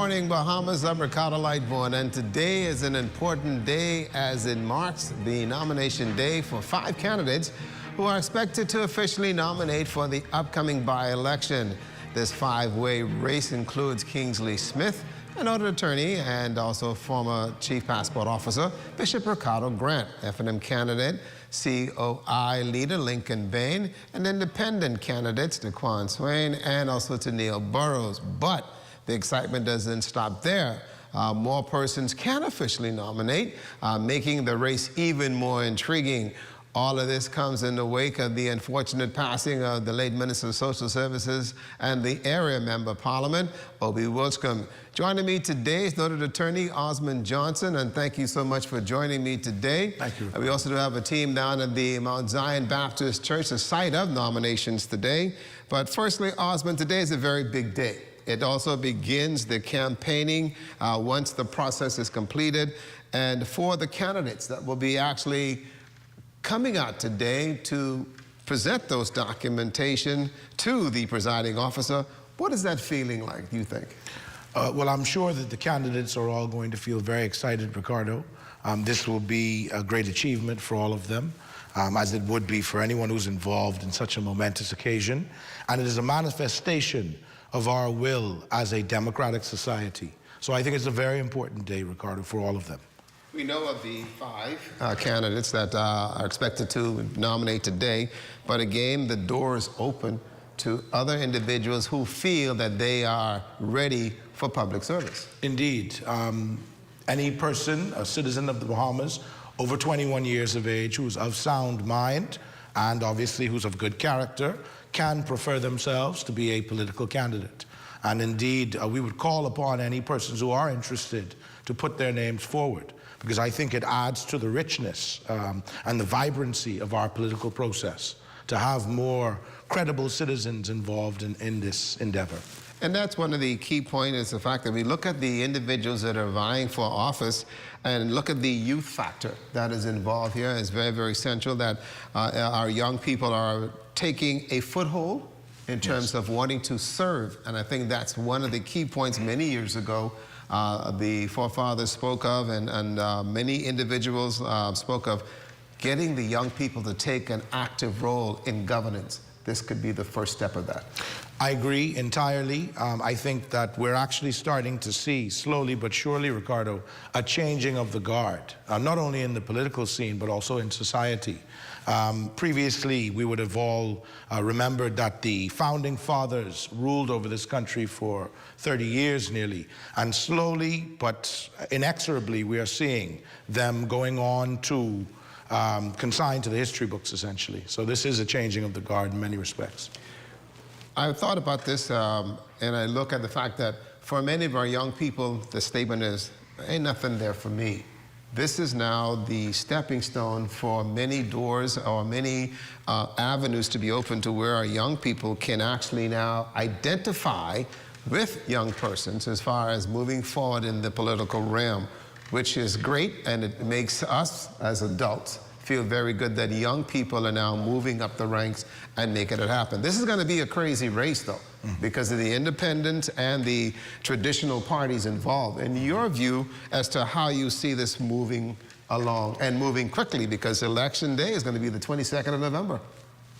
morning, Bahamas. I'm Ricardo Lightbourne, and today is an important day as it marks the nomination day for 5 candidates who are expected to officially nominate for the upcoming by-election. This 5-way race includes Kingsley Smith, an audit attorney and also former Chief Passport Officer, Bishop Ricardo Grant, F&M candidate, COI leader Lincoln Bane, and independent candidates Dquan Swain and also to Neil Burrows. But the excitement doesn't stop there. More persons can officially nominate, making the race even more intriguing. All of this comes in the wake of the unfortunate passing of the late Minister of Social Services and the area member of Parliament, Obie Wilscombe. Joining me today is noted attorney Osmond Johnson, and thank you so much for joining me today. Thank you. We also do have a team down at the Mount Zion Baptist Church, the site of nominations today. But firstly, Osmond, today is a very big day. It also begins the campaigning once the process is completed. And for the candidates that will be actually coming out today to present those documentation to the presiding officer, what is that feeling like, do you think? Well, I'm sure that the candidates are all going to feel very excited, Ricardo. This will be a great achievement for all of them, as it would be for anyone who's involved in such a momentous occasion. And it is a manifestation of our will as a democratic society. So I think it's a very important day, Ricardo, for all of them. We know of the 5 candidates that are expected to nominate today, but again, the door is open to other individuals who feel that they are ready for public service. Indeed. Any person, a citizen of the Bahamas, over 21 years of age, who's of sound mind, and obviously who's of good character, can prefer themselves to be a political candidate. And indeed, we would call upon any persons who are interested to put their names forward, because I think it adds to the richness and the vibrancy of our political process to have more credible citizens involved in this endeavor. And that's one of the key points, is the fact that we look at the individuals that are vying for office and look at the youth factor that is involved here. It's very, very central that our young people are taking a foothold in terms of wanting to serve. And I think that's one of the key points many years ago the forefathers spoke of, and many individuals spoke of getting the young people to take an active role in governance. This could be the first step of that. I agree entirely. I think that we're actually starting to see, slowly but surely, Ricardo, a changing of the guard, not only in the political scene, but also in society. Previously, we would have all remembered that the founding fathers ruled over this country for 30 years nearly, and slowly but inexorably we are seeing them going on to consigned to the history books, essentially. So this is a changing of the guard in many respects. I've thought about this, and I look at the fact that for many of our young people, the statement is, ain't nothing there for me. This is now the stepping stone for many doors or many avenues to be open to where our young people can actually now identify with young persons as far as moving forward in the political realm, which is great, and it makes us as adults feel very good that young people are now moving up the ranks and making it happen. This is going to be a crazy race, though, because of the independents and the traditional parties involved. In your view as to how you see this moving along and moving quickly, because election day is going to be the 22nd of November.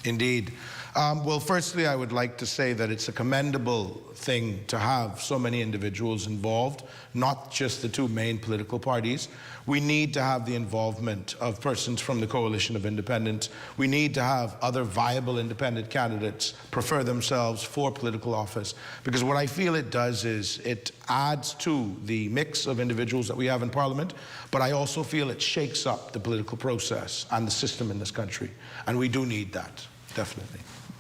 Indeed. Well, firstly, I would like to say that it's a commendable thing to have so many individuals involved, not just the 2 main political parties. We need to have the involvement of persons from the Coalition of Independents. We need to have other viable independent candidates prefer themselves for political office, because what I feel it does is it adds to the mix of individuals that we have in Parliament, but I also feel it shakes up the political process and the system in this country, and we do need that, definitely.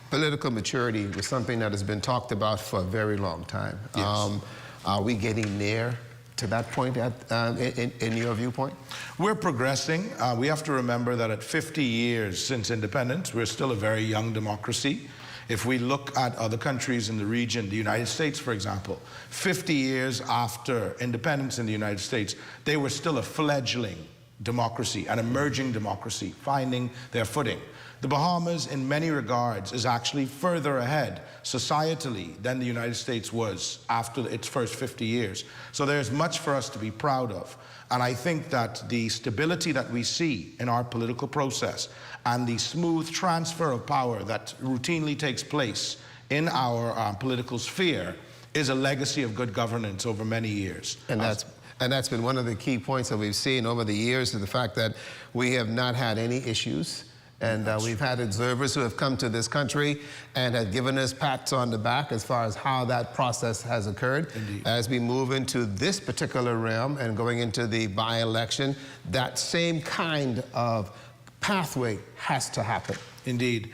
Political maturity was something that has been talked about for a very long time. Yes. Are we getting near to that point in your viewpoint? We're progressing. We have to remember that at 50 years since independence, we're still a very young democracy. If we look at other countries in the region, the United States, for example, 50 years after independence in the United States, they were still a fledgling democracy, an emerging democracy, finding their footing. The Bahamas, in many regards, is actually further ahead societally than the United States was after its first 50 years. So there's much for us to be proud of. And I think that the stability that we see in our political process and the smooth transfer of power that routinely takes place in our political sphere is a legacy of good governance over many years. And that's been one of the key points that we've seen over the years, is the fact that we have not had any issues. And we've had observers who have come to this country and have given us pats on the back as far as how that process has occurred. Indeed. As we move into this particular realm and going into the by-election, that same kind of pathway has to happen. Indeed.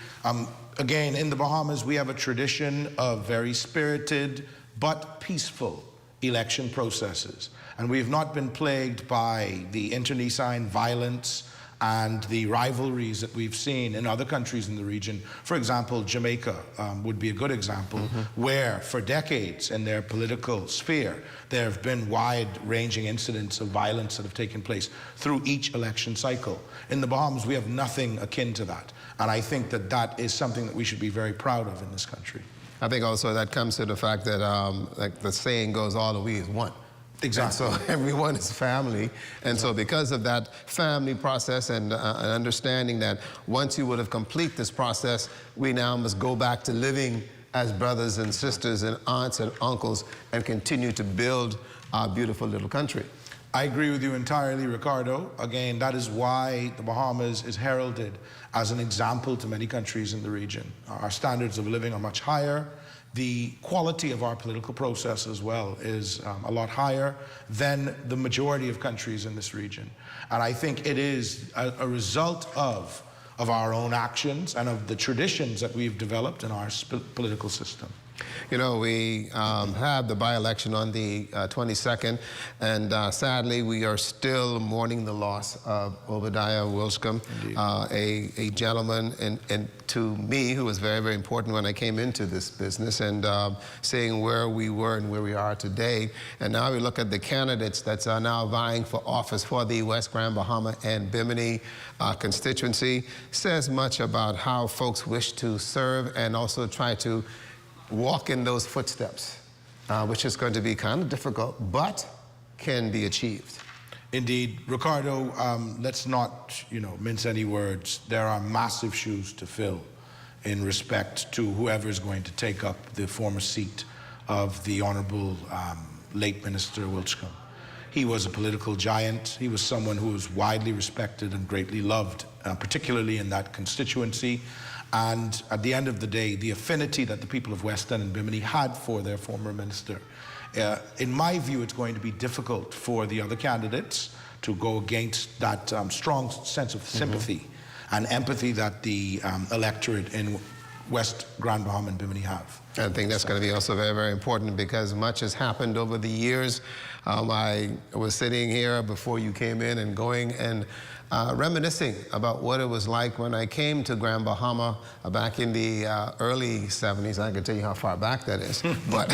Again, in the Bahamas, we have a tradition of very spirited but peaceful election processes. And we have not been plagued by the internecine violence and the rivalries that we've seen in other countries in the region. For example, Jamaica would be a good example, where for decades in their political sphere, there have been wide-ranging incidents of violence that have taken place through each election cycle. In the Bahamas, we have nothing akin to that. And I think that that is something that we should be very proud of in this country. I think also that comes to the fact that, like the saying goes, all that we is one. Exactly. And so everyone is family. And so because of that family process and understanding that once you would have complete this process, we now must go back to living as brothers and sisters and aunts and uncles and continue to build our beautiful little country. I agree with you entirely, Ricardo. Again, that is why the Bahamas is heralded as an example to many countries in the region. Our standards of living are much higher. The quality of our political process as well is a lot higher than the majority of countries in this region. And I think it is a result of our own actions and of the traditions that we've developed in our political system. You know, we have the by-election on the 22nd, and sadly, we are still mourning the loss of Obadiah Wilscombe, a gentleman, and to me, who was very, very important when I came into this business, and seeing where we were and where we are today. And now we look at the candidates that are now vying for office for the West Grand Bahama and Bimini constituency. Says much about how folks wish to serve and also try to walk in those footsteps, which is going to be kind of difficult, but can be achieved. Indeed. Ricardo, let's not, mince any words. There are massive shoes to fill in respect to whoever is going to take up the former seat of the Honorable late Minister Wilscombe. He was a political giant. He was someone who was widely respected and greatly loved, particularly in that constituency. And at the end of the day, the affinity that the people of West End and Bimini had for their former minister. In my view, it's going to be difficult for the other candidates to go against that strong sense of sympathy and empathy that the electorate in West Grand Bahama and Bimini have. I think that's going to be also very, very important, because much has happened over the years. I was sitting here before you came in and going and reminiscing about what it was like when I came to Grand Bahama back in the early 70s. I can tell you how far back that is. But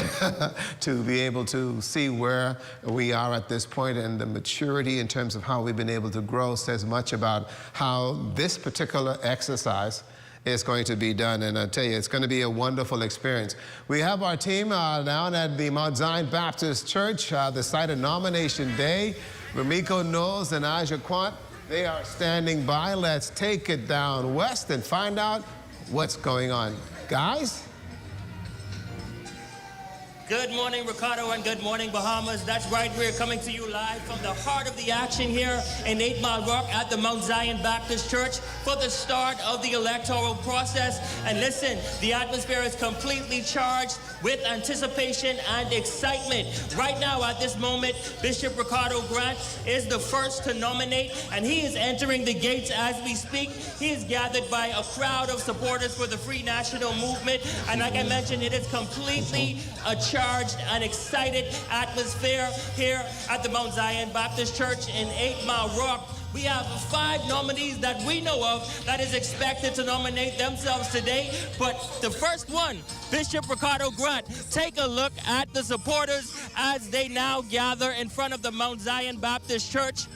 to be able to see where we are at this point and the maturity in terms of how we've been able to grow says much about how this particular exercise is going to be done. And I tell you, it's going to be a wonderful experience. We have our team down at the Mount Zion Baptist Church, the site of nomination day. Ramiko Knowles and Aja Quant, they are standing by. Let's take it down west and find out what's going on. Guys? Good morning, Ricardo, and good morning, Bahamas. That's right, we're coming to you live from the heart of the action here in 8 Mile Rock at the Mount Zion Baptist Church for the start of the electoral process. And listen, the atmosphere is completely charged with anticipation and excitement. Right now, at this moment, Bishop Ricardo Grant is the first to nominate, and he is entering the gates as we speak. He is gathered by a crowd of supporters for the Free National Movement, and like I mentioned, it is completely a charged and excited atmosphere here at the Mount Zion Baptist Church in 8 Mile Rock. We have 5 nominees that we know of that is expected to nominate themselves today. But the first one, Bishop Ricardo Grant, take a look at the supporters as they now gather in front of the Mount Zion Baptist Church.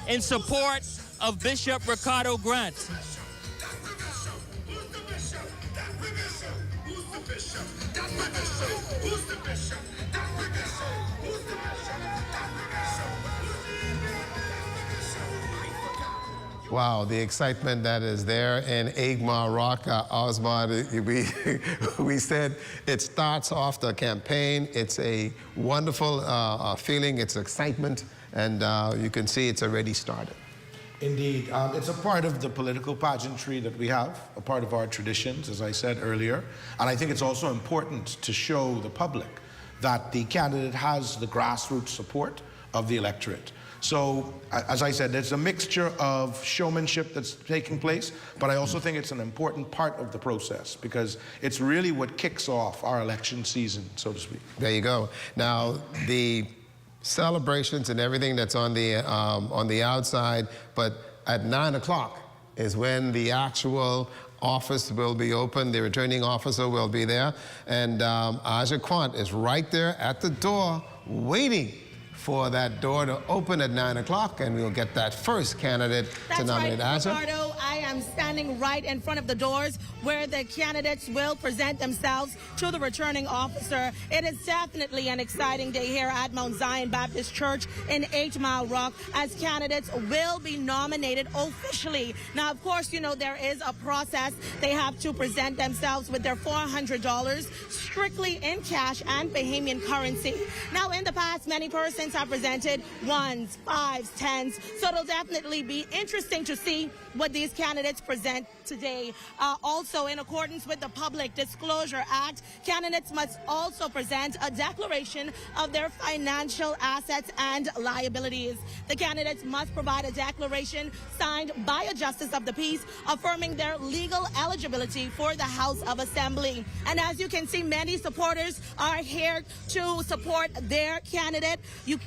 in support of Bishop Ricardo Grant. Wow, the excitement that is there in Agmar Rock, Osmond, we said it starts off the campaign. It's a wonderful feeling, it's excitement, and you can see it's already started. Indeed. It's a part of the political pageantry that we have, a part of our traditions, as I said earlier. And I think it's also important to show the public that the candidate has the grassroots support of the electorate. So, as I said, there's a mixture of showmanship that's taking place, but I also think it's an important part of the process because it's really what kicks off our election season, so to speak. There you go. Now, the celebrations and everything that's on the outside, but at 9 o'clock is when the actual office will be open. The returning officer will be there, and Aja Quant is right there at the door waiting for that door to open at 9 o'clock, and we'll get that first candidate to nominate Aja. Ricardo, I am standing right in front of the doors where the candidates will present themselves to the returning officer. It is definitely an exciting day here at Mount Zion Baptist Church in 8 Mile Rock as candidates will be nominated officially. Now, of course, you know, there is a process. They have to present themselves with their $400 strictly in cash and Bahamian currency. Now, in the past, many persons have presented ones, fives, tens, so it'll definitely be interesting to see what these candidates present today. Also, in accordance with the Public Disclosure Act, candidates must also present a declaration of their financial assets and liabilities. The candidates must provide a declaration signed by a justice of the peace affirming their legal eligibility for the House of Assembly. And as you can see, many supporters are here to support their candidate.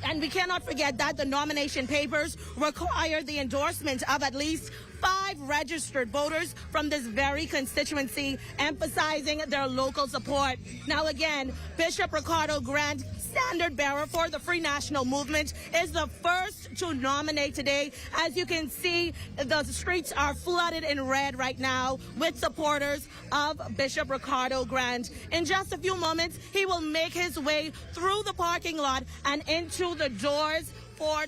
And we cannot forget that the nomination papers require the endorsement of at least 5 registered voters from this very constituency, emphasizing their local support. Now again, Bishop Ricardo Grant, standard bearer for the Free National Movement, is the first to nominate today. As you can see, the streets are flooded in red right now with supporters of Bishop Ricardo Grant. In just a few moments, he will make his way through the parking lot and into the doors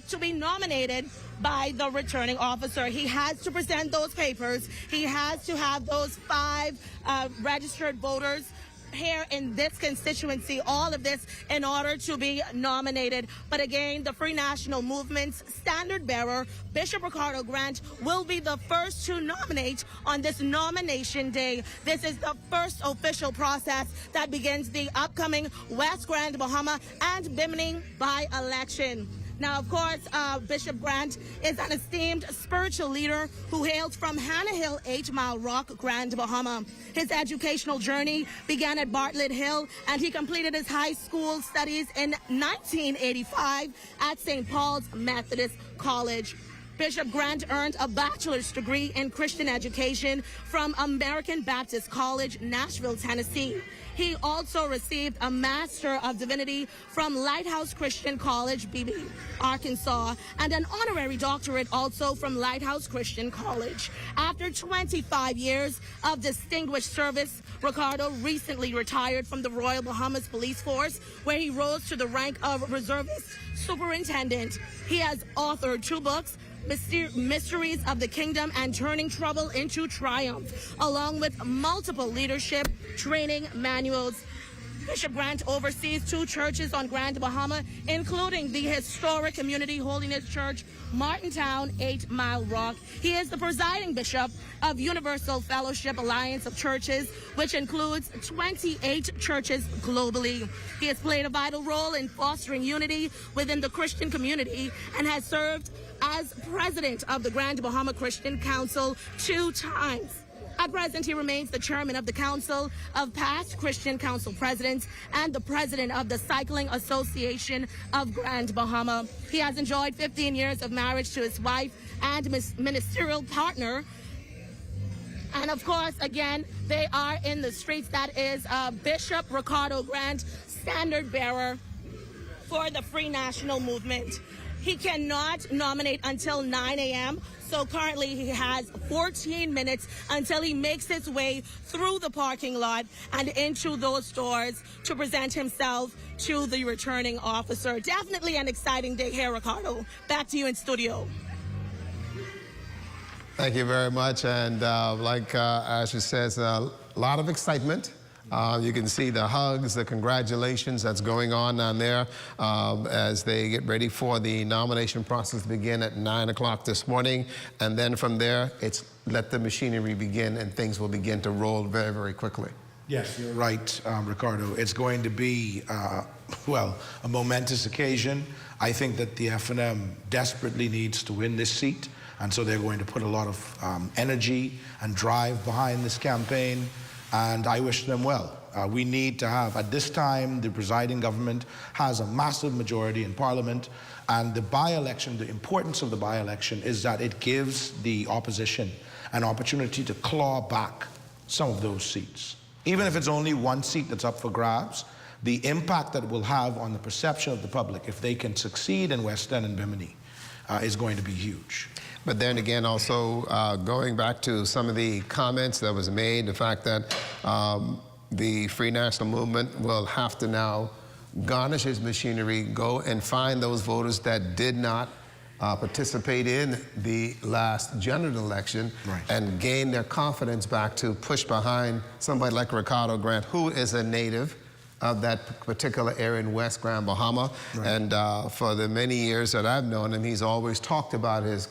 to be nominated by the returning officer. He has to present those papers. He has to have those 5 registered voters here in this constituency, all of this in order to be nominated. But again, the Free National Movement's standard bearer, Bishop Ricardo Grant, will be the first to nominate on this nomination day. This is the first official process that begins the upcoming West Grand, Bahama, and Bimini by-election. Now, of course, Bishop Grant is an esteemed spiritual leader who hails from Hannah Hill, 8 Mile Rock, Grand Bahama. His educational journey began at Bartlett Hill, and he completed his high school studies in 1985 at St. Paul's Methodist College. Bishop Grant earned a bachelor's degree in Christian education from American Baptist College, Nashville, Tennessee. He also received a Master of Divinity from Lighthouse Christian College, Beebe, Arkansas, and an honorary doctorate also from Lighthouse Christian College. After 25 years of distinguished service, Ricardo recently retired from the Royal Bahamas Police Force, where he rose to the rank of Reservist Superintendent. He has authored 2 books, Mysteries of the Kingdom and Turning Trouble into Triumph, along with multiple leadership training manuals. Bishop Grant oversees 2 churches on Grand Bahama, including the historic Community Holiness Church, Martintown, 8 Mile Rock. He is the presiding bishop of Universal Fellowship Alliance of Churches, which includes 28 churches globally. He has played a vital role in fostering unity within the Christian community and has served as president of the Grand Bahama Christian Council 2 times. At present, he remains the chairman of the Council of Past Christian Council Presidents and the president of the Cycling Association of Grand Bahama. He has enjoyed 15 years of marriage to his wife and ministerial partner. And of course, again, they are in the streets. That is Bishop Ricardo Grant, standard bearer for the Free National Movement. He cannot nominate until 9 a.m. So currently he has 14 minutes until he makes his way through the parking lot and into those stores to present himself to the returning officer. Definitely an exciting day here, Ricardo. Back to you in studio. Thank you very much. And like Ashley says, a lot of excitement. You can see the hugs, the congratulations that's going on down there as they get ready for the nomination process to begin at 9 o'clock this morning. And then from there, it's let the machinery begin and things will begin to roll very, very quickly. Yes, you're right, Ricardo. It's going to be, well, a momentous occasion. I think that the FNM desperately needs to win this seat, and so they're going to put a lot of energy and drive behind this campaign, and I wish them well. We need to have, at this time, the presiding government has a massive majority in Parliament, and the by-election, the importance of the by-election is that it gives the opposition an opportunity to claw back some of those seats. Even if it's only one seat that's up for grabs, the impact that it will have on the perception of the public, if they can succeed in West End and Bimini, is going to be huge. But then again, also going back to some of the comments that was made, the fact that the Free National Movement will have to now garnish its machinery, go and find those voters that did not participate in the last general election, right, and gain their confidence back to push behind somebody like Ricardo Grant, who is a native of that particular area in West Grand Bahama. Right. And for the many years that I've known him, he's always talked about his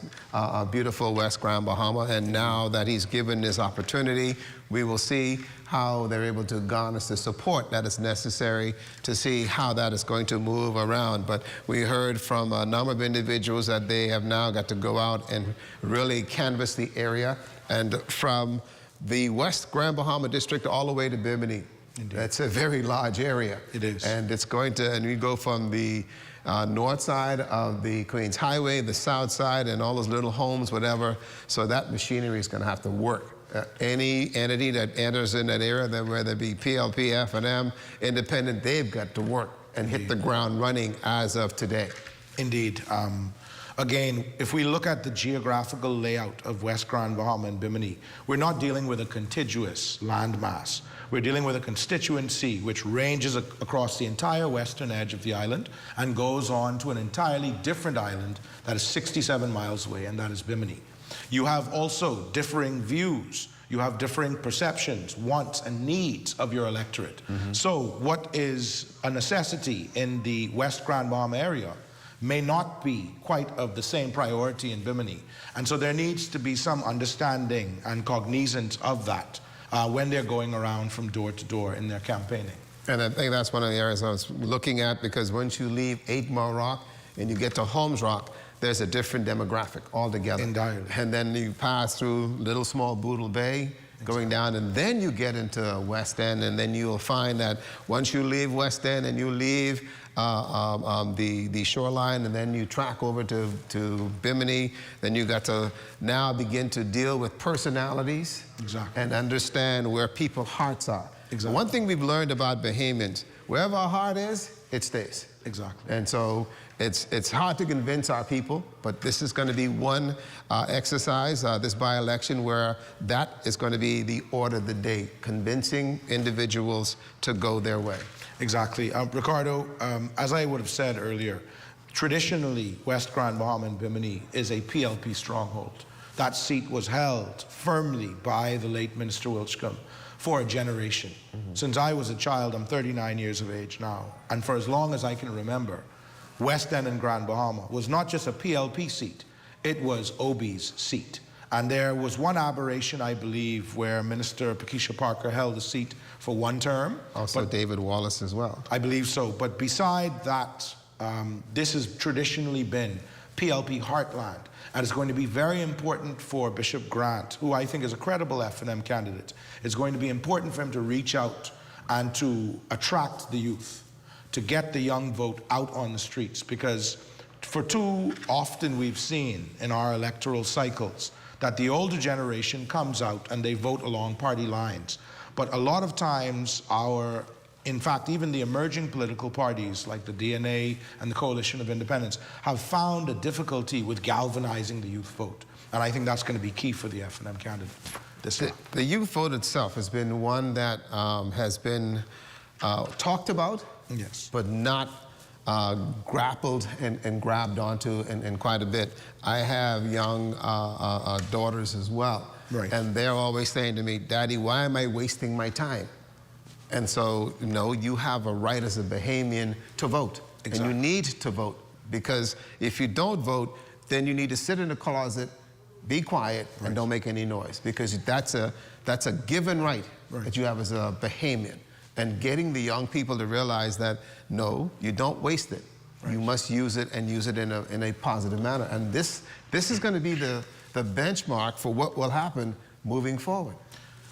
beautiful West Grand Bahama. And now that he's given this opportunity, we will see how they're able to garner the support that is necessary to see how that is going to move around. But we heard from a number of individuals that they have now got to go out and really canvass the area. And from the West Grand Bahama district all the way to Bimini, indeed, that's a very large area. It is. And it's going to, and we go from the north side of the Queens Highway, the south side, and all those little homes, whatever. So that machinery is going to have to work. Any entity that enters in that area, then whether it be PLP, FNM, independent, they've got to work and hit the ground running as of today. Indeed. Again, if we look at the geographical layout of West Grand Bahama and Bimini, we're not dealing with a contiguous landmass. We're dealing with a constituency which ranges across the entire western edge of the island and goes on to an entirely different island that is 67 miles away, and that is Bimini. You have also differing views. You have differing perceptions, wants, and needs of your electorate. Mm-hmm. So what is a necessity in the West Grand Bahama area may not be quite of the same priority in Bimini. And so there needs to be some understanding and cognizance of that when they're going around from door to door in their campaigning. And I think that's one of the areas I was looking at, because once you leave 8 Mile Rock and you get to Holmes Rock, there's a different demographic altogether. Entirely. And then you pass through Little Small Boodle Bay, going down, and then you get into West End, and then you'll find that once you leave West End and you leave the shoreline, and then you track over to Bimini, then you got to now begin to deal with personalities. Exactly. And understand where people's hearts are. Exactly. One thing we've learned about Bahamians, wherever our heart is, it stays. Exactly. And so it's hard to convince our people, but this is going to be one exercise, this by-election, where that is going to be the order of the day, convincing individuals to go their way. Exactly. Ricardo, as I would have said earlier, traditionally, West Grand Bahama and Bimini is a PLP stronghold. That seat was held firmly by the late Minister Wilchcombe for a generation. Mm-hmm. Since I was a child, I'm 39 years of age now, and for as long as I can remember, West End and Grand Bahama was not just a PLP seat, it was OB's seat. And there was one aberration, I believe, where Minister Pakeisha Parker held the seat for one term. Also David Wallace as well. I believe so. But beside that, this has traditionally been PLP heartland. And it's going to be very important for Bishop Grant, who I think is a credible FNM candidate. It's going to be important for him to reach out and to attract the youth, to get the young vote out on the streets, because for too often we've seen in our electoral cycles that the older generation comes out and they vote along party lines. But a lot of times our in fact, even the emerging political parties like the DNA and the Coalition of Independence have found a difficulty with galvanizing the youth vote. And I think that's going to be key for the F&M candidate this time. The youth vote itself has been one that has been talked about, yes, but not grappled and grabbed onto in quite a bit. I have young daughters as well, right, and they're always saying to me, "Daddy, why am I wasting my time?" And so, no, you have a right as a Bahamian to vote, exactly, and you need to vote, because if you don't vote, then you need to sit in the closet, be quiet, right, and don't make any noise, because that's a given right, right, that you have as a Bahamian. And getting the young people to realize that, no, you don't waste it. Right. You must use it, and use it in a positive manner. And this is going to be the benchmark for what will happen moving forward.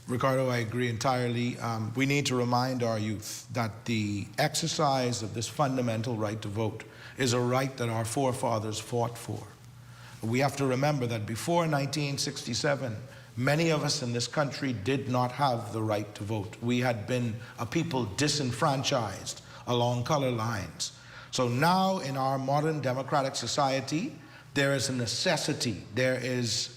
Ricardo, I agree entirely. We need to remind our youth that the exercise of this fundamental right to vote is a right that our forefathers fought for. We have to remember that before 1967, many of us in this country did not have the right to vote. We had been a people disenfranchised along color lines. So now in our modern democratic society, there is a necessity, there is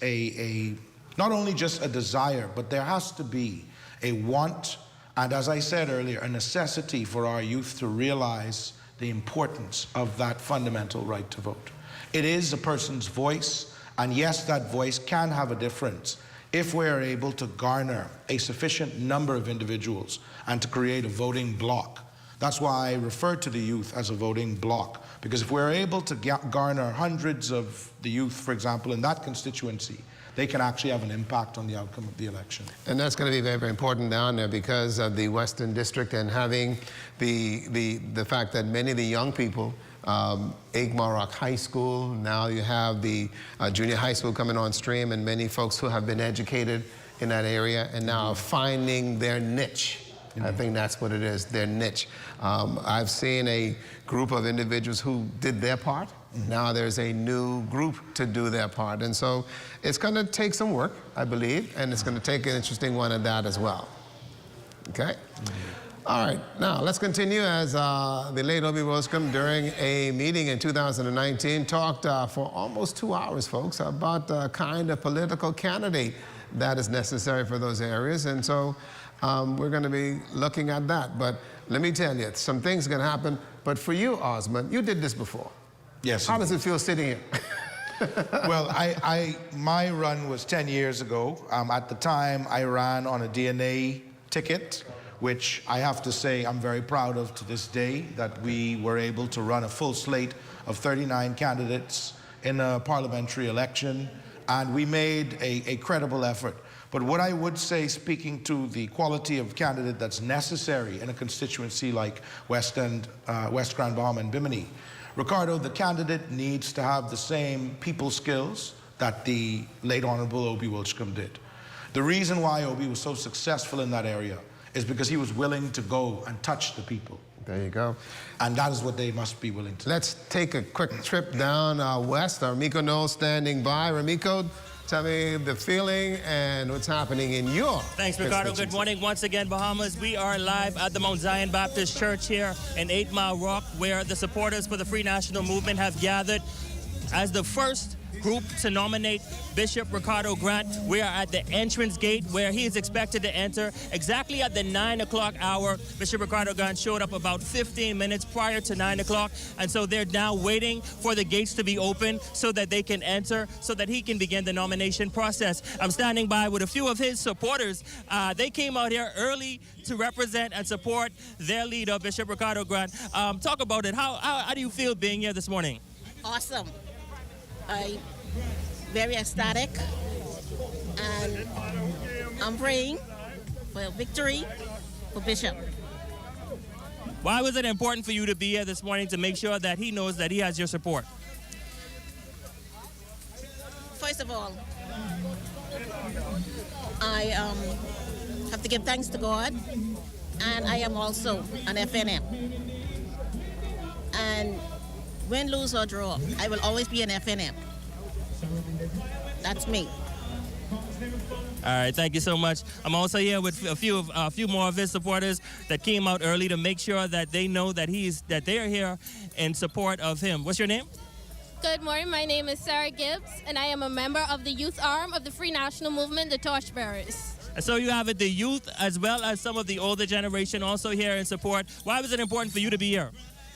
not only just a desire, but there has to be a want, and as I said earlier, a necessity for our youth to realize the importance of that fundamental right to vote. It is a person's voice, and yes, that voice can have a difference if we're able to garner a sufficient number of individuals and to create a voting bloc. That's why I refer to the youth as a voting bloc, because if we're able to garner hundreds of the youth, for example, in that constituency, they can actually have an impact on the outcome of the election. And that's going to be very, very important down there because of the Western District and having the fact that many of the young people, Agmarok High School, now you have the junior high school coming on stream, and many folks who have been educated in that area and now finding their niche. I think that's what it is, their niche. I've seen a group of individuals who did their part. Now there's a new group to do their part. And so it's going to take some work, I believe, and it's going to take an interesting one at that as well. Okay? All right, now let's continue as the late Obie Wilscombe, during a meeting in 2019, talked for almost 2 hours, folks, about the kind of political candidate that is necessary for those areas. And so we're going to be looking at that. But let me tell you, some things are going to happen. But for you, Osmond, you did this before. Yes. How does it feel sitting here? Well, my run was 10 years ago. At the time, I ran on a DNA ticket, which I have to say I'm very proud of to this day, that we were able to run a full slate of 39 candidates in a parliamentary election, and we made a credible effort. But what I would say, speaking to the quality of candidate that's necessary in a constituency like West Grand, Bahama and Bimini, Ricardo, the candidate needs to have the same people skills that the late Honorable Obie Wilscombe did. The reason why Obie was so successful in that area is because he was willing to go and touch the people. There you go. And that is what they must be willing to do. Let's take a quick trip down west. Ramiko Knowles standing by. Ramiko, tell me the feeling and what's happening in your Thanks, Ricardo. Good morning once again, Bahamas. We are live at the Mount Zion Baptist Church here in 8 Mile Rock, where the supporters for the Free National Movement have gathered as the first group to nominate Bishop Ricardo Grant. We are at the entrance gate where he is expected to enter exactly at the 9 o'clock hour. Bishop Ricardo Grant showed up about 15 minutes prior to 9 o'clock, and so they're now waiting for the gates to be open so that they can enter, so that he can begin the nomination process. I'm standing by with a few of his supporters. They came out here early to represent and support their leader, Bishop Ricardo Grant. Talk about it. How do you feel being here this morning? Awesome. I'm very ecstatic, and I'm praying for victory for Bishop. Why was it important for you to be here this morning to make sure that he knows that he has your support? First of all, I have to give thanks to God, and I am also an FNM. And win, lose, or draw, I will always be an FNM. That's me. All right, thank you so much. I'm also here with a few more of his supporters that came out early to make sure that they know that they are here in support of him. What's your name? Good morning. My name is Sarah Gibbs, and I am a member of the youth arm of the Free National Movement, the Torchbearers. And so you have it, the youth as well as some of the older generation also here in support. Why was it important for you to be here?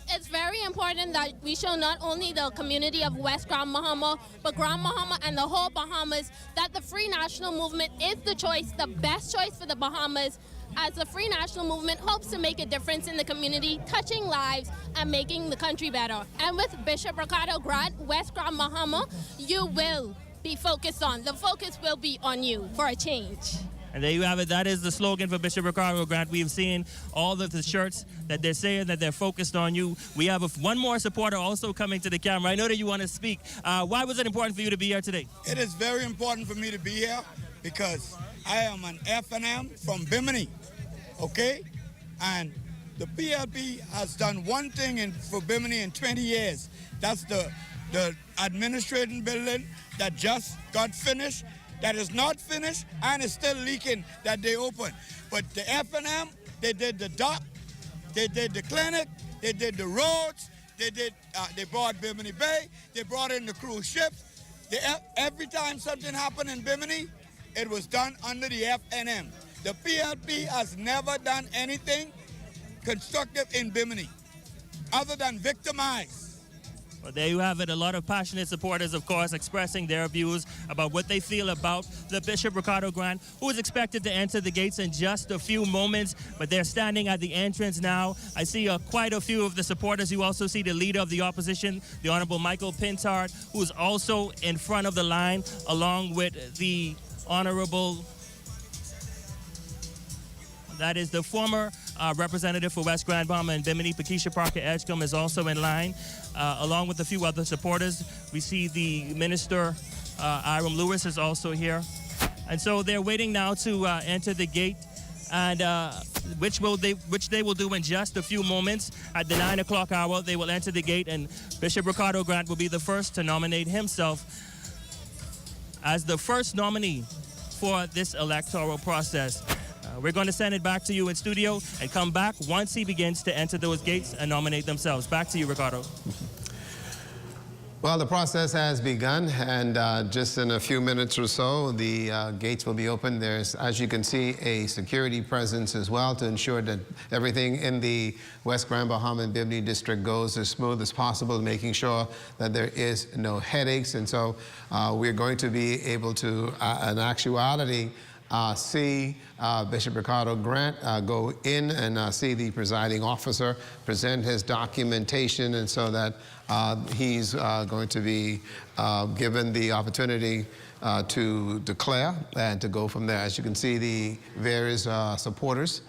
It's very important that we show not only the community of West Grand Bahama, but Grand Bahama and the whole Bahamas that the Free National Movement is the choice, the best choice for the Bahamas, as the Free National Movement hopes to make a difference in the community, touching lives and making the country better. And with Bishop Ricardo Grant, West Grand Bahama, you will be focused on. The focus will be on you for a change. And there you have it. That is the slogan for Bishop Ricardo Grant. We've seen all of the shirts that they're saying that they're focused on you. We have one more supporter also coming to the camera. I know that you want to speak. Why was it important for you to be here today? It is very important for me to be here because I am an F&M from Bimini, okay? And the PLP has done one thing for Bimini in 20 years. That's the administrating building that just got finished, that is not finished and is still leaking that they opened. But the F&M, they did the dock, they did the clinic, they did the roads, they brought Bimini Bay, they brought in the cruise ships. Every time something happened in Bimini, it was done under the F&M. The PLP has never done anything constructive in Bimini other than victimize. Well, there you have it. A lot of passionate supporters, of course, expressing their views about what they feel about the Bishop Ricardo Grant, who is expected to enter the gates in just a few moments, but they're standing at the entrance now. I see quite a few of the supporters. You also see the leader of the opposition, the Honorable Michael Pintard, who is also in front of the line, along with the Honorable, that is the former representative for West Grand Bahama and Bimini, Pakeisha Parker Edgecombe, is also in line, along with a few other supporters. We see the Minister, Iram Lewis, is also here. And so they're waiting now to enter the gate, and which they will do in just a few moments. At the 9 o'clock hour, they will enter the gate, and Bishop Ricardo Grant will be the first to nominate himself as the first nominee for this electoral process. We're going to send it back to you in studio and come back once he begins to enter those gates and nominate themselves. Back to you, Ricardo. Well, the process has begun, and just in a few minutes or so, the gates will be open. There's, as you can see, a security presence as well to ensure that everything in the West Grand Bahama and Bimini district goes as smooth as possible, making sure that there is no headaches. And so we're going to be able to, in actuality, see Bishop Ricardo Grant go in and see the presiding officer present his documentation, and so that he's going to be given the opportunity to declare and to go from there. As you can see, the various supporters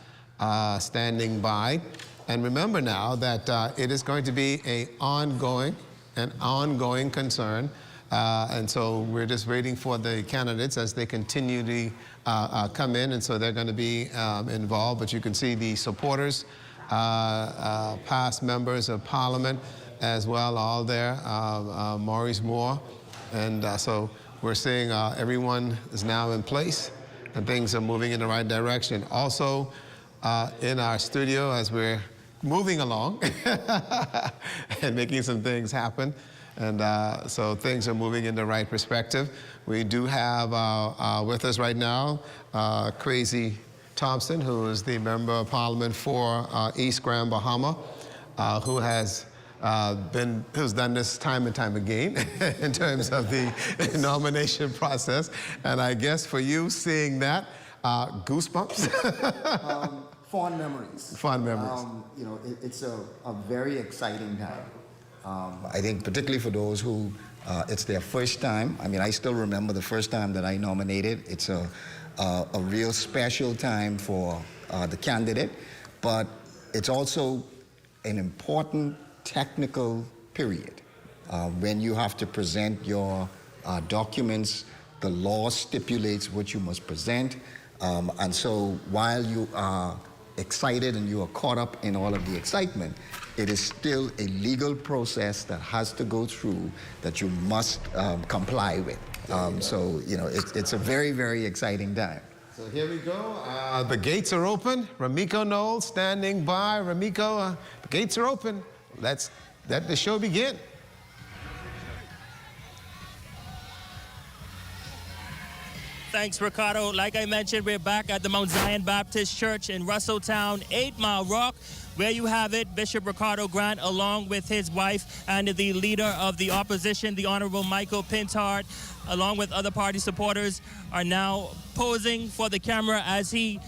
standing by. And remember now that it is going to be an ongoing concern. And so we're just waiting for the candidates as they continue to come in, and so they're going to be involved. But you can see the supporters, past members of Parliament as well, all there, Maurice Moore. And so we're seeing everyone is now in place, and things are moving in the right direction. Also in our studio, as we're moving along and making some things happen, and so things are moving in the right perspective. We do have with us right now Crazy Thompson, who is the Member of Parliament for East Grand Bahama, who's done this time and time again in terms of the nomination process. And I guess for you, seeing that, goosebumps? Fond memories. Fond memories. You know, it's a very exciting time. I think particularly for those who it's their first time. I mean, I still remember the first time that I nominated. It's a real special time for the candidate, but it's also an important technical period when you have to present your documents. The law stipulates what you must present, and so while you are excited and you are caught up in all of the excitement, it is still a legal process that has to go through that you must comply with. So, you know, it's a very, very exciting time. So here we go. The gates are open. Ramiko Knowles standing by. Ramiko, the gates are open. Let's let the show begin. Thanks, Ricardo. Like I mentioned, we're back at the Mount Zion Baptist Church in Russelltown, 8 Mile Rock. Where you have it, Bishop Ricardo Grant, along with his wife and the leader of the opposition, the Honorable Michael Pintard, along with other party supporters, are now posing for the camera as he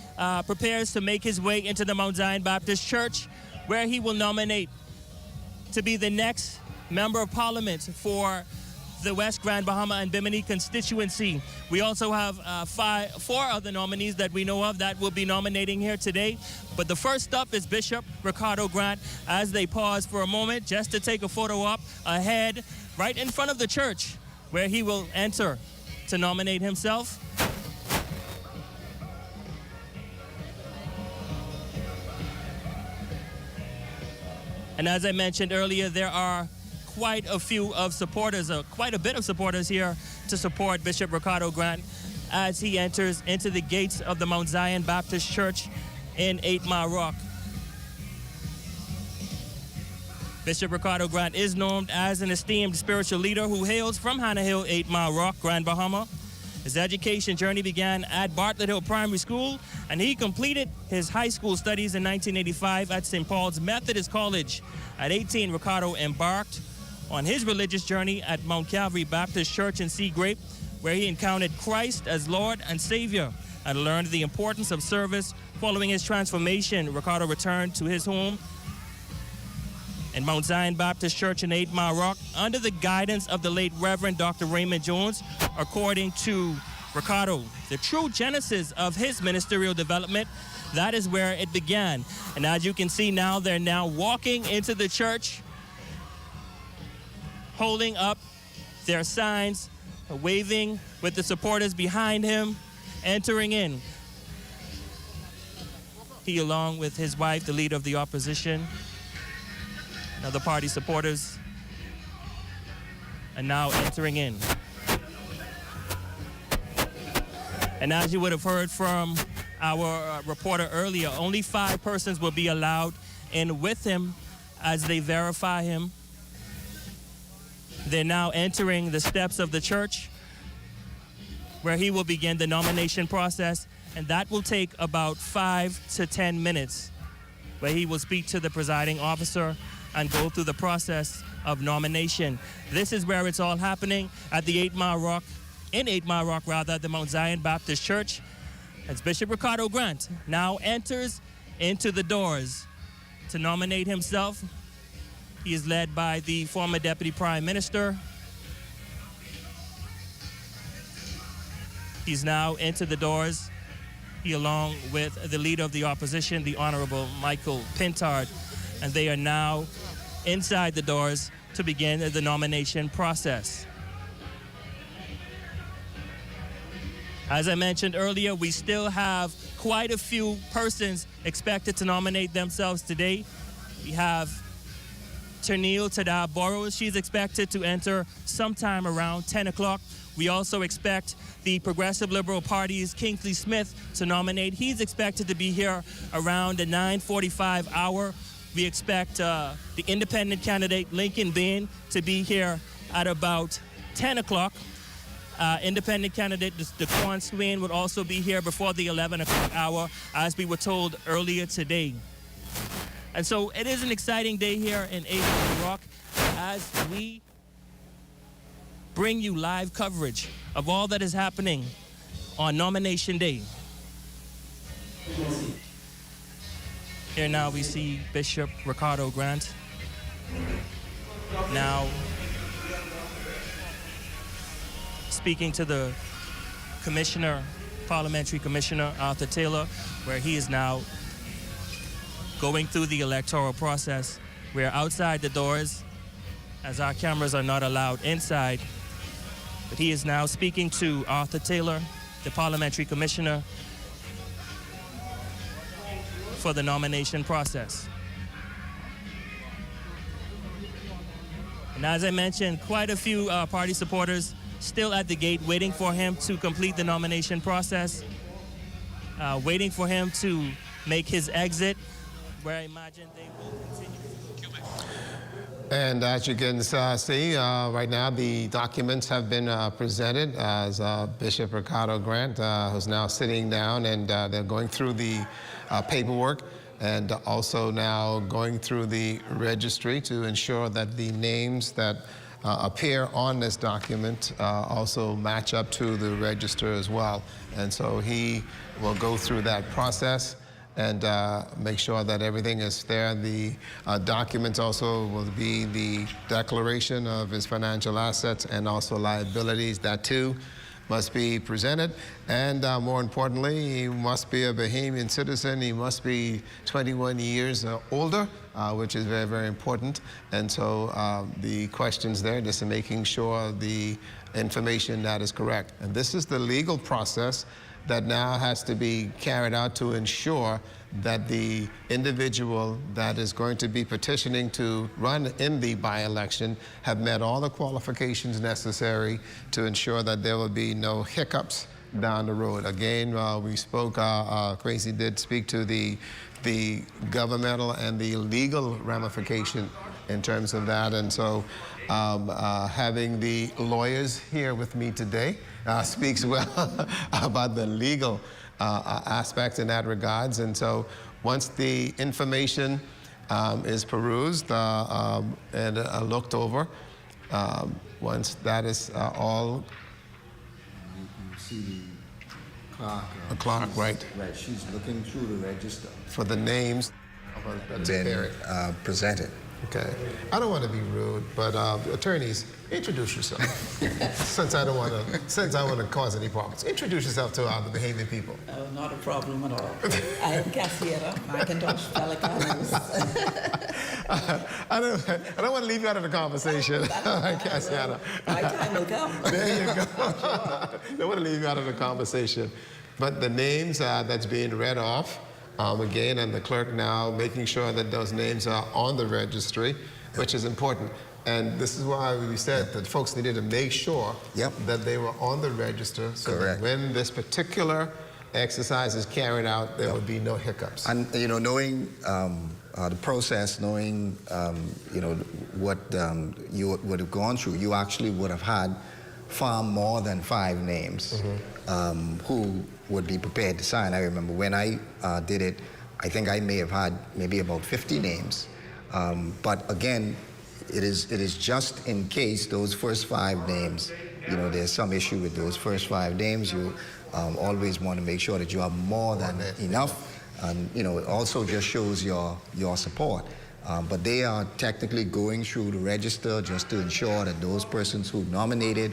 prepares to make his way into the Mount Zion Baptist Church, where he will nominate to be the next member of parliament for the West Grand Bahama and Bimini constituency. We also have 4 other nominees that we know of that will be nominating here today. But the first up is Bishop Ricardo Grant, as they pause for a moment just to take a photo op ahead, right in front of the church, where he will enter to nominate himself. And as I mentioned earlier, there are quite a bit of supporters here to support Bishop Ricardo Grant as he enters into the gates of the Mount Zion Baptist Church in 8 Mile Rock. Bishop Ricardo Grant is known as an esteemed spiritual leader who hails from Hannah Hill, 8 Mile Rock, Grand Bahama. His education journey began at Bartlett Hill Primary School, and he completed his high school studies in 1985 at St. Paul's Methodist College. At 18, Ricardo embarked on his religious journey at Mount Calvary Baptist Church in Seagrape, where he encountered Christ as Lord and Savior and learned the importance of service. Following his transformation, Ricardo returned to his home in Mount Zion Baptist Church in 8 Mile Rock under the guidance of the late Reverend Dr. Raymond Jones. According to Ricardo, the true genesis of his ministerial development, that is where it began. And as you can see now, they're now walking into the church, holding up their signs, waving with the supporters behind him, entering in. He, along with his wife, the leader of the opposition, other party supporters, are now entering in. And as you would have heard from our reporter earlier, only 5 persons will be allowed in with him as they verify him. They're now entering the steps of the church, where he will begin the nomination process, and that will take about 5 to 10 minutes, where he will speak to the presiding officer and go through the process of nomination. This is where it's all happening at the 8 Mile Rock, the Mount Zion Baptist Church, as Bishop Ricardo Grant now enters into the doors to nominate himself. He is led by the former Deputy Prime Minister. He's now into the doors. He, along with the leader of the opposition, the Honorable Michael Pintard, and they are now inside the doors to begin the nomination process. As I mentioned earlier, we still have quite a few persons expected to nominate themselves today. We have Ternille Tada Burrows. She's expected to enter sometime around 10 o'clock. We also expect the Progressive Liberal Party's Kingsley Smith to nominate. He's expected to be here around the 9:45 hour. We expect the independent candidate, Lincoln Bane, to be here at about 10 o'clock. Independent candidate Dquan Swain would also be here before the 11 o'clock hour, as we were told earlier today. And so it is an exciting day here in 8 Mile Rock as we bring you live coverage of all that is happening on nomination day. Here now we see Bishop Ricardo Grant now speaking to the commissioner, parliamentary commissioner, Arthur Taylor, where he is now going through the electoral process. We're outside the doors as our cameras are not allowed inside. But he is now speaking to Arthur Taylor, the parliamentary commissioner, for the nomination process. And as I mentioned, quite a few party supporters still at the gate waiting for him to complete the nomination process, waiting for him to make his exit, where I imagine they will continue. And as you can see, right now the documents have been presented as Bishop Ricardo Grant, who's now sitting down, and they're going through the paperwork and also now going through the registry to ensure that the names that appear on this document also match up to the register as well. And so he will go through that process and make sure that everything is there. The documents also will be the declaration of his financial assets and also liabilities. That too must be presented. And more importantly, he must be a Bahamian citizen. He must be 21 years older, which is very, very important. And so the questions there, just making sure the information that is correct. And this is the legal process that now has to be carried out to ensure that the individual that is going to be petitioning to run in the by-election have met all the qualifications necessary to ensure that there will be no hiccups down the road. Again, we spoke, Crazy did speak to the governmental and the legal ramification in terms of that. And so having the lawyers here with me today speaks well about the legal aspects in that regards. And so once the information is perused and looked over, once that is all... You see the clerk. A clerk, right. Right, she's looking through the register. For the names Been presented. Okay. I don't want to be rude, but attorneys, introduce yourself. since I want to cause any problems, introduce yourself to the Bahamian people. Oh, not a problem at all. I am Cassiera McIntosh Pelicanos. I don't want to leave you out of the conversation, Cassiera. My time will come. There you go. Don't want to leave you out of the conversation. But the names that's being read off, again, and the clerk now making sure that those names are on the registry, which is important. And this is why we said that folks needed to make sure that they were on the register so that when this particular exercise is carried out, there would be no hiccups. And, you know, knowing the process, knowing, you know, what you would have gone through, you actually would have had far more than 5 names who would be prepared to sign. I remember when I did it, I think I may have had maybe about 50 names. But again, it is just in case those first 5 names, you know, there's some issue with those first 5 names. You always want to make sure that you have more than enough. And, you know, it also just shows your support. But they are technically going through the register just to ensure that those persons who nominated,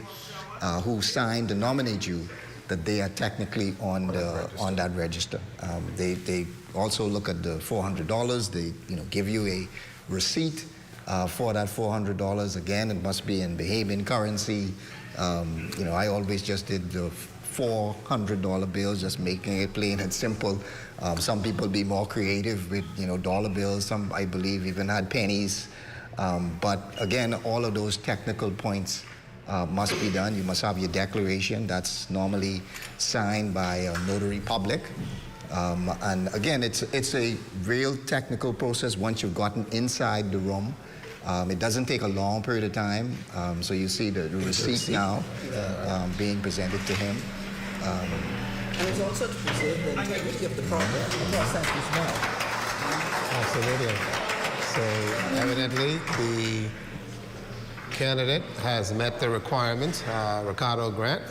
who signed to nominate you, that they are technically on that register. They also look at the $400. They give you a receipt for that $400. Again, it must be in Bahamian currency. I always just did the $400 bills, just making it plain and simple. Some people be more creative with dollar bills. Some, I believe, even had pennies. But again, all of those technical points must be done. You must have your declaration. That's normally signed by a notary public. And again, it's a real technical process once you've gotten inside the room. It doesn't take a long period of time. So you see the receipt now being presented to him. And it's also to preserve the integrity of the process as well. Absolutely. So evidently, the candidate has met the requirements, Ricardo Grant.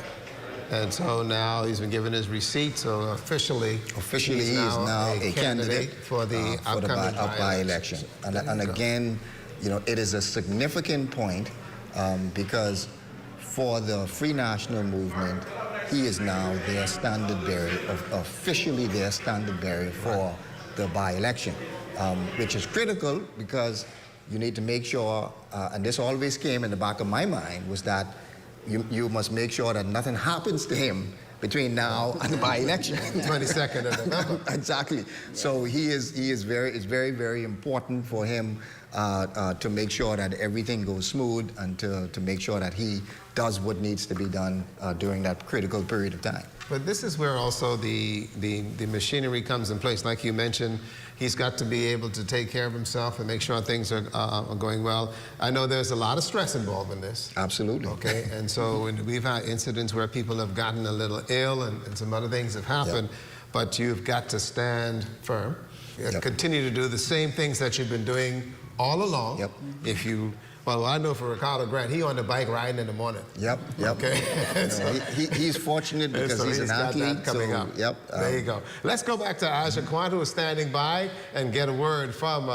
And so now he's been given his receipt, so officially he is now a candidate for the upcoming by-election. And again, it is a significant point because for the Free National Movement, he is now their standard bearer, officially their standard bearer for the by-election, which is critical because you need to make sure, and this always came in the back of my mind, was that you must make sure that nothing happens to him between now and the by-election. 22nd of November. Exactly. So it's very, very important for him to make sure that everything goes smooth and to make sure that he does what needs to be done during that critical period of time. But this is where also the machinery comes in place. Like you mentioned, he's got to be able to take care of himself and make sure things are going well. I know there's a lot of stress involved in this. Absolutely. Okay, and so we've had incidents where people have gotten a little ill and some other things have happened, but you've got to stand firm. Continue to do the same things that you've been doing all along. If you, well, I know for Ricardo Grant, he on the bike riding in the morning. Okay. So, he's fortunate because so he's an athlete. Got that coming up. There you go. Let's go back to Aja Quant, who is standing by, and get a word from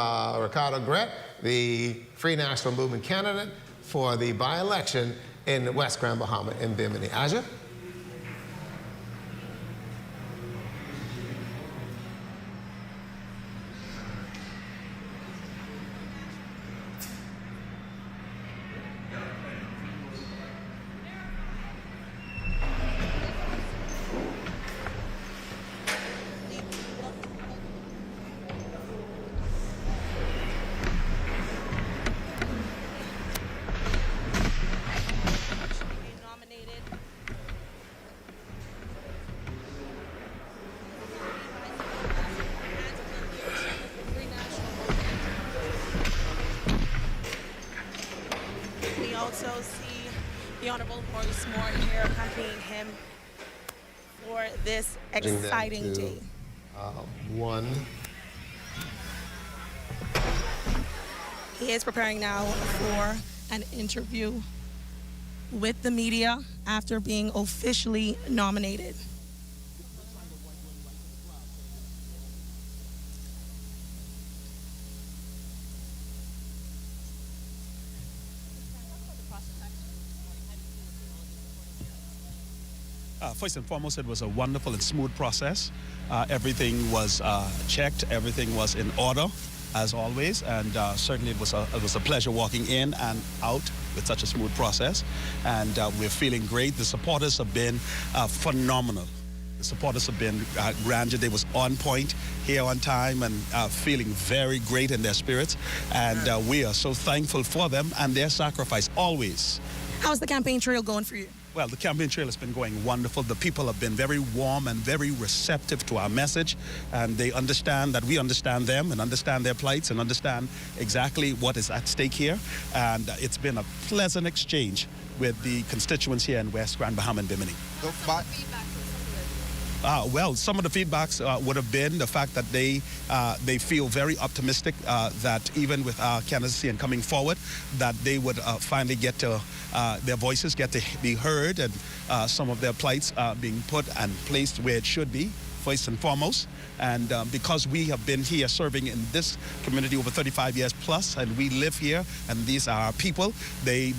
Ricardo Grant, the Free National Movement candidate for the by-election in West Grand Bahama in Bimini. Aja? Also see the Honorable Maurice Moore here accompanying him for this exciting day. He is preparing now for an interview with the media after being officially nominated. First and foremost, it was a wonderful and smooth process. Everything was checked, everything was in order, as always, and certainly it was a pleasure walking in and out with such a smooth process. And we're feeling great. The supporters have been phenomenal. The supporters have been granted. They was on point, here on time, and feeling very great in their spirits. And we are so thankful for them and their sacrifice always. How's the campaign trail going for you? Well, the campaign trail has been going wonderful. The people have been very warm and very receptive to our message, and they understand that we understand them and understand their plights and understand exactly what is at stake here. And it's been a pleasant exchange with the constituents here in West Grand Bahama and Bimini. Well, some of the feedbacks would have been the fact that they feel very optimistic that even with our candidacy and coming forward, that they would finally get to, their voices get to be heard, and some of their plights being put and placed where it should be, first and foremost. And because we have been here serving in this community over 35 years plus, and we live here, and these are our people, they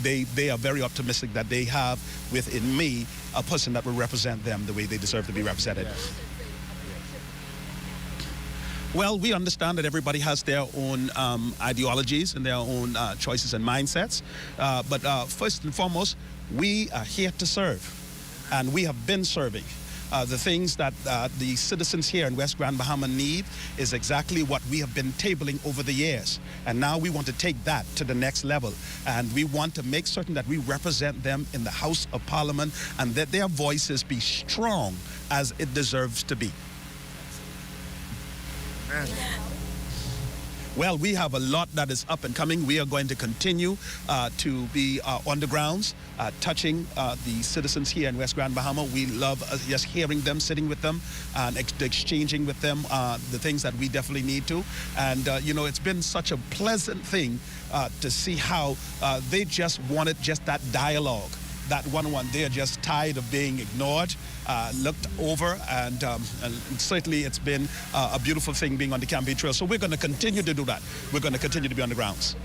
are very optimistic that they have within me a person that will represent them the way they deserve to be represented. Well, we understand that everybody has their own ideologies and their own choices and mindsets. But first and foremost, we are here to serve, and we have been serving. The things that the citizens here in West Grand Bahama need is exactly what we have been tabling over the years. And now we want to take that to the next level. And we want to make certain that we represent them in the House of Parliament and that their voices be strong as it deserves to be. Well, we have a lot that is up and coming. We are going to continue to be on the grounds, touching the citizens here in West Grand Bahama. We love just hearing them, sitting with them, and exchanging with them the things that we definitely need to. And, you know, it's been such a pleasant thing to see how they just wanted just that dialogue. That one-on-one, they are just tired of being ignored, looked over, and certainly it's been a beautiful thing being on the campaign trail. So we're going to continue to do that. We're going to continue to be on the grounds.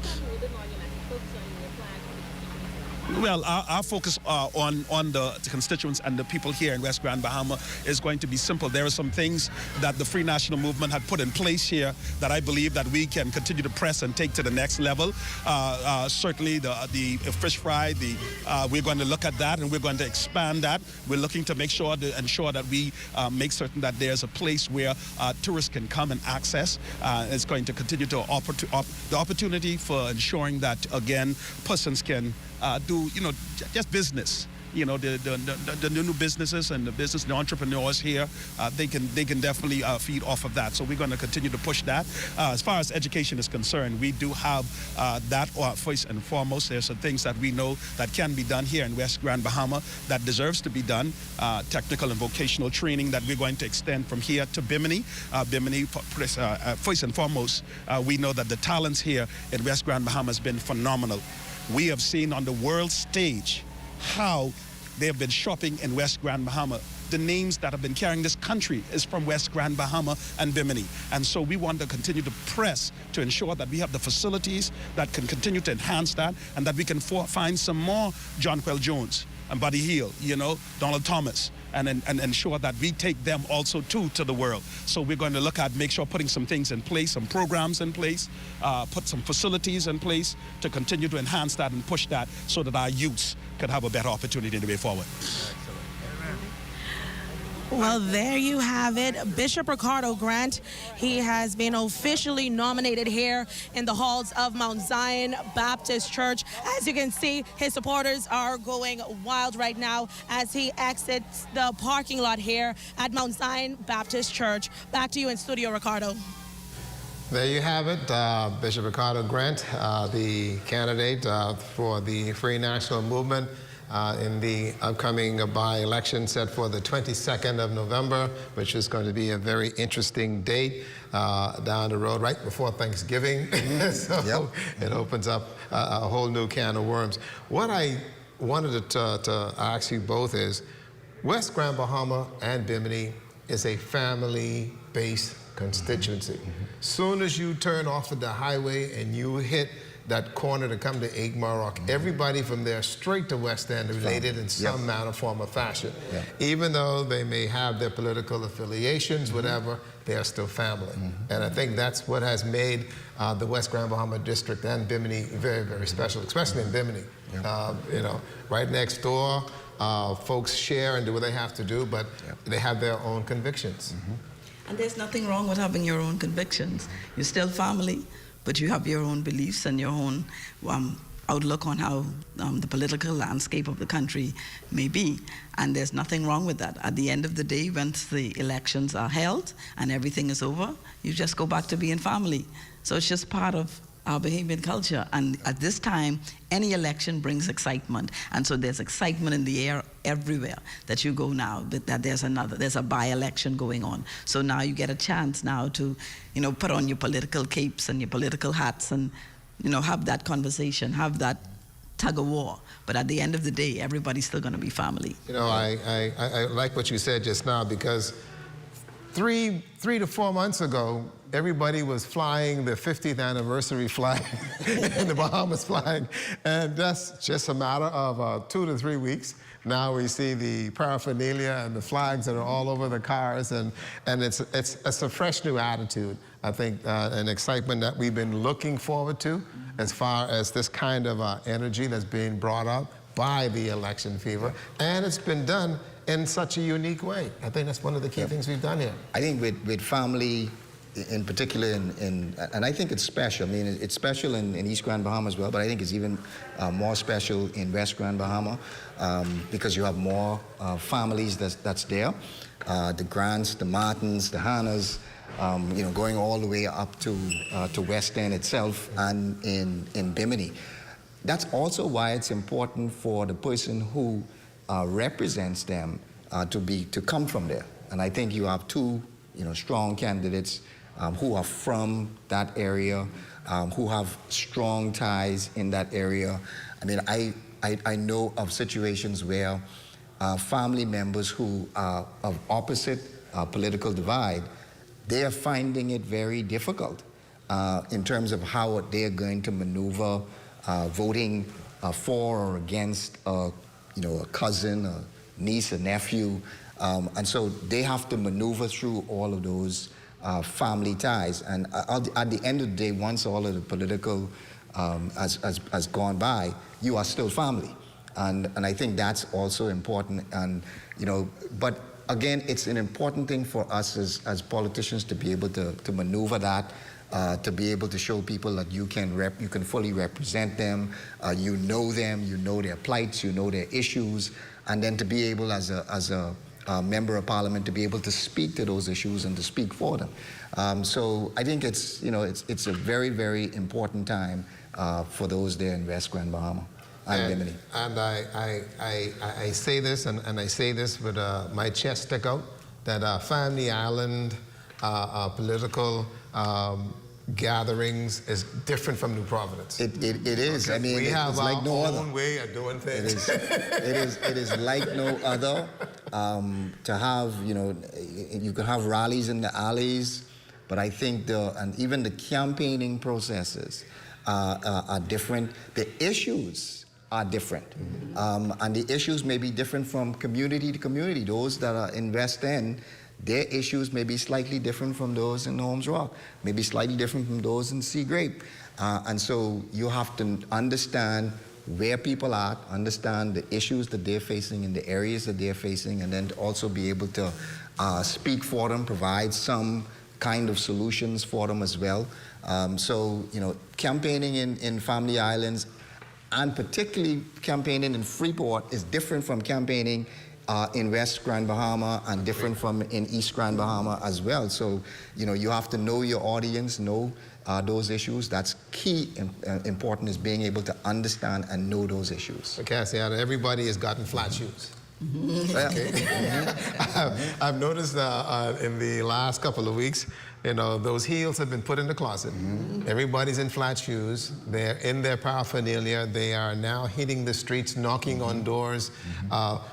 Well, our focus on the constituents and the people here in West Grand Bahama is going to be simple. There are some things that the Free National Movement had put in place here that I believe that we can continue to press and take to the next level. Certainly the fish fry, we're going to look at that and we're going to expand that. We're looking to ensure that we make certain that there's a place where tourists can come and access. It's going to continue to offer the opportunity for ensuring that, again, persons can do, just business. The new businesses and the entrepreneurs here, they can definitely feed off of that. So we're going to continue to push that. As far as education is concerned, we do have that first and foremost. There's some things that we know that can be done here in West Grand Bahama that deserves to be done. Technical and vocational training that we're going to extend from here to Bimini. Bimini, first and foremost, we know that the talents here in West Grand Bahama has been phenomenal. We have seen on the world stage how they have been shopping in West Grand Bahama. The names that have been carrying this country is from West Grand Bahama and Bimini. And so we want to continue to press to ensure that we have the facilities that can continue to enhance that and that we can find some more John Quell Jones and Buddy Hill, Donald Thomas, and ensure that we take them also to the world. So we're going to make sure putting some things in place, some programs in place, put some facilities in place to continue to enhance that and push that so that our youths could have a better opportunity to be forward. Well, there you have it. Bishop Ricardo Grant, he has been officially nominated here in the halls of Mount Zion Baptist Church. As you can see, his supporters are going wild right now as he exits the parking lot here at Mount Zion Baptist Church. Back to you in studio, Ricardo. There you have it, Bishop Ricardo Grant, the candidate for the Free National Movement in the upcoming by-election set for the 22nd of November, which is going to be a very interesting date down the road, right before Thanksgiving. So it opens up a whole new can of worms. What I wanted to ask you both is, West Grand Bahama and Bimini is a family-based constituency. Soon as you turn off of the highway and you hit that corner to come to 8 Mile Rock, everybody from there straight to West End are related in some manner, form, or fashion. Even though they may have their political affiliations, whatever, they are still family. And I think that's what has made the West Grand Bahama District and Bimini very, very special, especially in Bimini. Right next door, folks share and do what they have to do, but they have their own convictions. And there's nothing wrong with having your own convictions. You're still family, but you have your own beliefs and your own outlook on how the political landscape of the country may be. And there's nothing wrong with that. At the end of the day, once the elections are held and everything is over, you just go back to being family. So it's just part of our Bahamian culture. And at this time, any election brings excitement. And so there's excitement in the air everywhere that you go now, that there's a by-election going on. So now you get a chance now to, put on your political capes and your political hats and, have that conversation, have that tug of war. But at the end of the day, everybody's still going to be family. I like what you said just now, because three to 4 months ago, everybody was flying the 50th anniversary flag in the Bahamas flag. And that's just a matter of 2 to 3 weeks. Now we see the paraphernalia and the flags that are all over the cars, and it's a fresh new attitude, I think, an excitement that we've been looking forward to as far as this kind of energy that's being brought up by the election fever. And it's been done in such a unique way. I think that's one of the key things we've done here. I think with family in particular, and I think it's special. I mean, it's special in East Grand Bahama as well, but I think it's even more special in West Grand Bahama because you have more families that's there. The Grants, the Martins, the Hannas, going all the way up to West End itself and in Bimini. That's also why it's important for the person who represents them to come from there. And I think you have two strong candidates who are from that area, who have strong ties in that area. I mean, I know of situations where family members who are of opposite political divide, they are finding it very difficult in terms of how they're going to maneuver voting for or against a cousin, a niece, a nephew. And so they have to maneuver through all of those family ties. And at the end of the day, once all of the political has gone by, you are still family. And I think that's also important. And, but again, it's an important thing for us as politicians to be able to maneuver that, to be able to show people that you can fully represent them, you know their plights, you know their issues, and then to be able as a member of parliament to be able to speak to those issues and to speak for them. So I think it's a very, very important time for those there in West Grand Bahama and Bimini. And I say this, and I say this with my chest stick out, that Family Island political gatherings is different from New Providence. It is. Okay. I mean, we have like our no own other way of doing things. It is like no other. To have, you could have rallies in the alleys, but I think and even the campaigning processes are different. The issues are different, and the issues may be different from community to community. Those that are in West End, their issues may be slightly different from those in Holmes Rock, maybe slightly different from those in Sea Grape. And so you have to understand where people are, understand the issues that they're facing in the areas that they're facing, and then to also be able to speak for them, provide some kind of solutions for them as well. So, campaigning in Family Islands, and particularly campaigning in Freeport, is different from campaigning in West Grand Bahama and different from in East Grand Bahama as well. So, you have to know your audience, know those issues. That's key, important, is being able to understand and know those issues. Cassie, everybody has gotten flat shoes. Okay. I've noticed in the last couple of weeks, those heels have been put in the closet. Everybody's in flat shoes. They're in their paraphernalia. They are now hitting the streets, knocking on doors,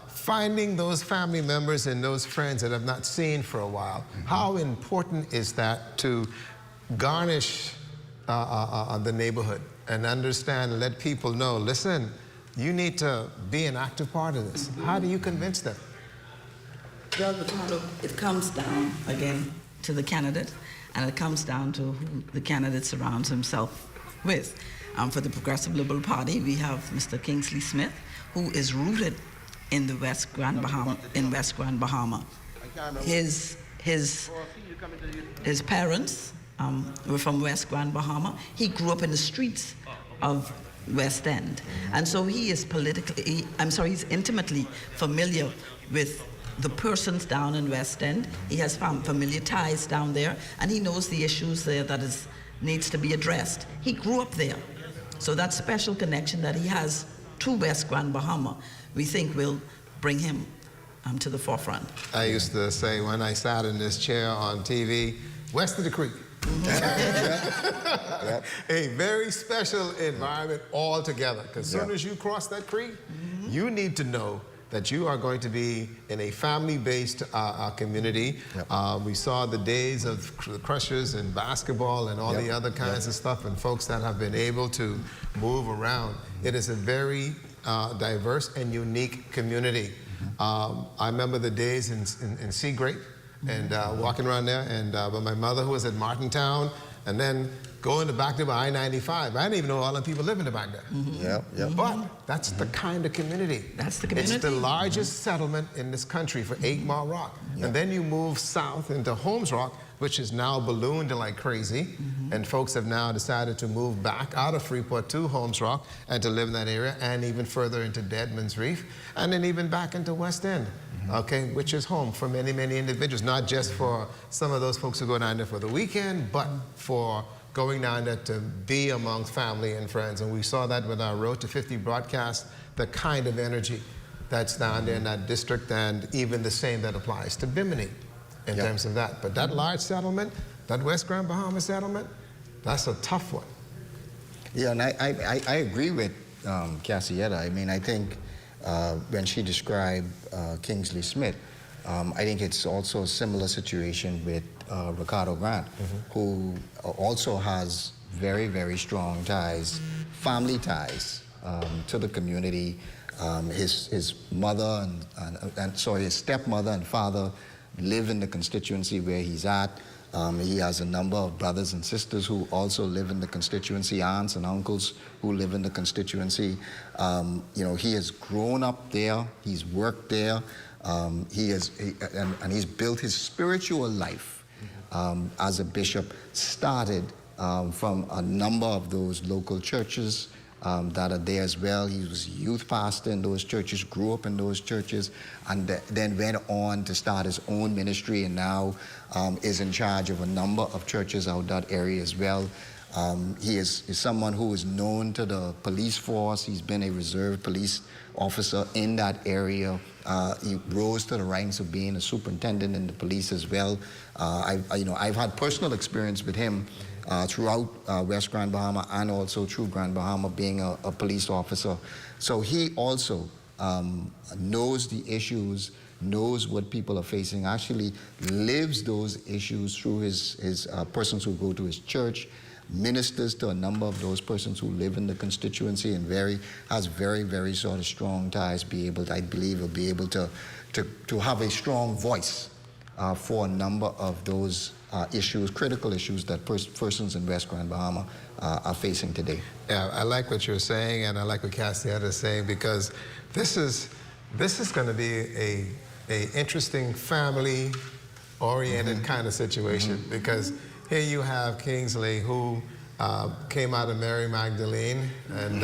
finding those family members and those friends that have not seen for a while. How important is that to garnish the neighborhood and understand and let people know, listen, you need to be an active part of this? How do you convince them? Well, it comes down, again, to the candidate, and it comes down to who the candidate surrounds himself with. For the Progressive Liberal Party, we have Mr. Kingsley Smith, who is rooted in the West Grand Bahama. His parents were from West Grand Bahama. He grew up in the streets of West End. And so he is he's intimately familiar with the persons down in West End. He has familiar ties down there, and he knows the issues there that needs to be addressed. He grew up there. So that special connection that he has to West Grand Bahama, we think will bring him to the forefront. I used to say when I sat in this chair on TV, west of the creek. A very special environment altogether, because as soon as you cross that creek, you need to know that you are going to be in a family-based community. We saw the days of the Crushers and basketball and all the other kinds of stuff, and folks that have been able to move around. It is a very diverse and unique community. I remember the days in Sea Grape, and walking around there, and but my mother, who was at Martintown, and then going back to I-95. I didn't even know all the people living back there. But that's the kind of community. That's the community. It's the largest settlement in this country for 8 Mile Rock. And then you move south into Holmes Rock, which is now ballooned like crazy. And folks have now decided to move back out of Freeport to Holmes Rock and to live in that area, and even further into Deadman's Reef, and then even back into West End. Okay, which is home for many, many individuals, not just for some of those folks who go down there for the weekend, but for going down there to be amongst family and friends. And we saw that with our Road to 50 broadcast, the kind of energy that's down there in that district, and even the same that applies to Bimini in terms of that. But that large settlement, that West Grand Bahama settlement, that's a tough one. Yeah, and I agree with Cassietta. I mean, I think when she described Kingsley Smith, I think it's also a similar situation with Ricardo Grant, who also has very, very strong ties, family ties to the community. His mother his stepmother and father live in the constituency where he's at. He has a number of brothers and sisters who also live in the constituency, aunts and uncles who live in the constituency. You know, he has grown up there, he's worked there, and he's built his spiritual life as a bishop, started from a number of those local churches that are there as well. He was a youth pastor in those churches, grew up in those churches, and then went on to start his own ministry, and now is in charge of a number of churches out that area as well. He is someone who is known to the police force. He's been a reserve police officer in that area. He rose to the ranks of being a superintendent in the police as well. I've had personal experience with him throughout West Grand Bahama and also through Grand Bahama being a police officer. So he also knows the issues, knows what people are facing, actually lives those issues through his persons who go to his church, ministers to a number of those persons who live in the constituency, and has very, very sort of strong ties, I believe will be able to have a strong voice for a number of those issues, critical issues that persons in West Grand Bahama are facing today. Yeah, I like what you're saying, and I like what Cassietta is saying, because this is going to be a interesting family-oriented kind of situation, because here you have Kingsley, who came out of Mary Magdalene and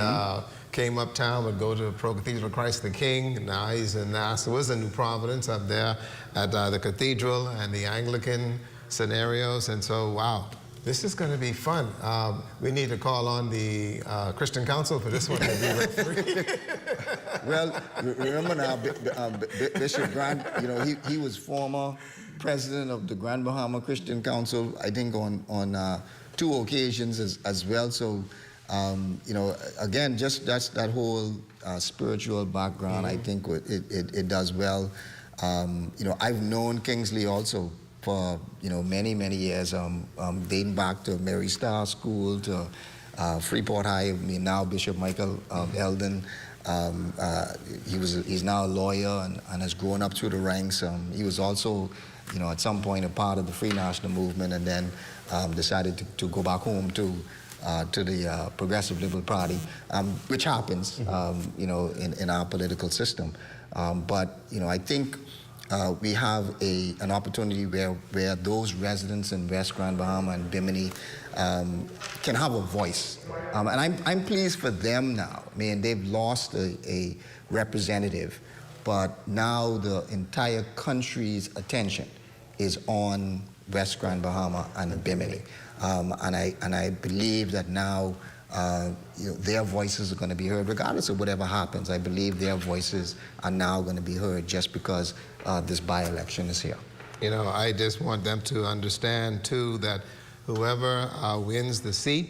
came uptown, would go to Pro Cathedral Christ the King. Now he's in Nassau, in New Providence up there at the cathedral and the Anglican scenarios. And so, wow, this is going to be fun. We need to call on the Christian Council for this one to be referee. Well, remember now, Bishop Grant, you know, he was former president of the Grand Bahama Christian Council, I think on 2 occasions as well. So, you know, again, just that whole spiritual background, I think it does well. You know, I've known Kingsley also for, you know, many, many years, dating back to Mary Star School, to Freeport High. I mean, now Bishop Michael Eldon. He's now a lawyer and has grown up through the ranks. He was also, you know, at some point a part of the Free National Movement, and then decided to go back home to the Progressive Liberal Party, which happens, you know, in our political system. But, you know, I think we have an opportunity where those residents in West Grand Bahama and Bimini can have a voice. And I'm pleased for them now. I mean, they've lost a representative, but now the entire country's attention is on West Grand Bahama and Bimini. And I believe that now you know, their voices are going to be heard regardless of whatever happens. I believe their voices are now going to be heard just because this by-election is here. You know, I just want them to understand too that whoever wins the seat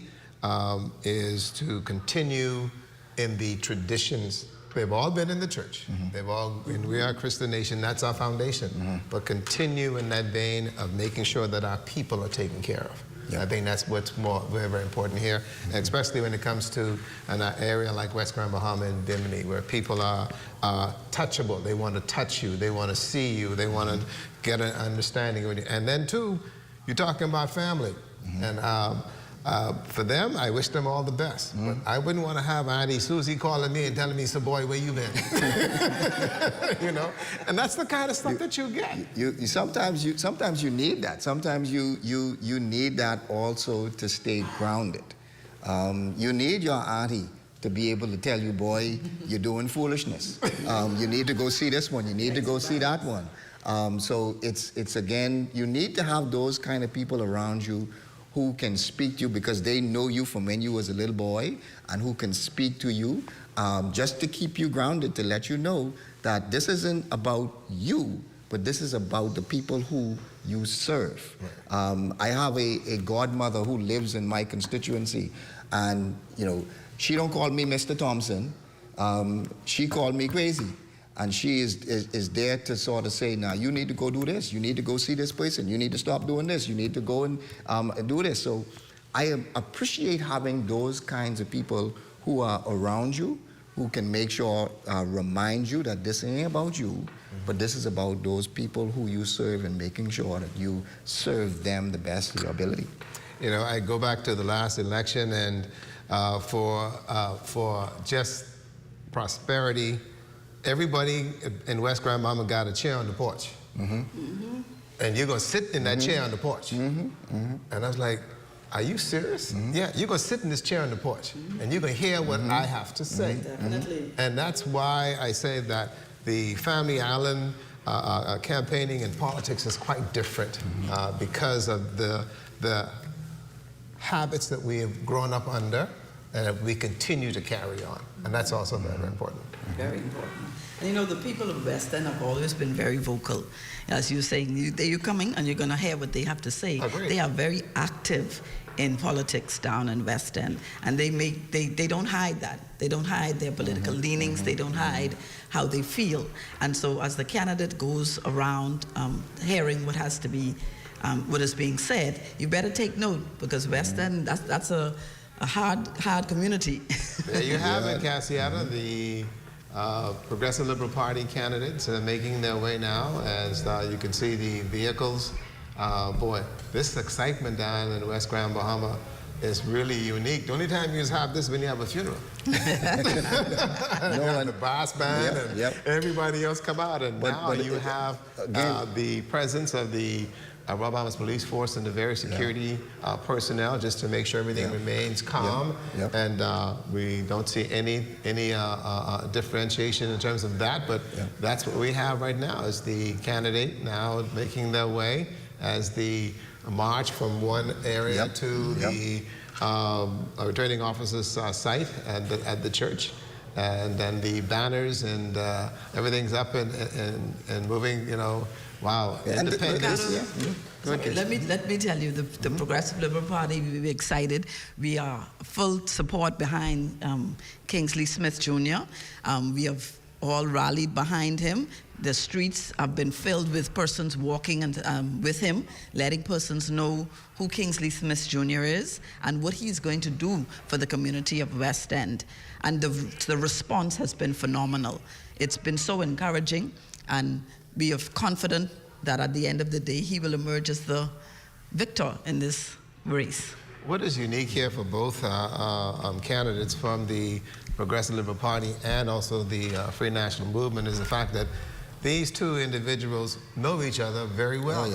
is to continue in the traditions. They've all been in the church. And we are a Christian nation, that's our foundation. But continue in that vein of making sure that our people are taken care of. Yeah. I think that's what's very, very important here, especially when it comes to an area like West Grand Bahama and Bimini, where people are touchable. They want to touch you. They want to see you. They want to get an understanding of you. And then, too, you're talking about family. And for them, I wish them all the best. But I wouldn't want to have Auntie Susie calling me and telling me, "So boy, where you been?" You know, and that's the kind of stuff that you get. Sometimes you need that. Sometimes you need that also to stay grounded. You need your auntie to be able to tell you, "Boy, you're doing foolishness. You need to go see this one. You need to go see that one." So it's again, you need to have those kind of people around you who can speak to you because they know you from when you was a little boy, and who can speak to you just to keep you grounded, to let you know that this isn't about you, but this is about the people who you serve. I have a godmother who lives in my constituency, and you know, she don't call me Mr. Thompson, she called me crazy. And she is there to sort of say, now you need to go do this, you need to go see this person, you need to stop doing this, you need to go and do this. So I appreciate having those kinds of people who are around you, who can make sure, remind you that this ain't about you, but this is about those people who you serve and making sure that you serve them the best of your ability. You know, I go back to the last election, and for just prosperity, everybody in West Grand Bahama got a chair on the porch. And you're going to sit in that chair on the porch. And I was like, are you serious? Yeah, you're going to sit in this chair on the porch, and you're going to hear what I have to say. Definitely. And that's why I say that the Family Island campaigning and politics is quite different because of the habits that we have grown up under and that we continue to carry on. And that's also very, very important. Very important. And you know, the people of West End have always been very vocal. As you're saying, you're coming and you're going to hear what they have to say. Agreed. They are very active in politics down in West End, and they don't hide that. They don't hide their political leanings. They don't hide how they feel. And so as the candidate goes around hearing what has to be, what is being said, you better take note, because West End, that's a hard community. There you have it, Cassiata. The Progressive Liberal Party candidates are making their way now. As you can see the vehicles. Boy, this excitement down in West Grand Bahama is really unique. The only time you have this is when you have a funeral. The brass band and everybody else come out, and now you have the presence of the Royal Bahamas Police Force and the various security personnel, just to make sure everything remains calm. And we don't see any differentiation in terms of that, but that's what we have right now, is the candidate now making their way as the march from one area to the returning officer's site at the church. And then the banners and everything's up and moving, you know. Wow. Independence. Let me tell you, the Progressive Liberal Party, we're excited. We are full support behind Kingsley Smith Jr. We have all rallied behind him. The streets have been filled with persons walking and with him, letting persons know who Kingsley Smith Jr. is and what he's going to do for the community of West End. And the response has been phenomenal. It's been so encouraging, and we are confident that at the end of the day, he will emerge as the victor in this race. What is unique here for both candidates from the Progressive Liberal Party and also the Free National Movement is the fact that these two individuals know each other very well.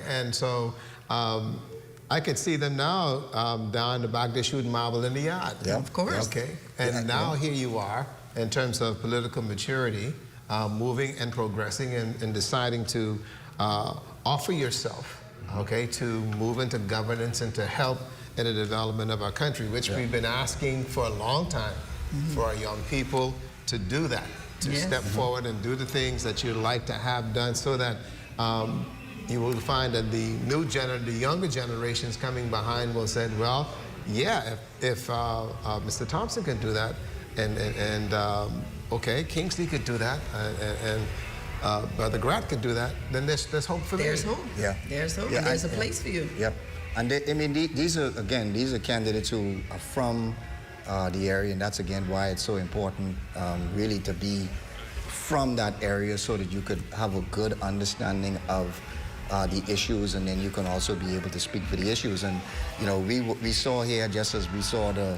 And so I could see them now down the back there shooting marble in the yard. Of course. And now here you are in terms of political maturity, moving and progressing and deciding to offer yourself, to move into governance and to help in the development of our country, which we've been asking for a long time for our young people to do that, to step forward and do the things that you'd like to have done, so that you will find that the younger generations coming behind will say, well, if Mr. Thompson can do that, and Kingsley could do that, and Brother Gratt could do that, then there's hope for me. There's hope. There's hope. And there's a place for you. And these are candidates who are from the area, and that's again why it's so important, really, to be from that area, so that you could have a good understanding of the issues, and then you can also be able to speak for the issues. And you know, we saw here, just as we saw the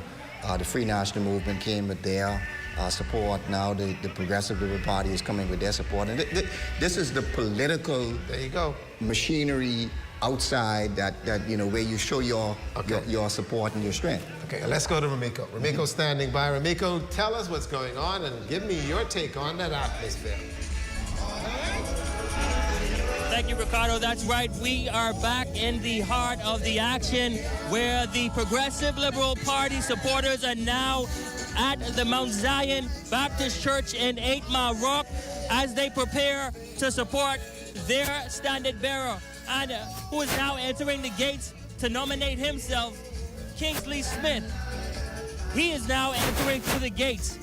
Free National Movement came with their support, now the Progressive Liberal Party is coming with their support, and this is the political machinery outside that where you show your support and your strength. Okay, let's go to Ramiko. Ramiko's standing by. Ramiko, tell us what's going on and give me your take on that atmosphere. Thank you, Ricardo. That's right. We are back in the heart of the action, where the Progressive Liberal Party supporters are now at the Mount Zion Baptist Church in 8 Mile Rock as they prepare to support their standard bearer, and who is now entering the gates to nominate himself, Kingsley Smith. He is now entering through the gates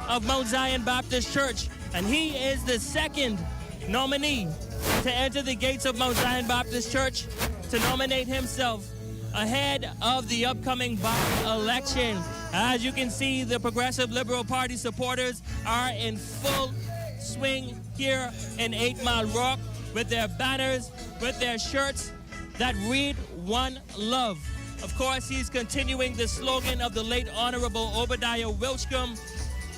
of Mount Zion Baptist Church, and he is the second nominee to enter the gates of Mount Zion Baptist Church to nominate himself ahead of the upcoming by-election. As you can see, the Progressive Liberal Party supporters are in full swing here in 8 Mile Rock with their banners, with their shirts that read "One Love." Of course, he's continuing the slogan of the late Honorable Obadiah Wilchcombe.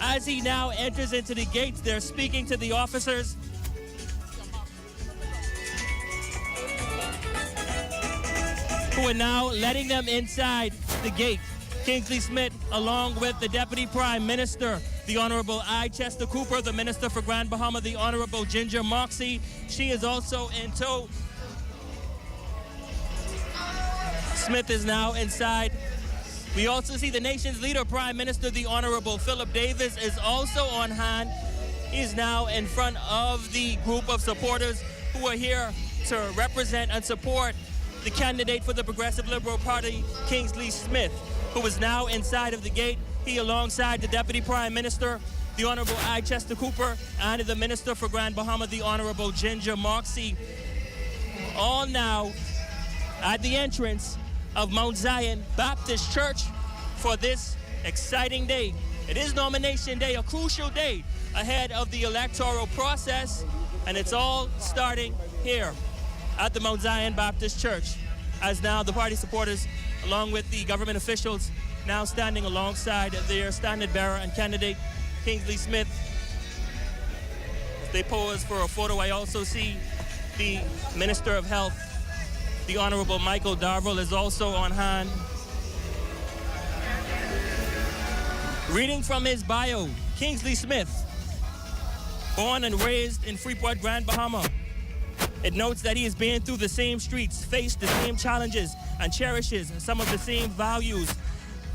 As he now enters into the gates, they're speaking to the officers. Who are now letting them inside the gate. Kingsley Smith, along with the Deputy Prime Minister, the Honorable I. Chester Cooper, the Minister for Grand Bahama, the Honorable Ginger Moxie. She is also in tow. Smith is now inside. We also see the nation's leader, Prime Minister, the Honorable Philip Davis, is also on hand. He's now in front of the group of supporters who are here to represent and support the candidate for the Progressive Liberal Party, Kingsley Smith, who is now inside of the gate. He, alongside the Deputy Prime Minister, the Honorable I. Chester Cooper, and the Minister for Grand Bahama, the Honorable Ginger Moxie, all now at the entrance of Mount Zion Baptist Church for this exciting day. It is nomination day, a crucial day ahead of the electoral process, and it's all starting here at the Mount Zion Baptist Church, as now the party supporters, along with the government officials, now standing alongside their standard bearer and candidate, Kingsley Smith. As they pose for a photo, I also see the Minister of Health, the Honorable Michael Darville, is also on hand. Reading from his bio, Kingsley Smith, born and raised in Freeport, Grand Bahama. It notes that he has been through the same streets, faced the same challenges, and cherishes some of the same values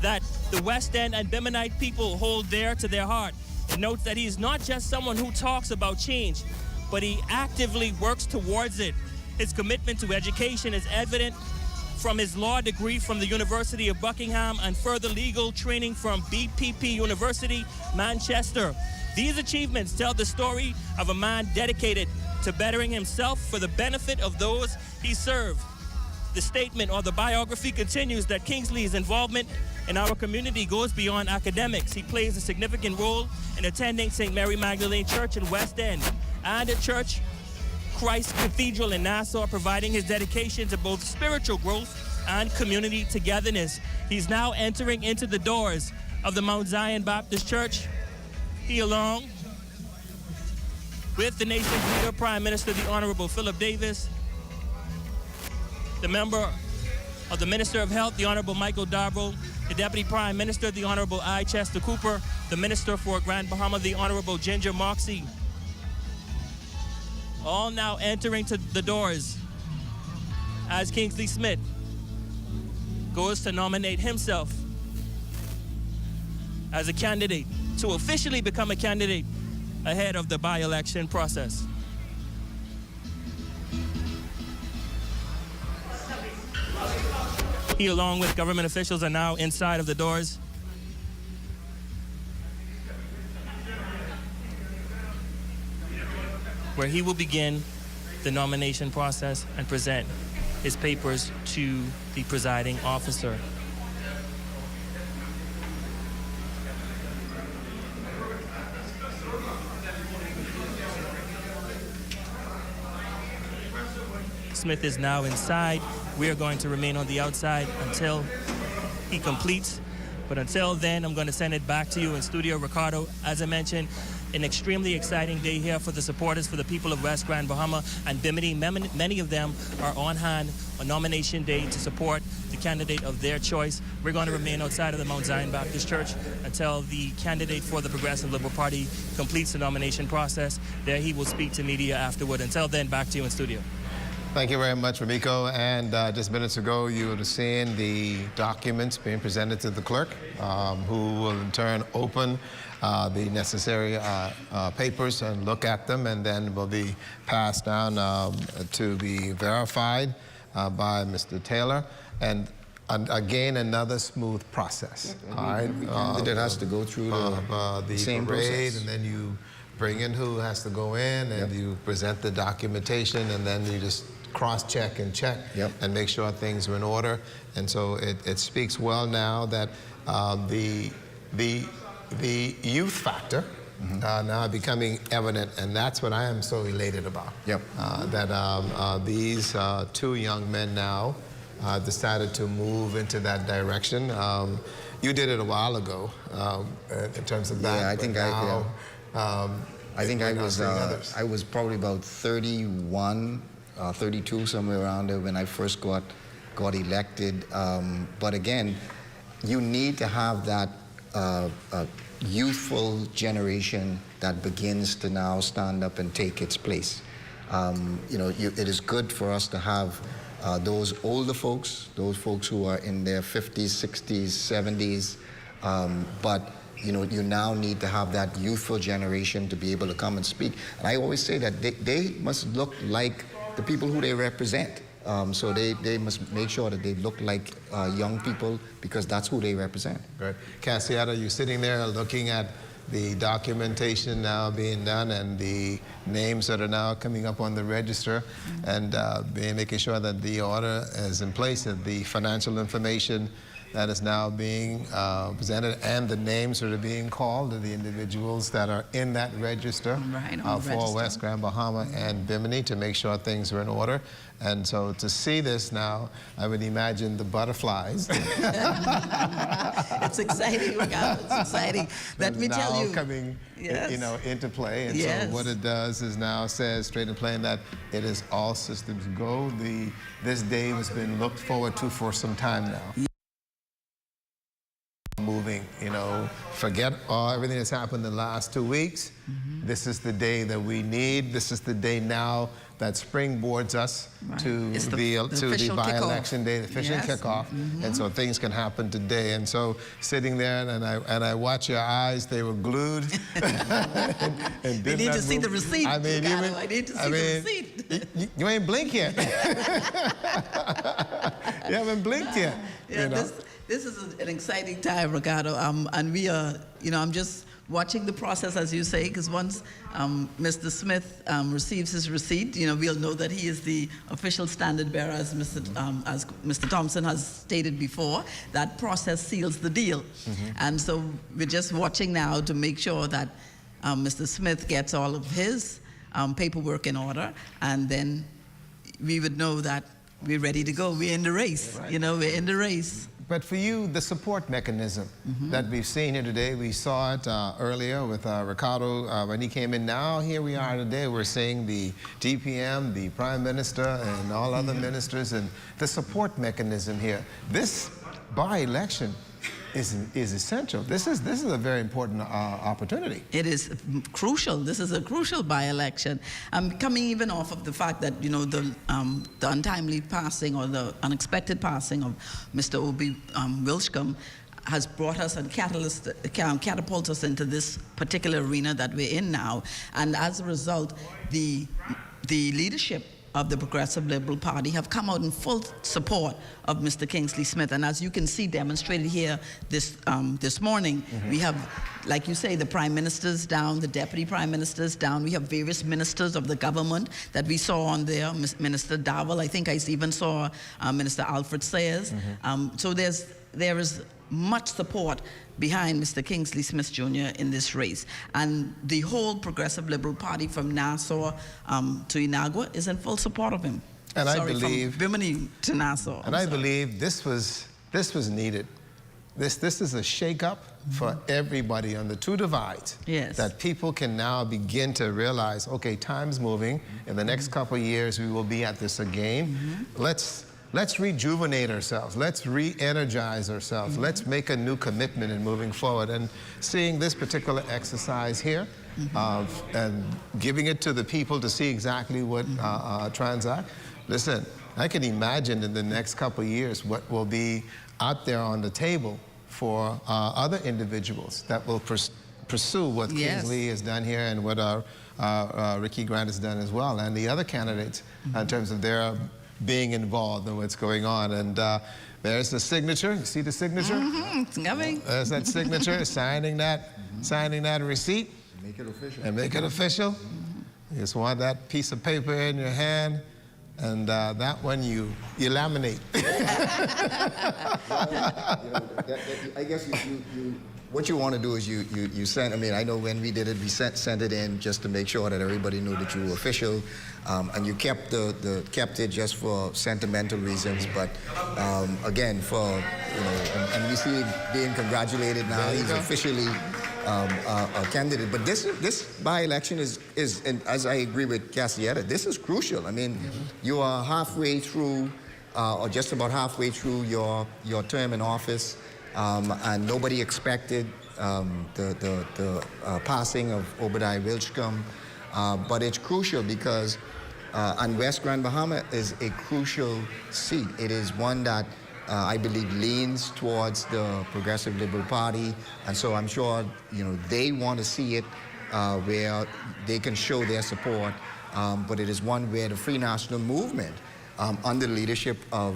that the West End and Biminite people hold dear to their heart. It notes that he is not just someone who talks about change, but he actively works towards it. His commitment to education is evident from his law degree from the University of Buckingham and further legal training from BPP University, Manchester. These achievements tell the story of a man dedicated to bettering himself for the benefit of those he served. The statement or the biography continues that Kingsley's involvement in our community goes beyond academics. He plays a significant role in attending St. Mary Magdalene Church in West End and at Church Christ Cathedral in Nassau, providing his dedication to both spiritual growth and community togetherness. He's now entering into the doors of the Mount Zion Baptist Church. He, along with the nation's leader, Prime Minister, the Honorable Philip Davis, the member of the Minister of Health, the Honorable Michael Darville, the Deputy Prime Minister, the Honorable I. Chester Cooper, the Minister for Grand Bahama, the Honorable Ginger Moxie, all now entering to the doors as Kingsley Smith goes to nominate himself as a candidate, to officially become a candidate ahead of the by-election process. He, along with government officials, are now inside of the doors. Where he will begin the nomination process and present his papers to the presiding officer. Smith is now inside. We are going to remain on the outside until he completes. But until then, I'm going to send it back to you in studio, Ricardo. As I mentioned, an extremely exciting day here for the supporters, for the people of West Grand Bahama and Bimini. Many of them are on hand on nomination day to support the candidate of their choice. We're going to remain outside of the Mount Zion Baptist Church until the candidate for the Progressive Liberal Party completes the nomination process. There he will speak to media afterward. Until then, back to you in studio. Thank you very much, Ramiko. And just minutes ago, you would have seen the documents being presented to the clerk, who will in turn open the necessary papers and look at them, and then will be passed down to be verified by Mr. Taylor. And again, another smooth process. All right, it has to go through the same parade, process. and then you bring in who has to go in, and you present the documentation, and then you just cross-check and check and make sure things are in order. And so it speaks well now that the youth factor now becoming evident, and that's what I am so elated about. Yep. That these two young men now decided to move into that direction. You did it a while ago in terms of that. Yeah, I think now, I think I was probably about 31, 32, somewhere around there when I first got elected. But again, you need to have that youthful generation that begins to now stand up and take its place. You know, it is good for us to have those older folks, those folks who are in their 50s, 60s, 70s, but you know, you now need to have that youthful generation to be able to come and speak. And I always say that they must look like the people who they represent. So they must make sure that they look like young people, because that's who they represent. Right. Cassiata, you're sitting there looking at the documentation now being done and the names that are now coming up on the register, and making sure that the order is in place, that the financial information that is now being presented and the names that are being called of the individuals that are in that register for West Grand Bahama and Bimini, to make sure things are in order. And so to see this now, I would imagine the butterflies. It's exciting, Ricardo. It's exciting. Let me tell you. Coming, you know, into play. And so what it does is now says straight and plain that it is all systems go. This day has been looked forward to for some time now. Moving, you know, forget everything that's happened in the last 2 weeks. This is the day that we need. This is the day now that springboards us to the by-election day, the official kickoff. And so things can happen today. And so sitting there, and I watch your eyes, they were glued. and we need to see the receipt. I mean, I need to see the receipt. You ain't blinked yet. You haven't blinked yet. Yeah, you know? This is an exciting time, Ricardo, and we are, you know, I'm just watching the process, as you say, because once Mr. Smith receives his receipt, you know, we'll know that he is the official standard bearer, as Mr. Thompson has stated before. That process seals the deal. And so we're just watching now to make sure that Mr. Smith gets all of his paperwork in order, and then we would know that we're ready to go. We're in the race. You know, we're in the race. But for you, the support mechanism that we've seen here today, we saw it earlier with Ricardo when he came in. Now here we are today, we're seeing the DPM, the Prime Minister, and all other ministers, and the support mechanism here. This by-election is essential. This is a very important opportunity. It is crucial. This is a crucial by-election. Coming even off of the fact that, you know, the untimely passing or the unexpected passing of Mr. Obi Wilshcombe has brought us and catapulted us into this particular arena that we're in now. And as a result, the leadership of the Progressive Liberal Party have come out in full support of Mr. Kingsley Smith. And as you can see demonstrated here this morning, we have, like you say, the prime ministers down, the deputy prime ministers down. We have various ministers of the government that we saw on there. Minister Dowell, I think I even saw Minister Alfred Sayers. So there is much support behind Mr. Kingsley Smith Jr. in this race. And the whole Progressive Liberal Party from Nassau to Inagua is in full support of him. And I believe from Bimini to Nassau. And I believe this was needed. This is a shake-up for everybody on the two divides. That people can now begin to realize, okay, time's moving. In the next couple of years, we will be at this again. Let's rejuvenate ourselves. Let's re-energize ourselves. Let's make a new commitment in moving forward. And seeing this particular exercise here, and giving it to the people to see exactly what transact. Listen, I can imagine in the next couple of years what will be out there on the table for other individuals that will pursue what Kingsley has done here and what Ricky Grant has done as well, and the other candidates in terms of their being involved in what's going on. And there's the signature. You see the signature? It's coming. There's that signature, signing that receipt. Make it official. And make it official. You just want that piece of paper in your hand. And that one you laminate. I guess what you want to do is you send, I mean, I know when we did it, we sent it in just to make sure that everybody knew that you were official, and you kept kept it just for sentimental reasons, but again, for, you know, and we see him being congratulated now. He's officially a candidate. But this by-election is, and as I agree with Cassietta, this is crucial. I mean, you are halfway through, or just about halfway through your term in office. And nobody expected the passing of Obadiah Wilchcombe, but it's crucial because, and West Grand Bahama is a crucial seat. It is one that I believe leans towards the Progressive Liberal Party, and so I'm sure, you know, they want to see it where they can show their support, but it is one where the Free National Movement, under the leadership of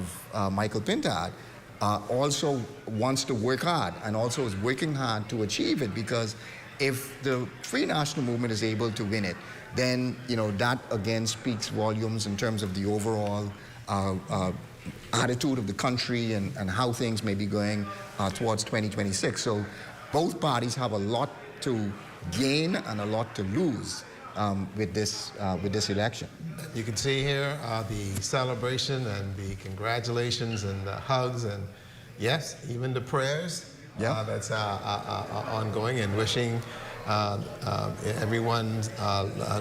Michael Pintard, also wants to work hard and also is working hard to achieve it, because if the Free National Movement is able to win it, then, you know, that again speaks volumes in terms of the overall attitude of the country and how things may be going towards 2026. So both parties have a lot to gain and a lot to lose with this election. You can see here the celebration and the congratulations and the hugs and, yes, even the prayers that's ongoing, and wishing everyone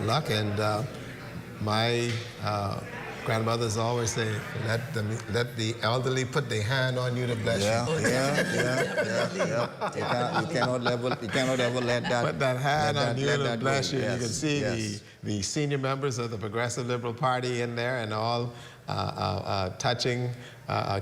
luck. And my grandmothers always say, let the elderly put their hand on you to bless you. You cannot ever let that put that hand on you to bless you. Yes, you can see the senior members of the Progressive Liberal Party in there, and all touching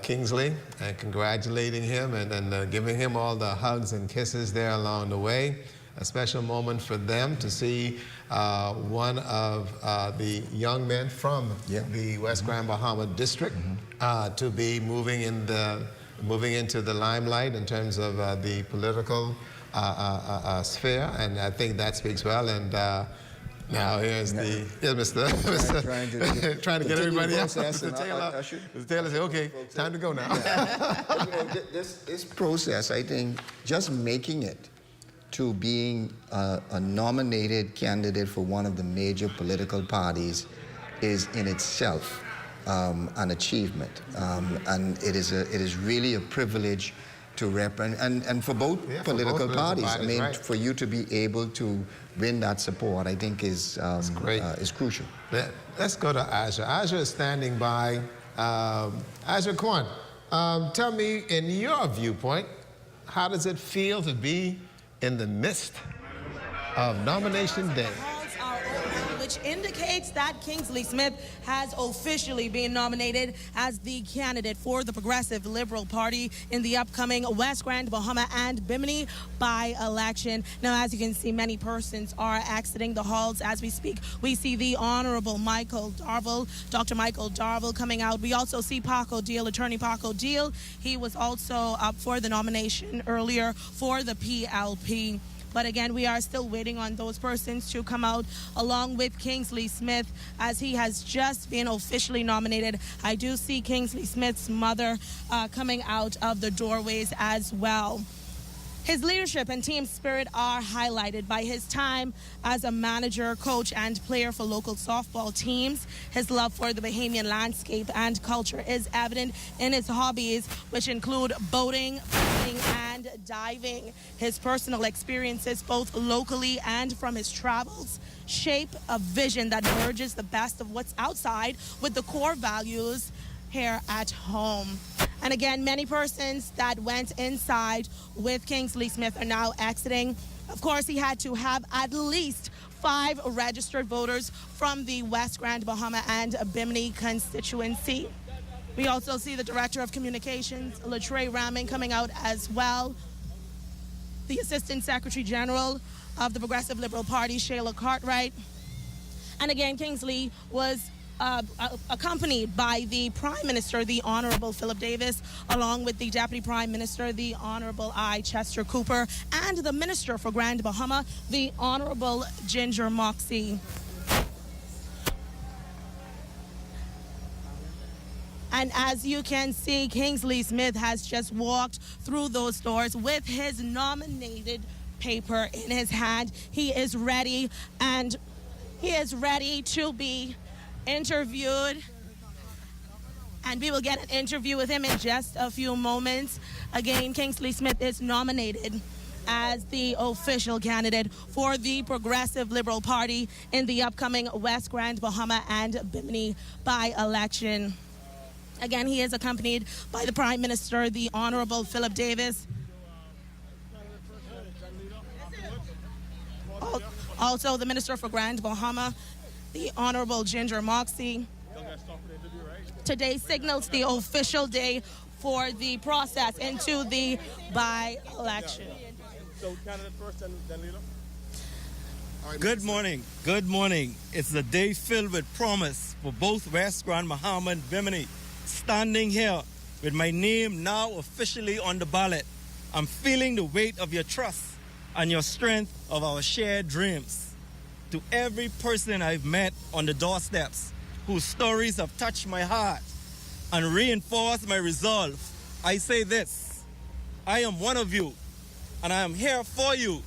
Kingsley and congratulating him, and giving him all the hugs and kisses there along the way. A special moment for them to see one of the young men from the West Grand Bahama district to be moving into the limelight in terms of the political sphere, and I think that speaks well. And now here's Mr. trying to get everybody else. Mr. Taylor said, "Okay, it's time to go now." You know, this process, I think, just making it to being a nominated candidate for one of the major political parties is in itself an achievement, and it is really a privilege to represent, and for both political parties. I mean, right. For you to be able to win that support, I think is crucial. Let's go to Aja. Aja is standing by. Aja Kwan, tell me, in your viewpoint, how does it feel to be in the midst of nomination day? Which indicates that Kingsley Smith has officially been nominated as the candidate for the Progressive Liberal Party in the upcoming West Grand Bahama and Bimini by-election. Now, as you can see, many persons are exiting the halls as we speak. We see the Honorable Dr. Michael Darville coming out. We also see Paco Deal, Attorney Paco Deal. He was also up for the nomination earlier for the PLP. But again, we are still waiting on those persons to come out, along with Kingsley Smith, as he has just been officially nominated. I do see Kingsley Smith's mother coming out of the doorways as well. His leadership and team spirit are highlighted by his time as a manager, coach, and player for local softball teams. His love for the Bahamian landscape and culture is evident in his hobbies, which include boating, fishing, and diving. His personal experiences, both locally and from his travels, shape a vision that merges the best of what's outside with the core values here at home. And again, many persons that went inside with Kingsley Smith are now exiting. Of course, he had to have at least 5 registered voters from the West Grand Bahama and Bimini constituency. We also see the Director of Communications, Latrey Ramming, coming out as well. The Assistant Secretary General of the Progressive Liberal Party, Shayla Cartwright. And again, Kingsley was accompanied by the Prime Minister, the Honorable Philip Davis, along with the Deputy Prime Minister, the Honorable I. Chester Cooper, and the Minister for Grand Bahama, the Honorable Ginger Moxie. And as you can see, Kingsley Smith has just walked through those doors with his nominated paper in his hand. He is ready, and he is ready to be interviewed. And we will get an interview with him in just a few moments. Again, Kingsley Smith is nominated as the official candidate for the Progressive Liberal Party in the upcoming West Grand, Bahama, and Bimini by-election. Again, he is accompanied by the Prime Minister, the Honorable Philip Davis. Also, the Minister for Grand Bahama, the Honorable Ginger Moxie. Today signals the official day for the process into the by-election. So candidate first, then leader. Good morning. Good morning. It's a day filled with promise for both West Grand Bahama and Bimini. Standing here with my name now officially on the ballot, I'm feeling the weight of your trust and your strength of our shared dreams. To every person I've met on the doorsteps whose stories have touched my heart and reinforced my resolve, I say this: I am one of you, and I am here for you.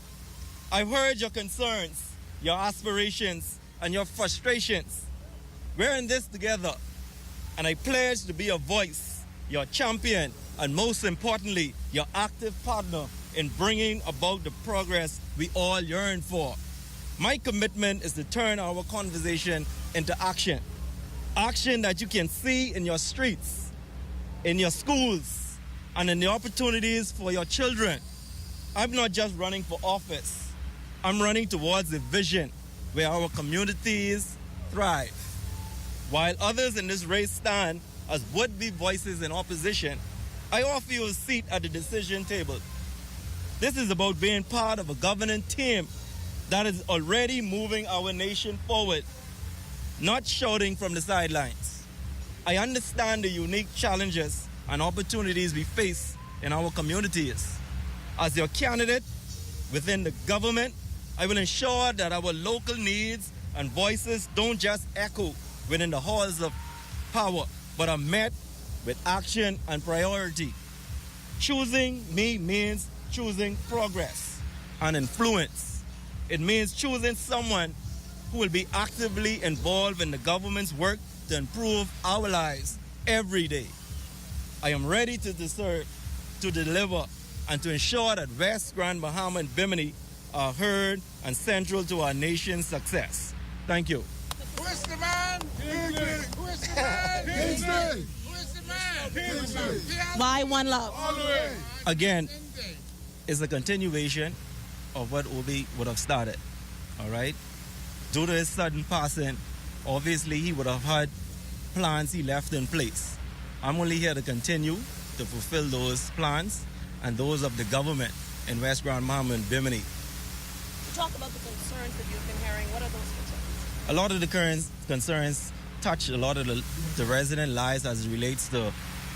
I've heard your concerns, your aspirations, and your frustrations. We're in this together, and I pledge to be your voice, your champion, and most importantly, your active partner in bringing about the progress we all yearn for. My commitment is to turn our conversation into action. Action that you can see in your streets, in your schools, and in the opportunities for your children. I'm not just running for office. I'm running towards a vision where our communities thrive. While others in this race stand as would-be voices in opposition, I offer you a seat at the decision table. This is about being part of a governing team that is already moving our nation forward, not shouting from the sidelines. I understand the unique challenges and opportunities we face in our communities. As your candidate within the government, I will ensure that our local needs and voices don't just echo within the halls of power, but are met with action and priority. Choosing me means choosing progress and influence. It means choosing someone who will be actively involved in the government's work to improve our lives every day. I am ready to serve, to deliver, and to ensure that West Grand Bahama and Bimini are heard and central to our nation's success. Thank you. Who's the man? Kingsley. Who's the man? Kingsley. Who's the man? Kingsley. Why one love? Always. Again, it's a continuation of what Obi would have started, all right? Due to his sudden passing, obviously he would have had plans he left in place. I'm only here to continue to fulfill those plans and those of the government in West Grand Bahama and Bimini. Talk about the concerns that you've been hearing. What are those concerns? A lot of the current concerns touch a lot of the resident lives as it relates to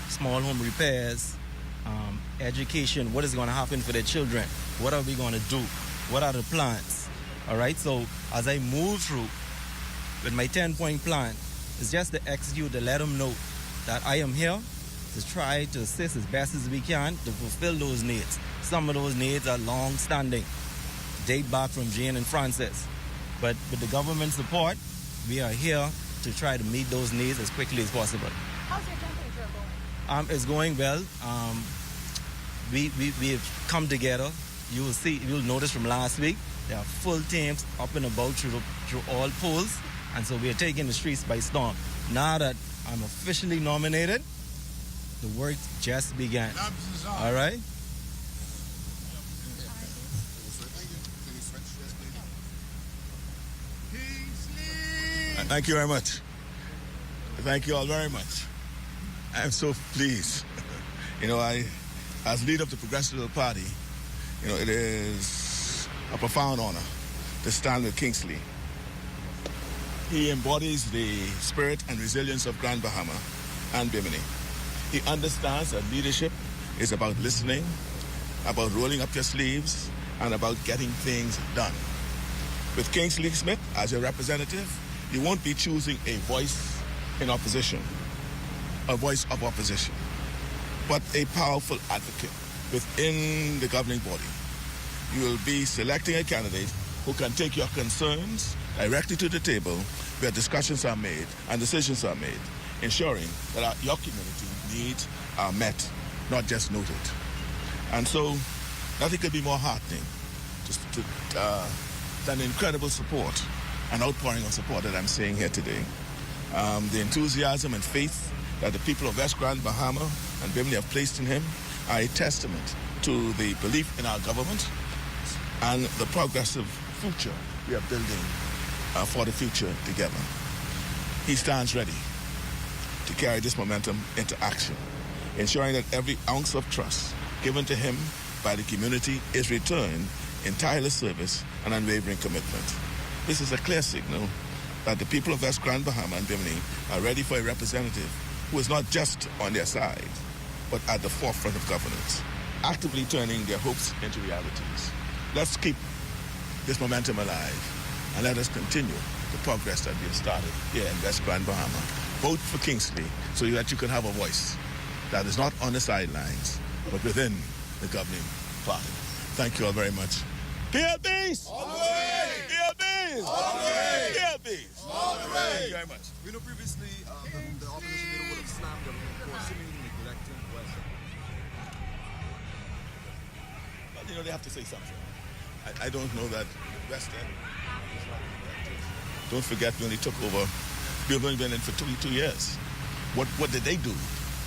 small home repairs, education, what is going to happen for their children, what are we going to do, what are the plans, all right? So as I move through with my 10-point plan, it's just to execute, to let them know that I am here to try to assist as best as we can to fulfill those needs. Some of those needs are long-standing, date back from Jane and Francis. But with the government support, we are here to try to meet those needs as quickly as possible. How's your temperature going? It's going well. We have come together. You'll notice from last week, there are full teams up and about through all polls, and so we are taking the streets by storm. Now that I'm officially nominated, the work just began. All right? Thank you very much. Thank you all very much. I'm so pleased. As leader of the Progressive Party, it is a profound honor to stand with Kingsley. He embodies the spirit and resilience of Grand Bahama and Bimini. He understands that leadership is about listening, about rolling up your sleeves, and about getting things done. With Kingsley Smith as your representative, you won't be choosing a voice in opposition. a voice of opposition, but a powerful advocate within the governing body. You will be selecting a candidate who can take your concerns directly to the table where discussions are made and decisions are made, ensuring that your community needs are met, not just noted. And so nothing could be more heartening than the incredible support and outpouring of support that I'm seeing here today. The enthusiasm and faith that the people of West Grand, Bahama, and Bimini have placed in him are a testament to the belief in our government and the progressive future we are building for the future together. He stands ready to carry this momentum into action, ensuring that every ounce of trust given to him by the community is returned in tireless service and unwavering commitment. This is a clear signal that the people of West Grand, Bahama, and Bimini are ready for a representative who is not just on their side, but at the forefront of governance, actively turning their hopes into realities. Let's keep this momentum alive, and let us continue the progress that we have started here in West Grand, Bahama. Vote for Kingsley so that you can have a voice that is not on the sidelines, but within the governing party. Thank you all very much. PLBs! All the way! PLBs! All the way! PLBs! All the way! Thank you very much. We know previously the opposition leader would have slammed them for seemingly neglecting West. Well, you know, they have to say something. I don't know that West End is not neglected. Don't forget, we only took over. We've only been in for two years. What did they do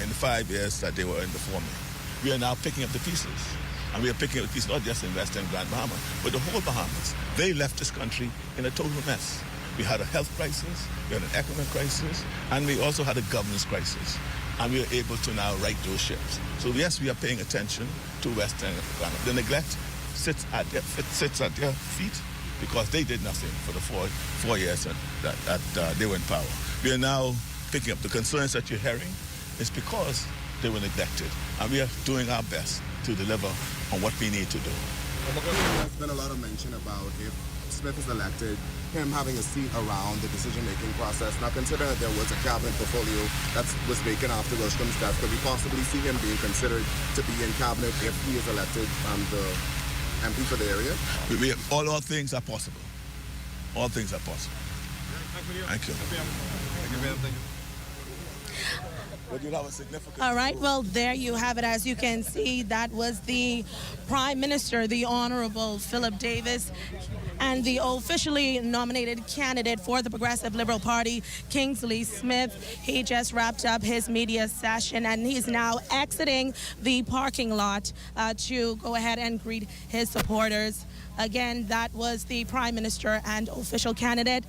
in the 5 years that they were in before me? We are now picking up the pieces. And we are picking up the pieces not just in West End, Grand Bahama, but the whole Bahamas. They left this country in a total mess. We had a health crisis, we had an economic crisis, and we also had a governance crisis. And we are able to now right those ships. So yes, we are paying attention to West End. The neglect sits at their feet because they did nothing for the four years that they were in power. We are now picking up the concerns that you're hearing. It's because they were neglected, and we are doing our best to deliver on what we need to do. There's been a lot of mention about if Smith is elected, him having a seat around the decision-making process. Now, considering that there was a cabinet portfolio that was vacant after Wilstrom's death, could we possibly see him being considered to be in cabinet if he is elected the MP for the area? All things are possible. All things are possible. Thank you. Thank you. But you'd have a significant... All right, well, there you have it. As you can see, that was the Prime Minister, the Honorable Philip Davis, and the officially nominated candidate for the Progressive Liberal Party, Kingsley Smith. He just wrapped up his media session, and he's now exiting the parking lot to go ahead and greet his supporters. Again, that was the Prime Minister and official candidate.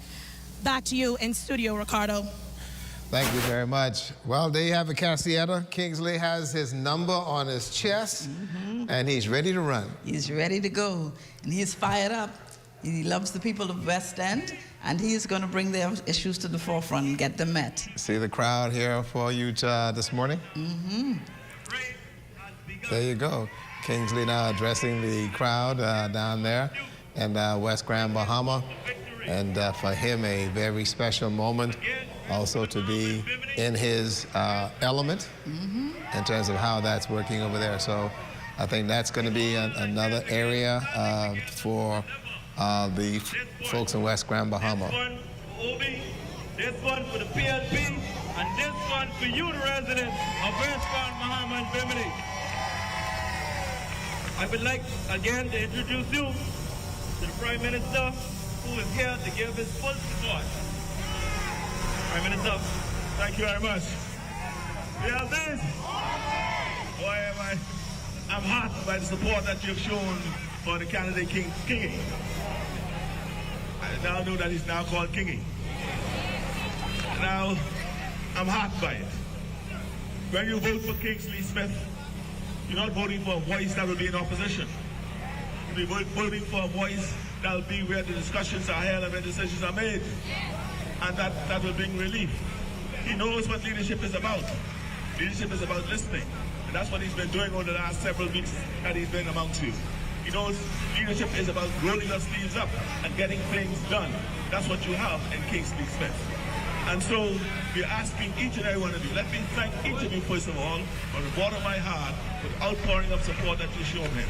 Back to you in studio, Ricardo. Thank you very much. Well, there you have it, Cassietta. Kingsley has his number on his chest, and he's ready to run. He's ready to go, and he's fired up. He loves the people of West End, and he is going to bring their issues to the forefront and get them met. See the crowd here for you this morning? There you go. Kingsley now addressing the crowd down there in West Grand, Bahama. And for him, a very special moment. Also to be in his element in terms of how that's working over there. So I think that's going to be another area for the folks in West Grand, Bahama. This one for the PLP, and this one for you, the residents of West Grand, Bahama, and Bimini. I would like again to introduce you to the Prime Minister, who is here to give his full support. Prime Minister, thank you very much. Yeah, this. Boy, I'm heartened by the support that you've shown for the candidate Kingy. I now know that he's now called Kingy. Now, I'm heartened by it. When you vote for Kingsley Smith, you're not voting for a voice that will be in opposition. You'll be voting for a voice that will be where the discussions are held and where decisions are made. And that will bring relief. He knows what leadership is about. Leadership is about listening. And that's what he's been doing over the last several weeks that he's been amongst you. He knows leadership is about rolling your sleeves up and getting things done. That's what you have in Kingsley Smith. And so we're asking each and every one of you, let me thank each of you first of all from the bottom of my heart for the outpouring of support that you shown him.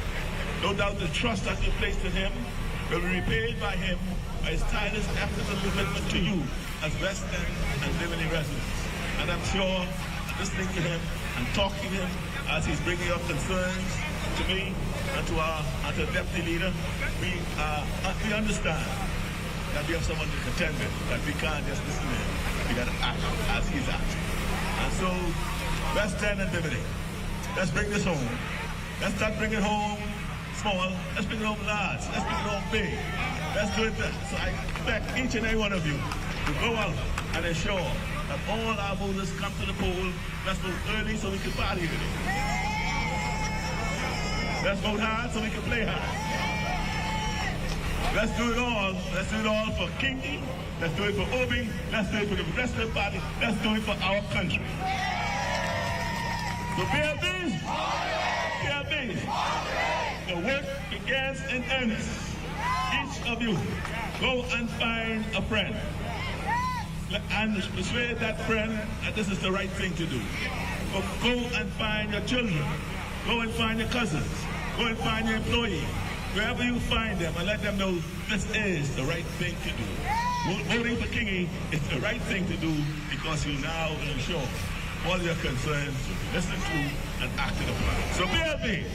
No doubt the trust that you placed in him will be repaid by him by his tireless efforts and commitment to you as West End and Bimini residents. And I'm sure listening to him and talking to him as he's bringing up concerns to me and to the deputy leader, we understand that we have someone to contend with, that we can't just listen to him. We got to act as he's acting. And so, West End and Bimini, let's bring this home. Let's not bring it home small, let's bring it home large, let's bring it home big. Let's do it there. So I expect each and every one of you to go out and ensure that all our voters come to the poll. Let's vote early so we can party early. Let's vote hard so we can play hard. Let's do it all. Let's do it all for Kingsley. Let's do it for Obi. Let's do it for the Progressive Party. Let's do it for our country. So PLB, the work begins in earnest. Each of you, go and find a friend and persuade that friend that this is the right thing to do. Go and find your children. Go and find your cousins. Go and find your employee. Wherever you find them, and let them know this is the right thing to do. Voting for Kingy is the right thing to do because you now ensure all your concerns will be listened to and acted upon. So BLB,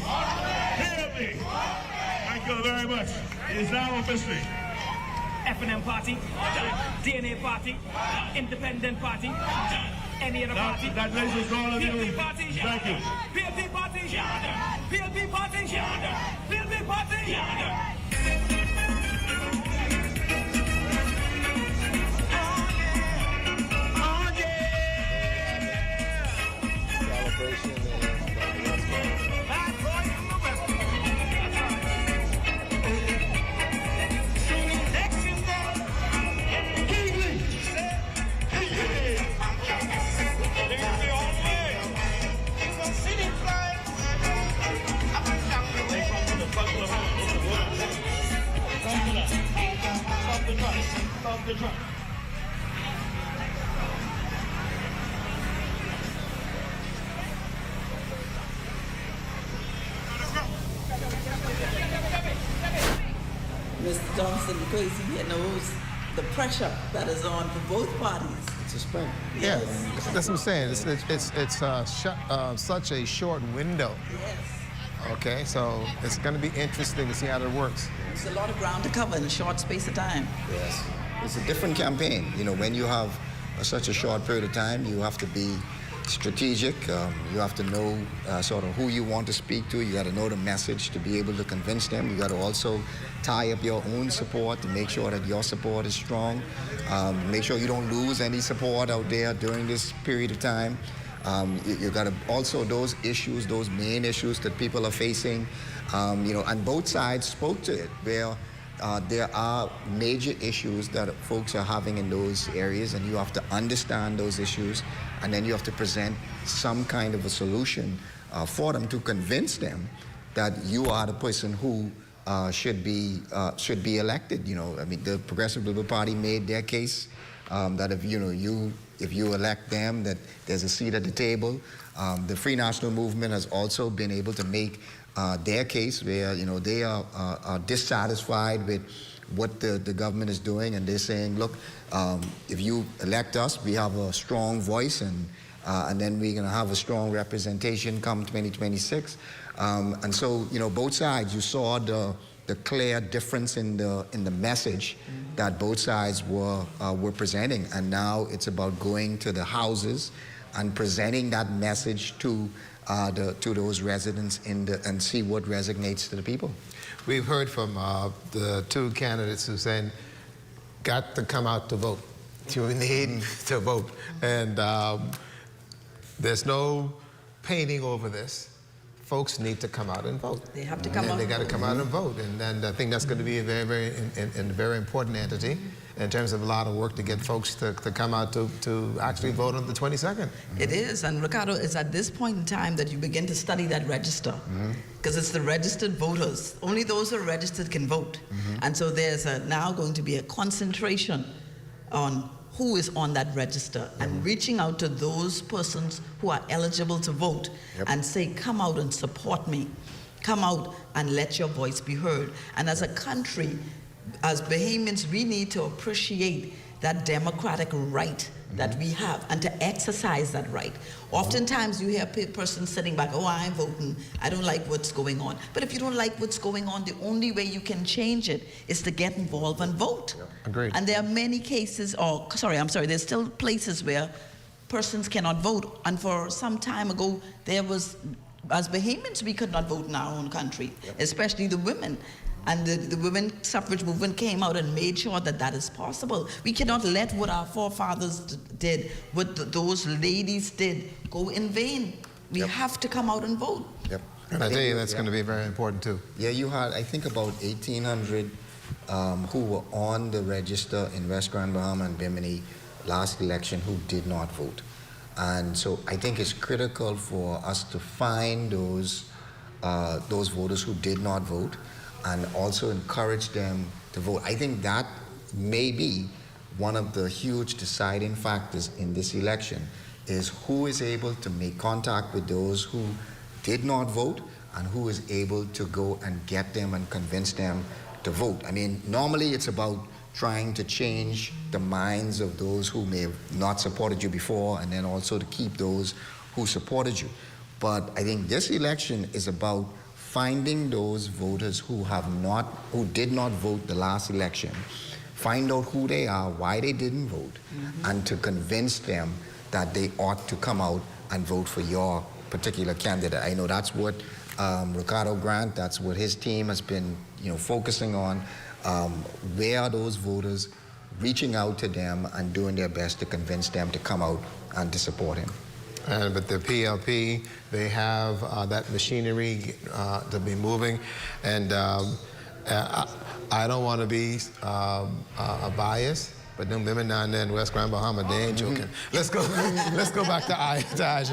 thank you very much. It is now officially F&M party, DNA party, independent party, any other party. Congratulations to all of you. PLP party, thank you. PLP party, PLP party, PLP party. Stop the truck. Mr. Johnson, because he knows the pressure that is on for both parties. It's a sprint. Yeah, that's what I'm saying. It's such a short window. Yes. Okay, so it's going to be interesting to see how that works. It's a lot of ground to cover in a short space of time. Yes. It's a different campaign. You know, when you have such a short period of time, you have to be strategic. You have to know sort of who you want to speak to. You got to know the message to be able to convince them. You got to also tie up your own support to make sure that your support is strong. Make sure you don't lose any support out there during this period of time. You got to also those issues, those main issues that people are facing, you know, and both sides spoke to it, where there are major issues that folks are having in those areas, and you have to understand those issues, and then you have to present some kind of a solution for them to convince them that you are the person who should be elected. You know, I mean, the Progressive Liberal Party made their case that if you elect them, that there's a seat at the table. The Free National Movement has also been able to make their case, where they are dissatisfied with what the government is doing, and they're saying, look, if you elect us, we have a strong voice, and then we're going to have a strong representation come 2026. And so, both sides, you saw the clear difference in the message that both sides were presenting, and now it's about going to the houses and presenting that message to those residents and see what resonates to the people. We've heard from the two candidates who said, got to come out to vote. You need to vote. And there's no painting over this. Folks need to come out and vote. They have to come out. They got to come out and vote. And I think that's going to be a very important entity in terms of a lot of work to get folks to come out to actually vote on the 22nd. It is, and Ricardo, it's at this point in time that you begin to study that register, because it's the registered voters. Only those who are registered can vote. And so there's now going to be a concentration on who is on that register and reaching out to those persons who are eligible to vote and say, come out and support me. Come out and let your voice be heard. And as a country, as Bahamians, we need to appreciate that democratic right that we have and to exercise that right. Oftentimes you hear a person sitting back, oh, I'm voting, I don't like what's going on. But if you don't like what's going on, the only way you can change it is to get involved and vote. Agreed. And there are many cases, there's still places where persons cannot vote. And for some time ago, there was, as Bahamians, we could not vote in our own country, especially the women. And the women suffrage movement came out and made sure that that is possible. We cannot let what our forefathers did, what those ladies did, go in vain. We have to come out and vote. Yep. And I tell you, that's going to be very important too. Yeah, you had, I think, about 1,800 who were on the register in West Grand Bahama and Bimini last election who did not vote. And so I think it's critical for us to find those voters who did not vote and also encourage them to vote. I think that may be one of the huge deciding factors in this election, is who is able to make contact with those who did not vote and who is able to go and get them and convince them to vote. I mean, normally it's about trying to change the minds of those who may have not supported you before, and then also to keep those who supported you. But I think this election is about finding those voters who did not vote the last election, find out who they are, why they didn't vote, and to convince them that they ought to come out and vote for your particular candidate. I know that's what Ricardo Grant, that's what his team has been, focusing on. Where are those voters, reaching out to them and doing their best to convince them to come out and to support him. But the PLP, they have that machinery to be moving, and I don't want to be a bias, but them women down there in West Grand Bahama, they ain't joking. Let's go back to Aja.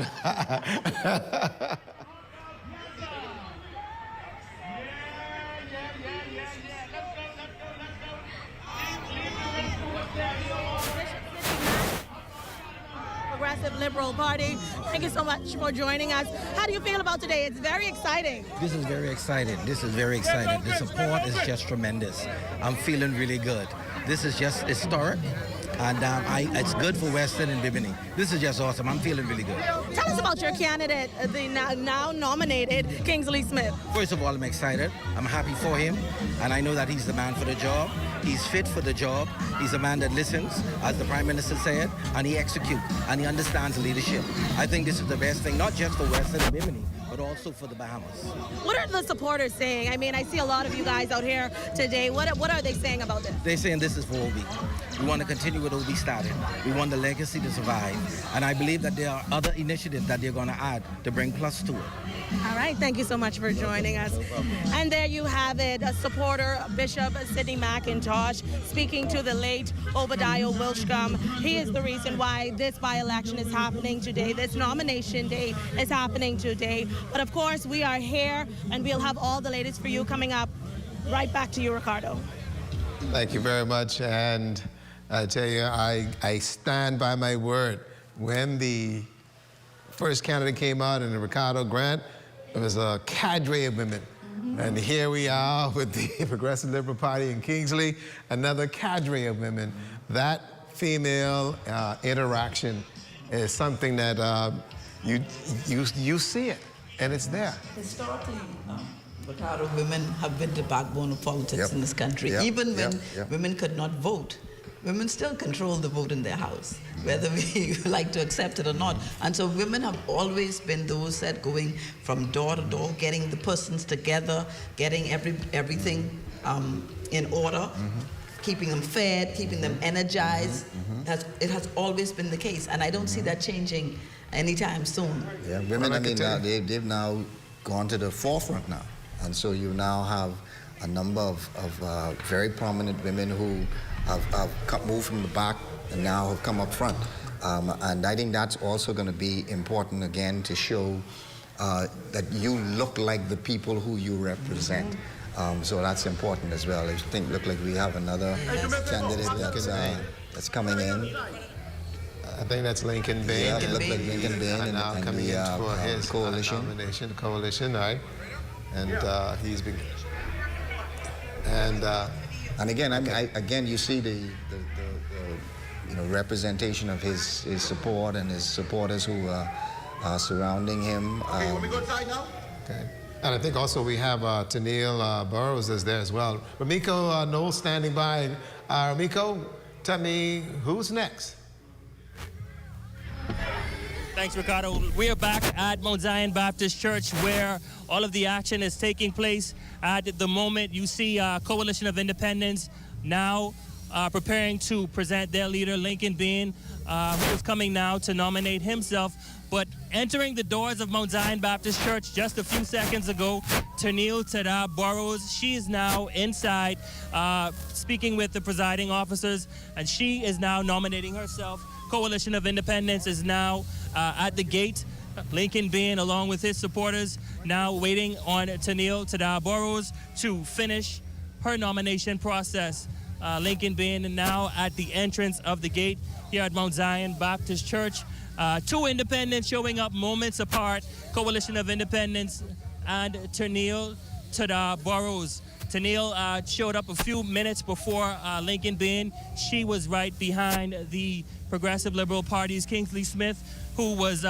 Progressive Liberal Party. Thank you so much for joining us. How do you feel about today? It's very exciting. This is very exciting. The support is just tremendous. I'm feeling really good. This is just historic, and it's good for Western and Bimini. This is just awesome. I'm feeling really good. Tell us about your candidate, the now nominated Kingsley Smith. First of all, I'm excited. I'm happy for him, and I know that he's the man for the job. He's fit for the job. He's a man that listens, as the Prime Minister said, and he executes, and he understands leadership. I think this is the best thing, not just for Western and Bimini, but also for the Bahamas. What are the supporters saying? I mean, I see a lot of you guys out here today. What are they saying about this? They're saying this is for Obi. We want to continue what Obi started. We want the legacy to survive. And I believe that there are other initiatives that they're going to add to bring plus to it. All right, thank you so much for joining us. And there you have it, a supporter, Bishop Sidney McIntosh, speaking to the late Obadiah Wilshcombe. He is the reason why this by-election is happening today. This nomination day is happening today. But of course, we are here, and we'll have all the latest for you coming up. Right back to you, Ricardo. Thank you very much. And I tell you, I stand by my word. When the first candidate came out, and Ricardo Grant, it was a cadre of women. And here we are with the Progressive Liberal Party in Kingsley, another cadre of women. That female interaction is something that you see it, and it's there. Historically, Ricardo, women have been the backbone of politics in this country. Even when women could not vote, women still control the vote in their house, whether we like to accept it or not. And so women have always been those that going from door to door, getting the persons together, getting everything in order, keeping them fed, keeping them energized. It has always been the case, and I don't see that changing anytime soon. Yeah, women, I mean, they've now gone to the forefront now. And so you now have a number of very prominent women who have moved from the back and now have come up front. And I think that's also going to be important, again, to show that you look like the people who you represent. So that's important as well. I think look like we have another candidate that's coming in. I think that's Lincoln Bane. Yeah, it looks like Lincoln Bane and now coming in for his nomination, the coalition, right? And he's been. And again, again, you see the representation of his support and his supporters who are surrounding him. Okay, want me to go inside now? Okay. And I think also we have Tennille Burrows is there as well. Ramiko Knowles standing by. Ramiko, tell me who's next? Thanks, Ricardo. We are back at Mount Zion Baptist Church where all of the action is taking place. At the moment, you see Coalition of Independents now preparing to present their leader, Lincoln Bane, who is coming now to nominate himself. But entering the doors of Mount Zion Baptist Church just a few seconds ago, Tennille Burrows, she is now inside speaking with the presiding officers, and she is now nominating herself. Coalition of Independents is now at the gate. Lincoln Bane, along with his supporters, now waiting on Tennille Burrows to finish her nomination process. Lincoln Bane now at the entrance of the gate here at Mount Zion Baptist Church. Two independents showing up moments apart, Coalition of Independents and Tennille Burrows. Tennille showed up a few minutes before Lincoln Bane. She was right behind the Progressive Liberal Party's Kingsley Smith, who was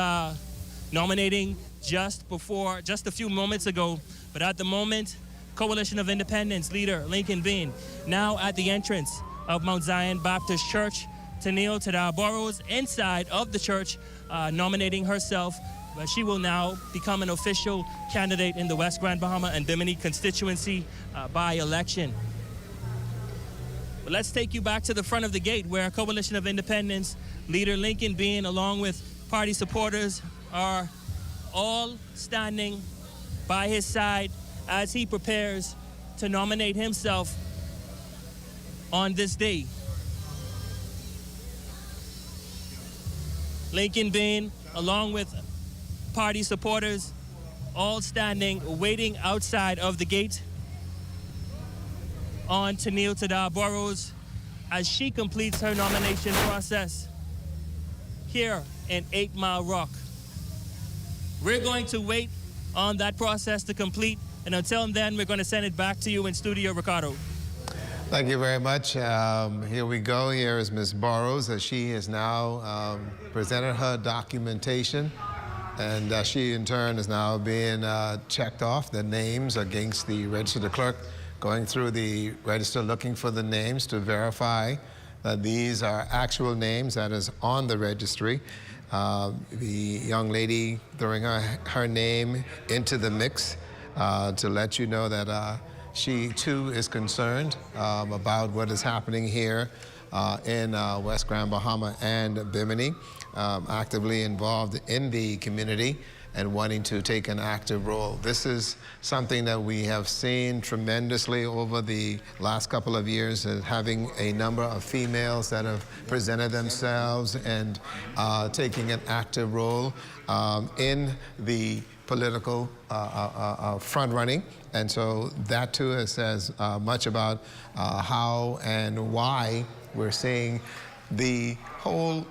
nominating just a few moments ago. But at the moment, Coalition of Independents leader Lincoln Bane now at the entrance of Mount Zion Baptist Church. Tennille Burrows inside of the church nominating herself. But she will now become an official candidate in the West Grand Bahama and Bimini constituency by election. But let's take you back to the front of the gate where Coalition of Independents leader Lincoln Bane along with party supporters are all standing by his side as he prepares to nominate himself on this day. Lincoln Bane, along with party supporters, all standing, waiting outside of the gate on Tennille Burrows as she completes her nomination process here in 8 Mile Rock. We're going to wait on that process to complete, and until then, we're going to send it back to you in studio, Ricardo. Thank you very much. Here we go. Here is Ms. Burrows as she has now presented her documentation, and she in turn is now being checked off the names against the register. The clerk going through the register looking for the names to verify that these are actual names that is on the registry. The young lady throwing her name into the mix to let you know that she too is concerned about what is happening here in West Grand Bahama and Bimini, actively involved in the community and wanting to take an active role. This is something that we have seen tremendously over the last couple of years, having a number of females that have presented themselves and taking an active role in the political front running. And so that too says much about how and why we're seeing the whole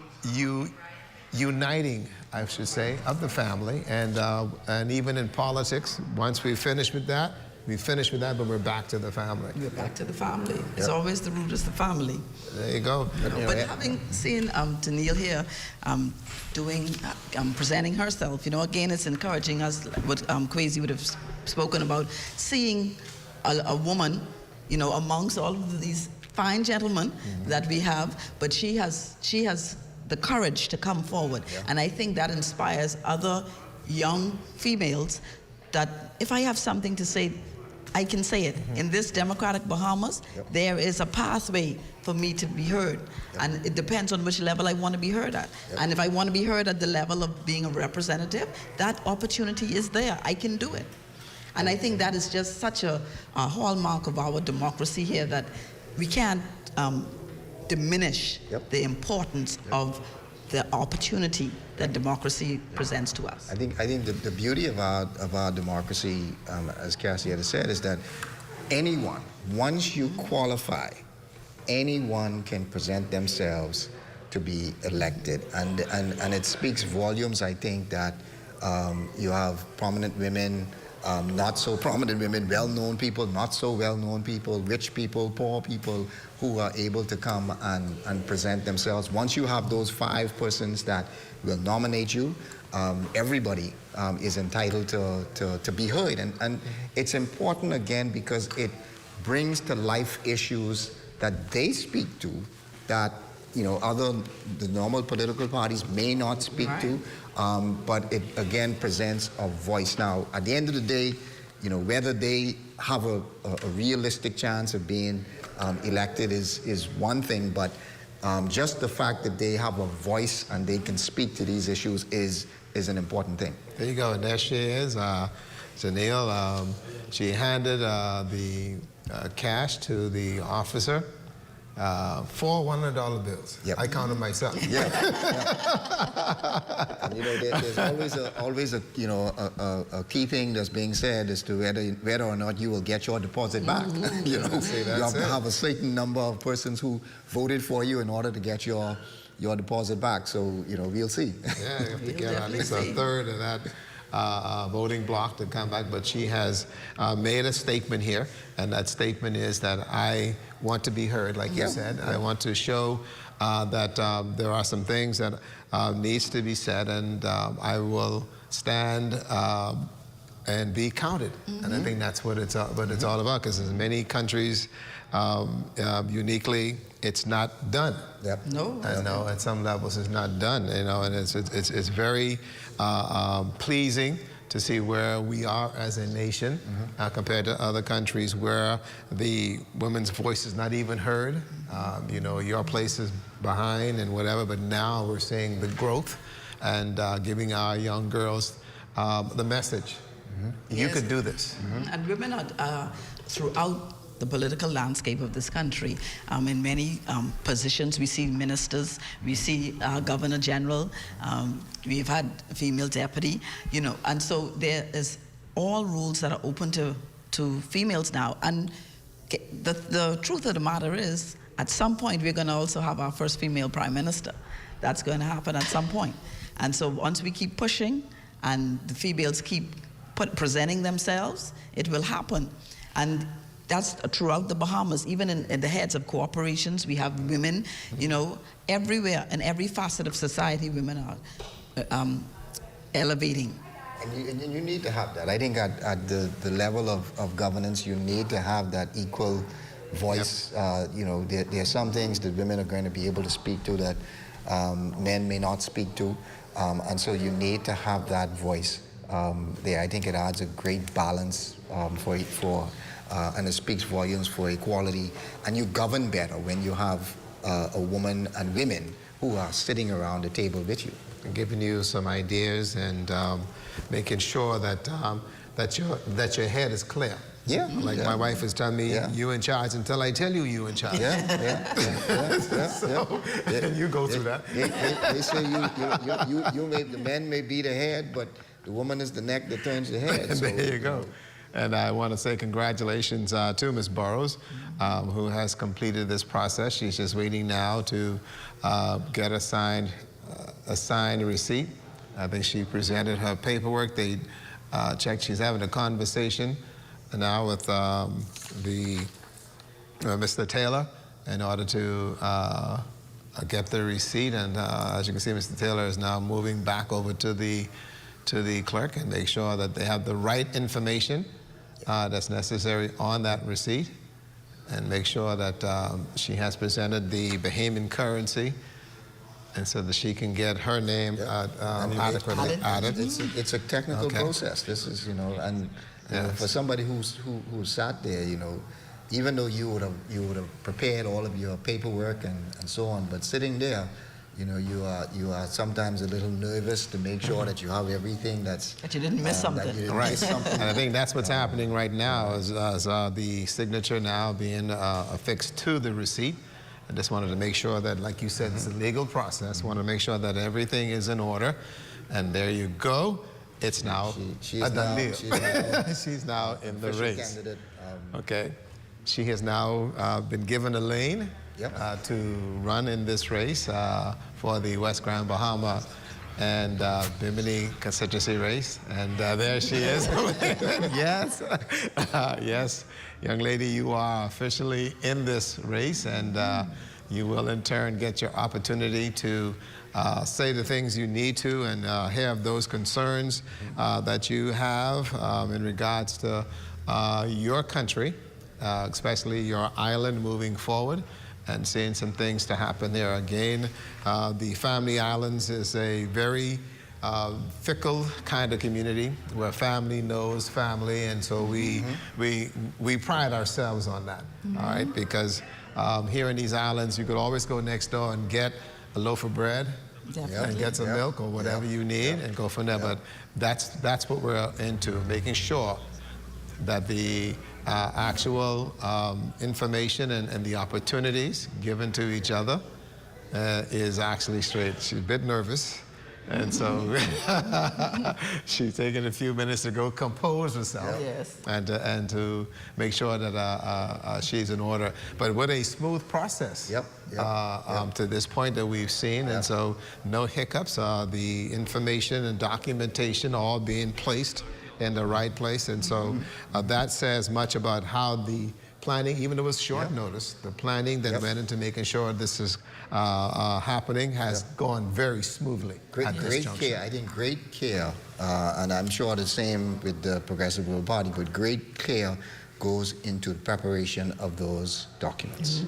uniting, I should say, of the family, and even in politics, once we finish with that, but we're back to the family. We're back to the family. Yep. It's always the root is the family. There you go. But having seen Tennille here presenting herself, again, it's encouraging, as what Kwesi would have spoken about, seeing a woman, amongst all of these fine gentlemen that we have, but she has the courage to come forward. Yeah. And I think that inspires other young females that if I have something to say, I can say it. In this democratic Bahamas, there is a pathway for me to be heard. And it depends on which level I want to be heard at. And if I want to be heard at the level of being a representative, that opportunity is there. I can do it. And I think that is just such a hallmark of our democracy here that we can't diminish the importance of the opportunity that democracy presents to us. I think the beauty of our democracy, as Cassie had said, is that anyone, once you qualify, anyone can present themselves to be elected. And it speaks volumes, I think, that you have prominent women, not so prominent women, well-known people, not so well-known people, rich people, poor people, who are able to come and present themselves. Once you have those 5 persons that will nominate you, everybody is entitled to be heard. And it's important, again, because it brings to life issues that they speak to that, you know, the normal political parties may not speak to, but it, again, presents a voice. Now, at the end of the day, you know, whether they have a realistic chance of being elected is one thing, but just the fact that they have a voice and they can speak to these issues is an important thing. There you go, and there she is, Janelle. She handed the cash to the officer. 4 $100 bills. Yep. I counted myself. Yeah. And, you know, there's always a you know a key thing that's being said as to whether or not you will get your deposit back. You know, you have to have a certain number of persons who voted for you in order to get your deposit back. So, you know, we'll see. Yeah, you have to get at least a third of that voting block to come back, but she has made a statement here, and that statement is that I want to be heard, like you said. I want to show that there are some things that needs to be said, and I will stand and be counted. And I think that's what it's all about, because in many countries, uniquely, it's not done. No. I know at some levels it's not done, you know, and it's very pleasing to see where we are as a nation compared to other countries where the women's voice is not even heard. You know, your place is behind and whatever, but now we're seeing the growth and giving our young girls the message. You could do this. And women are throughout the political landscape of this country. In many positions, we see ministers, we see governor general, we've had a female deputy, you know, and so there is all rules that are open to females now. And the truth of the matter is, at some point, we're going to also have our first female prime minister. That's going to happen at some point. And so once we keep pushing and the females keep presenting themselves, it will happen. And that's throughout the Bahamas. Even in the heads of corporations, we have women, you know, everywhere, in every facet of society, women are elevating. And you need to have that. I think at the level of governance, you need to have that equal voice. You know, there are some things that women are going to be able to speak to that men may not speak to. And so you need to have that voice there. I think it adds a great balance and it speaks volumes for equality. And you govern better when you have a woman and women who are sitting around the table with you. And giving you some ideas and making sure that that your head is clear. Yeah. Like my wife is telling me, you in charge until I tell you in charge. And you go through that. They say the man may be the head, but the woman is the neck that turns the head. So, there you go. And I want to say congratulations to Ms. Burrows, who has completed this process. She's just waiting now to get a signed receipt. I think she presented her paperwork. They checked. She's having a conversation now with Mr. Taylor in order to get the receipt. And as you can see, Mr. Taylor is now moving back over to the clerk and make sure that they have the right information that's necessary on that receipt, and make sure that she has presented the Bahamian currency, and so that she can get her name adequately added. It's a technical process. This is, you know, and for somebody who sat there, you know, even though you would have prepared all of your paperwork and so on, but sitting there, you know, you are sometimes a little nervous to make sure that you have everything that you didn't miss something. Right. And I think that's what's happening right now is the signature now being affixed to the receipt. I just wanted to make sure that, like you said, it's a legal process. Want to make sure that everything is in order. And there you go. It's now a done deal. She's now in the race. Candidate Okay. She has now been given a lane to run in this race for the West Grand Bahama and Bimini constituency race. And there she is. Yes. Yes. Young lady, you are officially in this race, and you will in turn get your opportunity to say the things you need to and have those concerns that you have in regards to your country, especially your island moving forward, and seeing some things to happen there. Again, the Family Islands is a very fickle kind of community where family knows family, and so we pride ourselves on that, all right? Because here in these islands, you could always go next door and get a loaf of bread and get some milk or whatever you need and go from there. But that's what we're into, making sure that the actual information and the opportunities given to each other is actually straight. She's a bit nervous, and so she's taking a few minutes to go compose herself and to make sure that she's in order. But with a smooth process to this point that we've seen, and so no hiccups, the information and documentation all being placed in the right place, and so that says much about how the planning, even though it was short notice, the planning that went into making sure this is happening has gone very smoothly. Great care. I think great care, and I'm sure the same with the Progressive World Party, but great care goes into the preparation of those documents.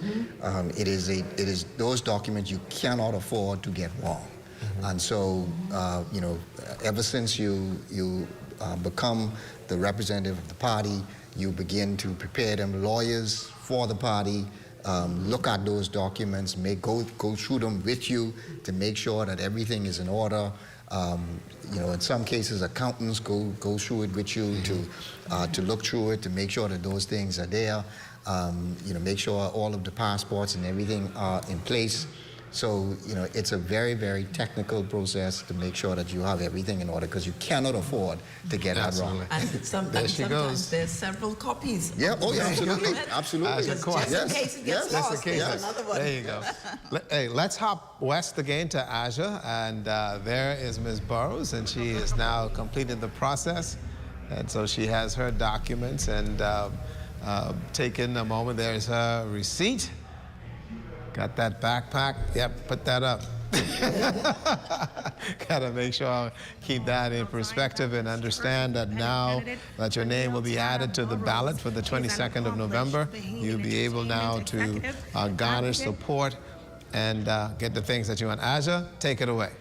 It is those documents you cannot afford to get wrong. And so, you know, ever since you become the representative of the party, you begin to prepare them, lawyers for the party, look at those documents, go through them with you to make sure that everything is in order. You know, in some cases, accountants go through it with you to look through it, to make sure that those things are there. You know, make sure all of the passports and everything are in place. So, you know, it's a very, very technical process to make sure that you have everything in order, because you cannot afford to get that wrong. And sometimes there's several copies. Yeah, oh yeah, absolutely, absolutely. Just in case it gets lost, there's another one. There you go. Hey, let's hop west again to Asia, and there is Ms. Burrows, and she has now completed the process, and so she has her documents, and taken a moment. There's her receipt. Got that backpack? Yep, put that up. Gotta make sure I keep that in perspective and understand that now that your name will be added to the ballot for the 22nd of November, you'll be able now to garner support and get the things that you want. Aja, take it away.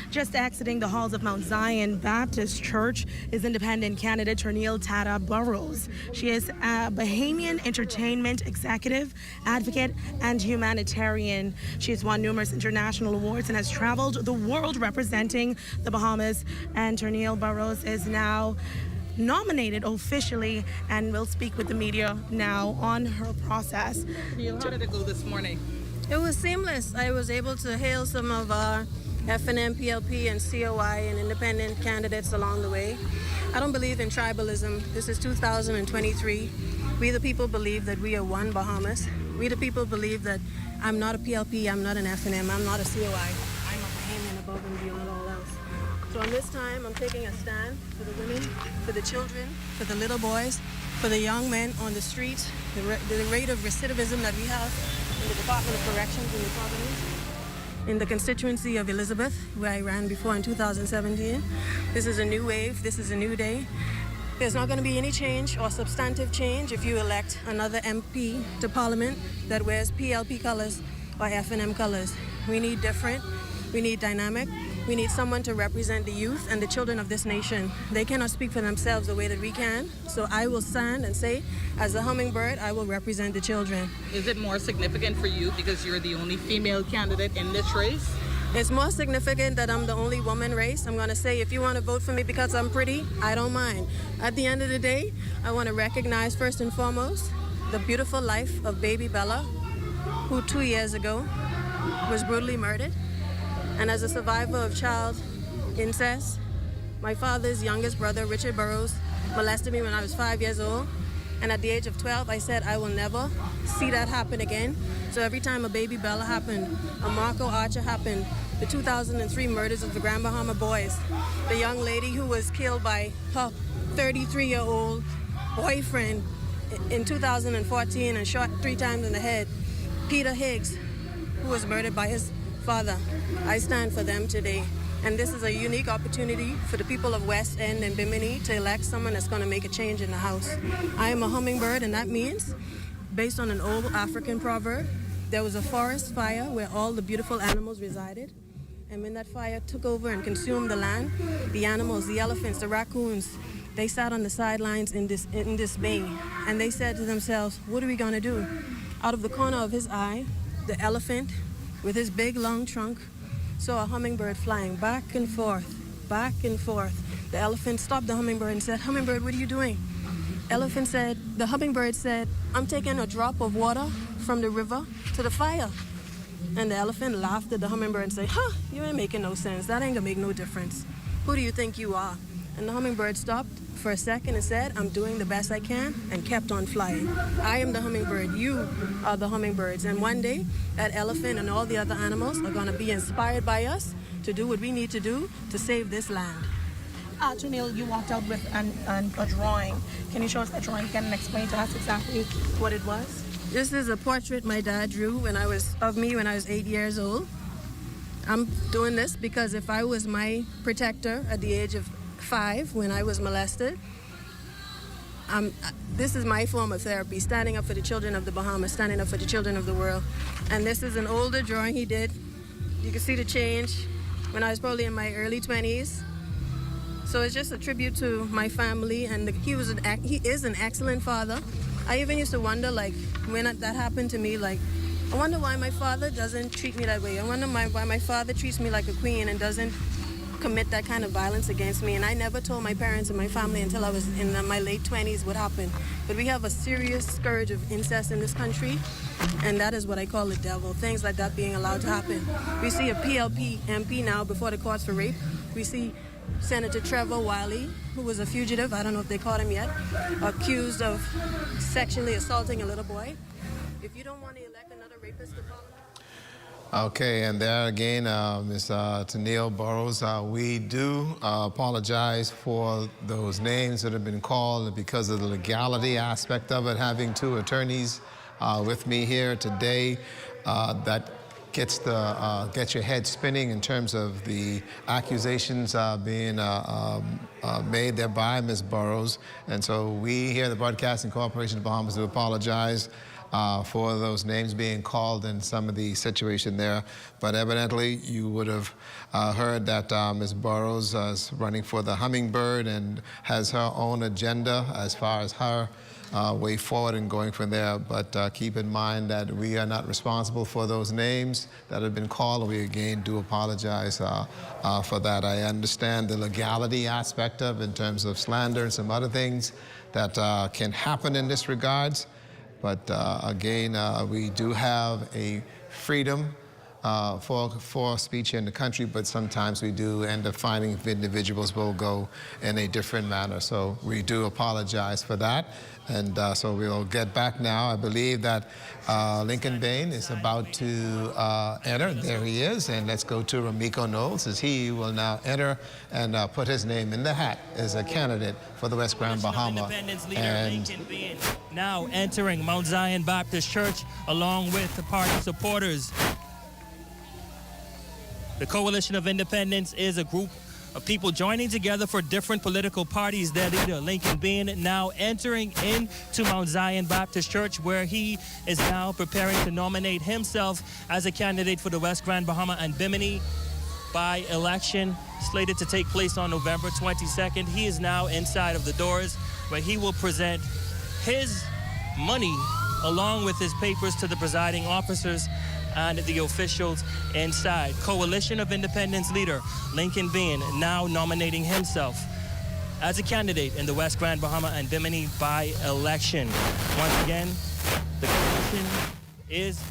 Just exiting the halls of Mount Zion Baptist Church is independent candidate Ternille Tata Burrows. She is a Bahamian entertainment executive, advocate, and humanitarian. She has won numerous international awards and has traveled the world representing the Bahamas. And Ternille Burrows is now nominated officially and will speak with the media now on her process. How did it go this morning? It was seamless. I was able to hail some of our FNM, PLP, and COI and independent candidates along the way. I don't believe in tribalism. This is 2023. We the people believe that we are one Bahamas. We the people believe that I'm not a PLP, I'm not an FNM, I'm not a COI. I'm a Bahamian above and beyond all else. So on this time, I'm taking a stand for the women, for the children, for the little boys, for the young men on the streets, the rate of recidivism that we have in the Department of Corrections in the province. In the constituency of Elizabeth, where I ran before in 2017. This is a new wave, this is a new day. There's not going to be any change or substantive change if you elect another MP to Parliament that wears PLP colors or FNM colors. We need different, we need dynamic, we need someone to represent the youth and the children of this nation. They cannot speak for themselves the way that we can, so I will stand and say, as a hummingbird, I will represent the children. Is it more significant for you because you're the only female candidate in this race? It's more significant that I'm the only woman race. I'm going to say, if you want to vote for me because I'm pretty, I don't mind. At the end of the day, I want to recognize first and foremost the beautiful life of baby Bella, who 2 years ago was brutally murdered. And as a survivor of child incest, my father's youngest brother, Richard Burrows, molested me when I was 5 years old. And at the age of 12, I said I will never see that happen again. So every time a Baby Bella happened, a Marco Archer happened, the 2003 murders of the Grand Bahama boys, the young lady who was killed by her 33-year-old boyfriend in 2014 and shot 3 times in the head, Peter Higgs, who was murdered by his father. I stand for them today. And this is a unique opportunity for the people of West End and Bimini to elect someone that's going to make a change in the House. I am a hummingbird, and that means, based on an old African proverb, there was a forest fire where all the beautiful animals resided. And when that fire took over and consumed the land, the animals, the elephants, the raccoons, they sat on the sidelines in dismay. And they said to themselves, what are we going to do? Out of the corner of his eye, the elephant, with his big, long trunk, saw a hummingbird flying back and forth, back and forth. The elephant stopped the hummingbird and said, hummingbird, what are you doing? The hummingbird said, I'm taking a drop of water from the river to the fire. And the elephant laughed at the hummingbird and said, you ain't making no sense. That ain't gonna make no difference. Who do you think you are? And the hummingbird stopped for a second and said, I'm doing the best I can, and kept on flying. I am the hummingbird. You are the hummingbirds. And one day, that elephant and all the other animals are going to be inspired by us to do what we need to do to save this land. Janelle, you walked out with a drawing. Can you show us that drawing again and explain to us exactly what it was? This is a portrait my dad drew of me when I was 8 years old. I'm doing this because if I was my protector at the age of 5 when I was molested, this is my form of therapy, standing up for the children of the Bahamas, standing up for the children of the world. And this is an older drawing he did. You can see the change when I was probably in my early 20s. So it's just a tribute to my family, and he is an excellent father. I even used to wonder, when that happened to me, I wonder why my father doesn't treat me that way. I wonder why my father treats me like a queen and doesn't commit that kind of violence against me. And I never told my parents and my family until I was in my late 20s what happened. But we have a serious scourge of incest in this country, and that is what I call the devil, things like that being allowed to happen. We see a PLP MP now before the courts for rape. We see Senator Trevor Wiley, who was a fugitive, I don't know if they caught him yet, accused of sexually assaulting a little boy. If you don't want to elect another rapist to Parliament. Okay, and there again, Ms. Tanil Burrows, we do apologize for those names that have been called because of the legality aspect of it, having 2 attorneys with me here today. That gets your head spinning in terms of the accusations being made there by Ms. Burrows. And so we here at the Broadcasting Corporation of Bahamas do apologize for those names being called in some of the situation there. But evidently, you would have heard that Ms. Burrows is running for the Hummingbird and has her own agenda as far as her way forward and going from there. But keep in mind that we are not responsible for those names that have been called. We again do apologize for that. I understand the legality aspect of in terms of slander and some other things that can happen in this regards. But again, we do have a freedom for speech in the country, but sometimes we do end up finding individuals will go in a different manner. So we do apologize for that. And so we'll get back now. I believe that Lincoln Bane is about to enter. There he is. And let's go to Ramiko Knowles, as he will now enter and put his name in the hat as a candidate for the West Grand Bahama. Independence leader Lincoln Bane now entering Mount Zion Baptist Church along with the party supporters. The Coalition of Independence is a group of people joining together for different political parties. Their leader, Lincoln Bane, now entering into Mount Zion Baptist Church, where he is now preparing to nominate himself as a candidate for the West Grand Bahama and Bimini by-election, slated to take place on November 22nd. He is now inside of the doors, where he will present his money along with his papers to the presiding officers and the officials inside. Coalition of Independence leader Lincoln Bane now nominating himself as a candidate in the West Grand Bahama and Bimini by-election. Once again, the coalition is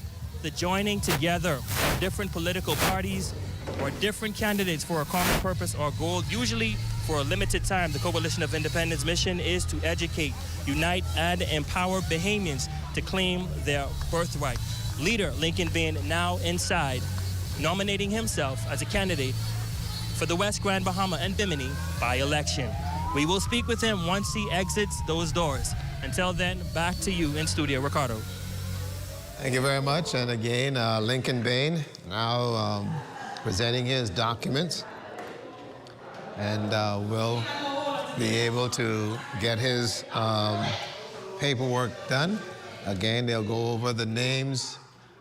the joining together of different political parties or different candidates for a common purpose or goal, usually For a limited time, the Coalition of Independence mission is to educate, unite, and empower Bahamians to claim their birthright. Leader Lincoln Bane now inside, nominating himself as a candidate for the West Grand Bahama and Bimini by-election. We will speak with him once he exits those doors. Until then, back to you in studio, Ricardo. Thank you very much. And again, Lincoln Bane now presenting his documents, and will be able to get his paperwork done. Again, they'll go over the names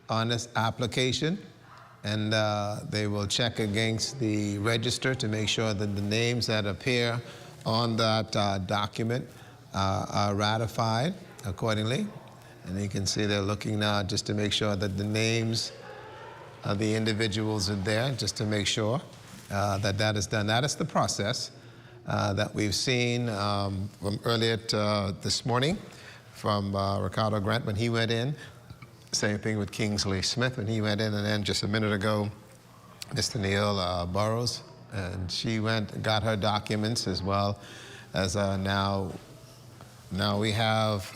on this application, and they will check against the register to make sure that the names that appear on that document are ratified accordingly. And you can see they're looking now just to make sure that the names of the individuals are there, just to make sure that that is done. That is the process that we've seen from earlier this morning from Ricardo Grant when he went in. Same thing with Kingsley Smith when he went in, and then just a minute ago, Mr. Neil Burrows, and she went and got her documents, as well as now we have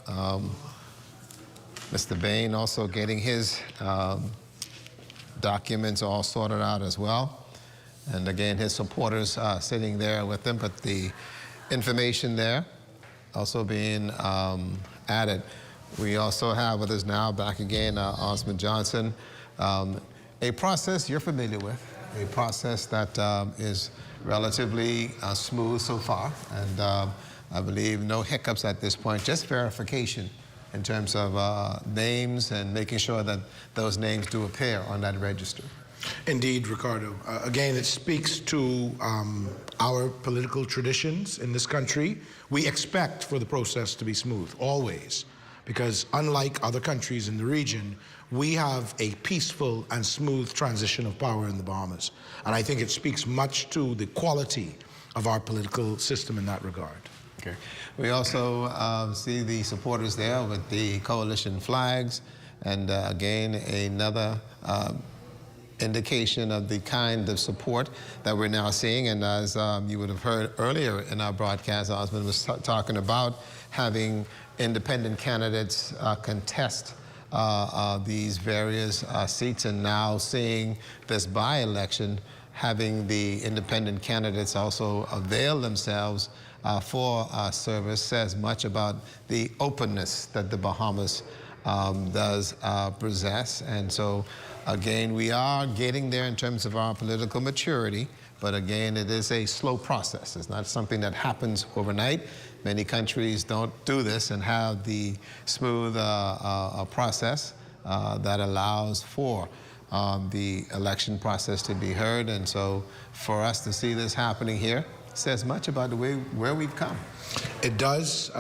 Mr. Bane also getting his documents all sorted out as well. And again, his supporters sitting there with him, but the information there also being added. We also have with us now, back again, Osmond Johnson, a process you're familiar with, a process that is relatively smooth so far, and I believe no hiccups at this point, just verification in terms of names and making sure that those names do appear on that register. Indeed, Ricardo. Again, it speaks to our political traditions in this country. We expect for the process to be smooth, always, because unlike other countries in the region, we have a peaceful and smooth transition of power in the Bahamas. And I think it speaks much to the quality of our political system in that regard. Okay. We also see the supporters there with the coalition flags, and again, another indication of the kind of support that we're now seeing. And as you would have heard earlier in our broadcast, Osmond was talking about having independent candidates contest these various seats, and now seeing this by-election, having the independent candidates also avail themselves for service, says much about the openness that the Bahamas does possess. And so, again, we are getting there in terms of our political maturity, but again, it is a slow process. It's not something that happens overnight. Many countries don't do this and have the smooth process that allows for the election process to be heard. And so for us to see this happening here says much about the way where we've come. It does.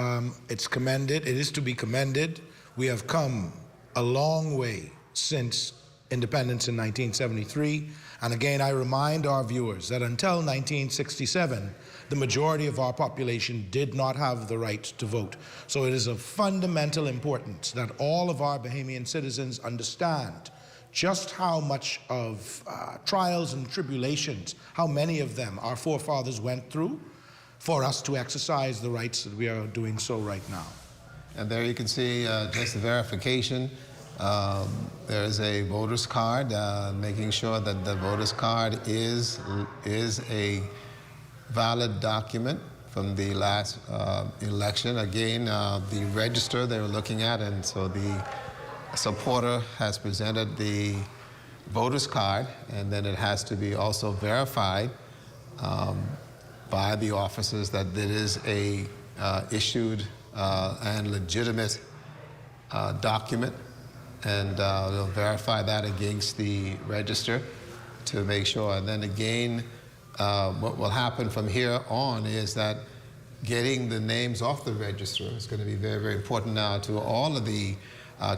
It's commended. It is to be commended. We have come a long way since independence in 1973. And again, I remind our viewers that until 1967, the majority of our population did not have the right to vote. So it is of fundamental importance that all of our Bahamian citizens understand just how much of trials and tribulations, how many of them our forefathers went through for us to exercise the rights that we are doing so right now. And there you can see just the verification. There is a voter's card, making sure that the voter's card is a valid document from the last election. Again, the register they were looking at, and so the supporter has presented the voter's card, and then it has to be also verified by the officers that it is a issued and legitimate document, and they'll verify that against the register to make sure. And then again, what will happen from here on is that getting the names off the register is going to be very, very important now to all of the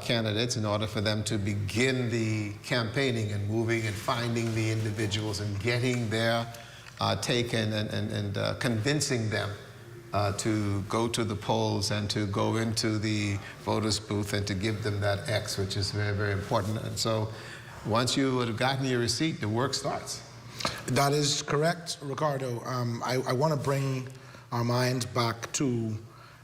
candidates in order for them to begin the campaigning and moving and finding the individuals and getting their take and convincing them to go to the polls and to go into the voters' booth and to give them that X, which is very, very important. And so once you would have gotten your receipt, the work starts. That is correct, Ricardo. I want to bring our mind back to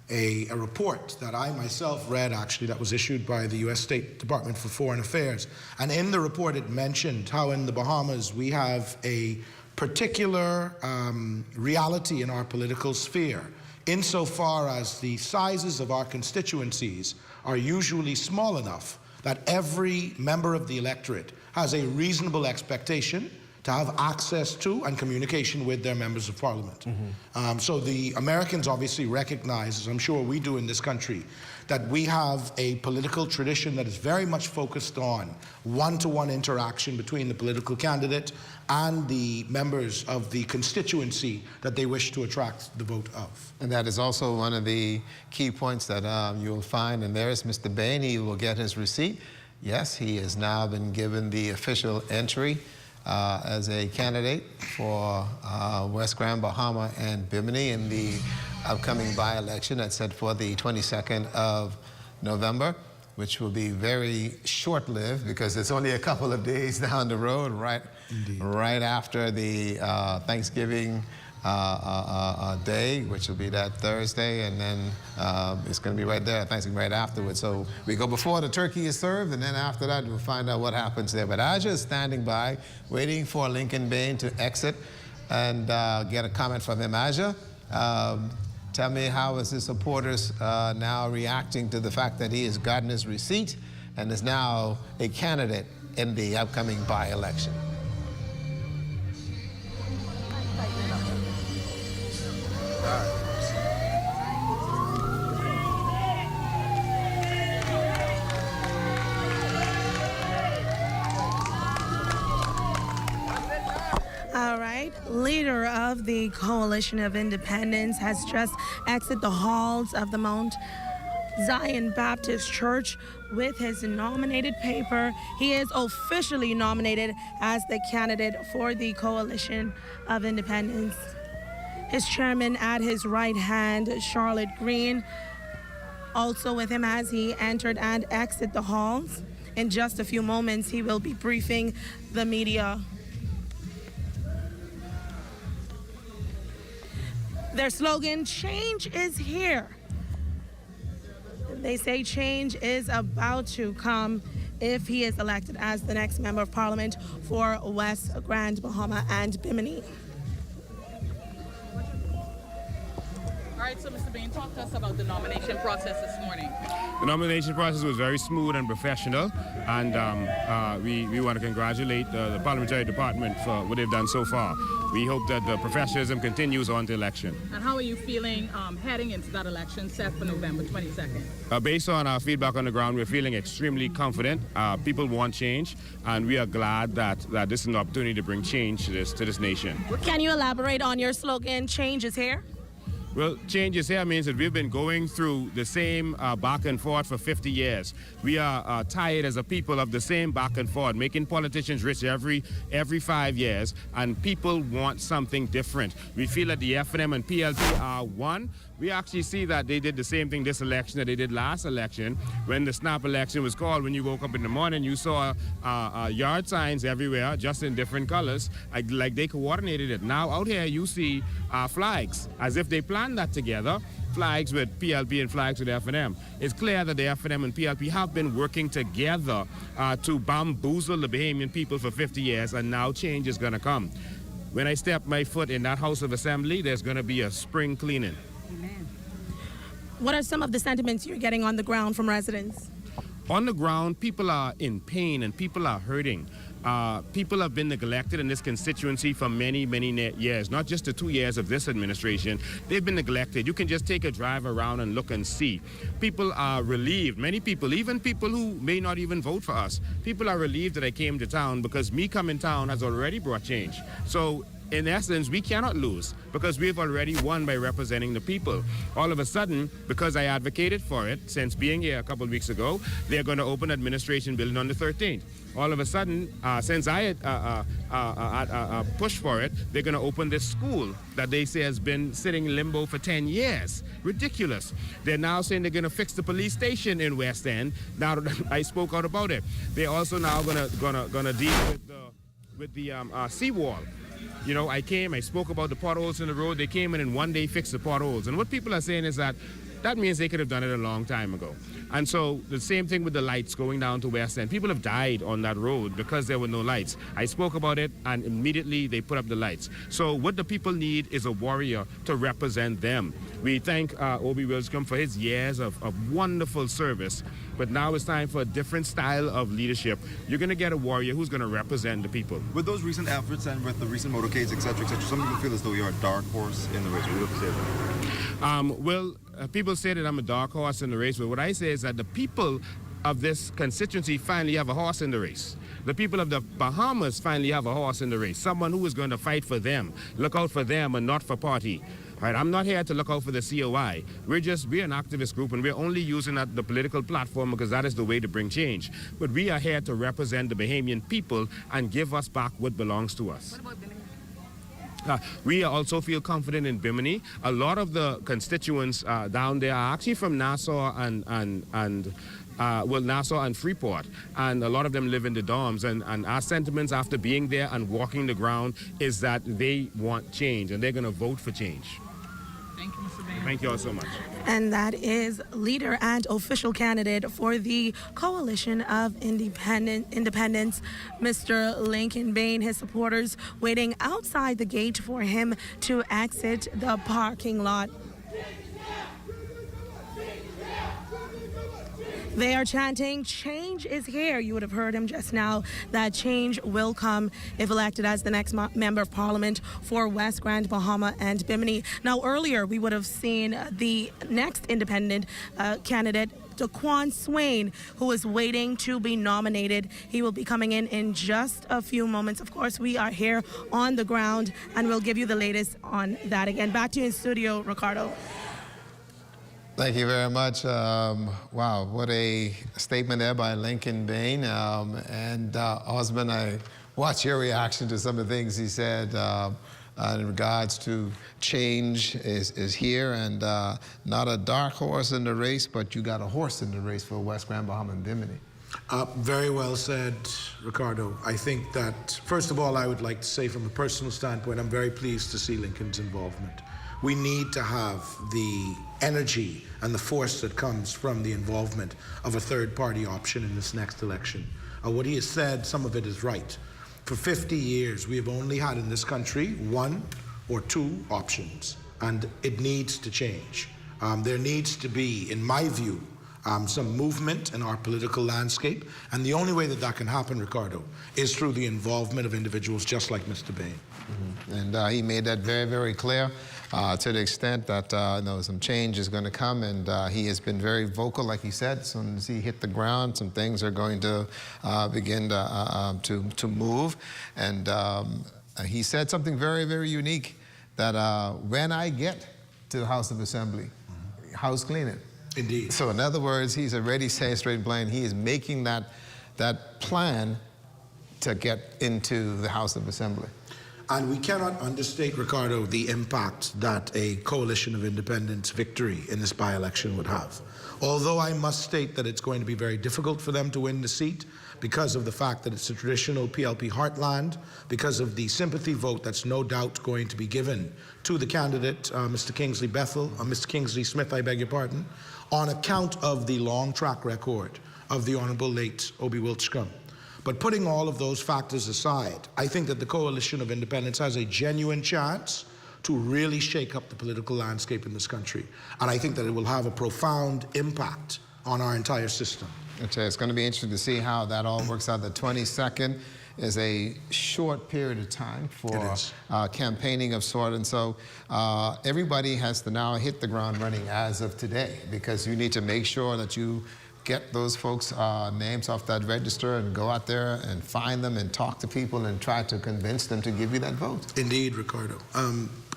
a report that I myself read, actually, that was issued by the U.S. State Department for Foreign Affairs. And in the report, it mentioned how in the Bahamas we have a particular reality in our political sphere, insofar as the sizes of our constituencies are usually small enough that every member of the electorate has a reasonable expectation to have access to and communication with their members of parliament. So the Americans obviously recognize, as I'm sure we do in this country, that we have a political tradition that is very much focused on one-to-one interaction between the political candidate and the members of the constituency that they wish to attract the vote of. And that is also one of the key points that you'll find. And there's Mr. Bane. He will get his receipt. Yes, he has now been given the official entry as a candidate for West Grand, Bahama, and Bimini in the upcoming by-election that's set for the 22nd of November, which will be very short-lived because it's only a couple of days down the road, right after the Thanksgiving day, which will be that Thursday, and then it's going to be right there, Thanksgiving right afterwards. So we go before the turkey is served, and then after that we'll find out what happens there. But Aja is standing by, waiting for Lincoln Bane to exit and get a comment from him. Aja, tell me, how is his supporters now reacting to the fact that he has gotten his receipt and is now a candidate in the upcoming by-election? All right, leader of the Coalition of Independence has just exited the halls of the Mount Zion Baptist Church with his nominated paper. He is officially nominated as the candidate for the Coalition of Independence. His chairman at his right hand, Charlotte Green, also with him as he entered and exited the halls. In just a few moments, he will be briefing the media. Their slogan, "Change is here." They say change is about to come if he is elected as the next member of parliament for West Grand, Bahama, and Bimini. All right, so Mr. Bane, talk to us about the nomination process this morning. The nomination process was very smooth and professional, and we want to congratulate the parliamentary department for what they've done so far. We hope that the professionalism continues on to election. And how are you feeling heading into that election set for November 22nd? Based on our feedback on the ground, we're feeling extremely confident. People want change, and we are glad that this is an opportunity to bring change to this nation. Can you elaborate on your slogan, "Change is here"? Well, change is here means that we've been going through the same back and forth for 50 years. We are tired as a people of the same back and forth, making politicians rich every 5 years, and people want something different. We feel that the FNM and PLP are one. We actually see that they did the same thing this election that they did last election. When the snap election was called, when you woke up in the morning, you saw yard signs everywhere, just in different colors, like they coordinated it. Now out here you see flags, as if they planned that together, flags with PLP and flags with FNM. It's clear that the FNM and PLP have been working together to bamboozle the Bahamian people for 50 years, and now change is going to come. When I step my foot in that House of Assembly, there's going to be a spring cleaning. Amen. What are some of the sentiments you're getting on the ground from residents? On the ground, people are in pain and people are hurting. People have been neglected in this constituency for many, many years, not just the 2 years of this administration. They've been neglected. You can just take a drive around and look and see. People are relieved. Many people, even people who may not even vote for us, people are relieved that I came to town because me coming town has already brought change. So in essence, we cannot lose because we've already won by representing the people. All of a sudden, because I advocated for it since being here a couple of weeks ago, they're going to open administration building on the 13th. All of a sudden, since I pushed for it, they're going to open this school that they say has been sitting in limbo for 10 years. Ridiculous. They're now saying they're going to fix the police station in West End. Now that I spoke out about it, they're also now going to deal with the seawall. You know, I came, I spoke about the potholes in the road. They came in one day fixed the potholes. And what people are saying is that means they could have done it a long time ago. And so the same thing with the lights going down to West End. People have died on that road because there were no lights. I spoke about it, and immediately they put up the lights. So what the people need is a warrior to represent them. We thank Obi Wilscombe for his years of wonderful service, but now it's time for a different style of leadership. You're going to get a warrior who's going to represent the people. With those recent efforts and with the recent motorcades, etc., some people feel as though you're a dark horse in the race. What do you have to say about that? People say that I'm a dark horse in the race, but what I say is that the people of this constituency finally have a horse in the race. The people of the Bahamas finally have a horse in the race, someone who is going to fight for them, look out for them and not for party. Right, I'm not here to look out for the COI. We're an activist group, and we're only using the political platform because that is the way to bring change. But we are here to represent the Bahamian people and give us back what belongs to us. What about Bimini? We also feel confident in Bimini. A lot of the constituents down there are actually from Nassau Nassau and Freeport, and a lot of them live in the dorms, and our sentiments after being there and walking the ground is that they want change, and they're going to vote for change. Thank you, Mr. Bane. Thank you all so much. And that is leader and official candidate for the Coalition of Independents, Mr. Lincoln Bane. His supporters waiting outside the gate for him to exit the parking lot. They are chanting, "Change is here." You would have heard him just now. That change will come if elected as the next member of parliament for West Grand, Bahama, and Bimini. Now, earlier we would have seen the next independent candidate, Dquan Swain, who is waiting to be nominated. He will be coming in just a few moments. Of course, we are here on the ground, and we'll give you the latest on that again. Back to you in studio, Ricardo. Thank you very much. Wow, what a statement there by Lincoln Bane. Osman, I watched your reaction to some of the things he said in regards to change is here, and not a dark horse in the race, but you got a horse in the race for West Grand, Bahama, and Bimini. Very well said, Ricardo. I think that, first of all, I would like to say from a personal standpoint, I'm very pleased to see Lincoln's involvement. We need to have the energy and the force that comes from the involvement of a third-party option in this next election. What he has said, some of it is right. For 50 years, we have only had in this country one or two options, and it needs to change. There needs to be, in my view, some movement in our political landscape, and the only way that that can happen, Ricardo, is through the involvement of individuals just like Mr. Bane. Mm-hmm. And he made that very, very clear to the extent that some change is going to come, and he has been very vocal, like he said. As soon as he hit the ground, some things are going to begin to move. And he said something very, very unique, that when I get to the House of Assembly, house cleaning. Indeed. So in other words, he's already saying straight and plain, he is making that plan to get into the House of Assembly. And we cannot understate, Ricardo, the impact that a coalition of independents victory in this by-election would have. Although I must state that it's going to be very difficult for them to win the seat because of the fact that it's a traditional PLP heartland, because of the sympathy vote that's no doubt going to be given to the candidate, Mr. Kingsley Smith, I beg your pardon, on account of the long track record of the Honorable late Obi Wilscombe. But putting all of those factors aside, I think that the Coalition of Independents has a genuine chance to really shake up the political landscape in this country. And I think that it will have a profound impact on our entire system. It's going to be interesting to see how that all works out. The 22nd is a short period of time for campaigning of sort, and so everybody has to now hit the ground running as of today, because you need to make sure that you get those folks' names off that register and go out there and find them and talk to people and try to convince them to give you that vote. Indeed, Ricardo.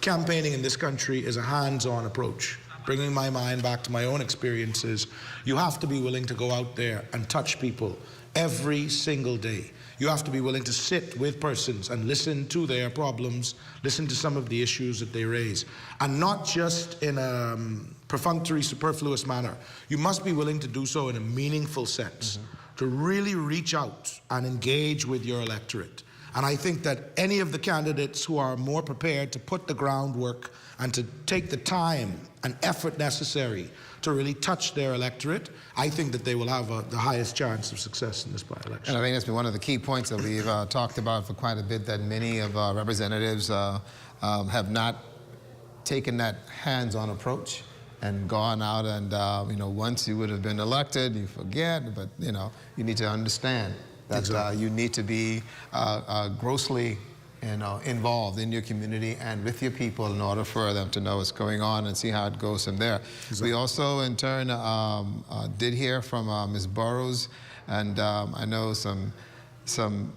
Campaigning in this country is a hands-on approach. Bringing my mind back to my own experiences, you have to be willing to go out there and touch people every single day. You have to be willing to sit with persons and listen to their problems, listen to some of the issues that they raise, and not just in a perfunctory, superfluous manner. You must be willing to do so in a meaningful sense, to really reach out and engage with your electorate And I think that any of the candidates who are more prepared to put the groundwork and to take the time and effort necessary to really touch their electorate, I think that they will have the highest chance of success in this by-election. And I think that's been one of the key points that we've talked about for quite a bit, that many of our representatives have not taken that hands-on approach and gone out and, once you would have been elected, you forget, but, you need to understand that you need to be grossly involved in your community and with your people in order for them to know what's going on and see how it goes from there. We also, in turn, did hear from Ms. Burrows, and I know some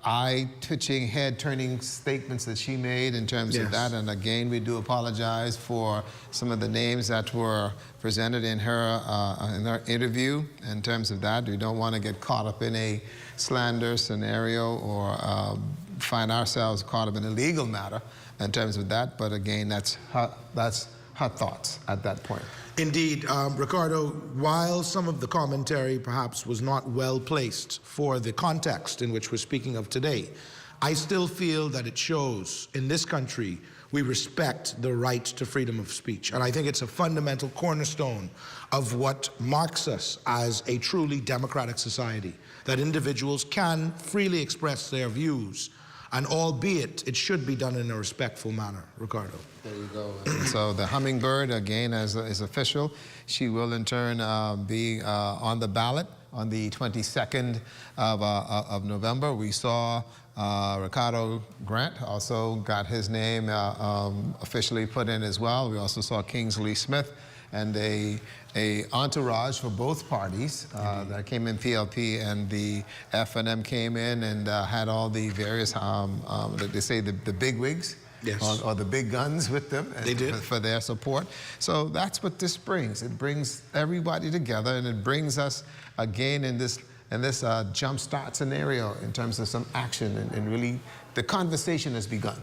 eye-twitching, head-turning statements that she made in terms of that. And again, we do apologize for some of the names that were presented in her interview in terms of that. We don't want to get caught up in a slander scenario or find ourselves caught up in a legal matter in terms of that. But again, that's her thoughts at that point. Indeed, Ricardo, while some of the commentary perhaps was not well placed for the context in which we're speaking of today, I still feel that it shows in this country we respect the right to freedom of speech. And I think it's a fundamental cornerstone of what marks us as a truly democratic society, that individuals can freely express their views, and albeit it should be done in a respectful manner. Ricardo. There you go. And so the hummingbird, again, is official. She will in turn be on the ballot on the 22nd of November. We saw Ricardo Grant also got his name officially put in as well. We also saw Kingsley Smith and a entourage for both parties that came in. PLP and the FNM came in and had all the various, they say the bigwigs. Yes. Or the big guns with them. They did. For their support. So that's what this brings. It brings everybody together, and it brings us again in this jumpstart scenario in terms of some action, and really the conversation has begun.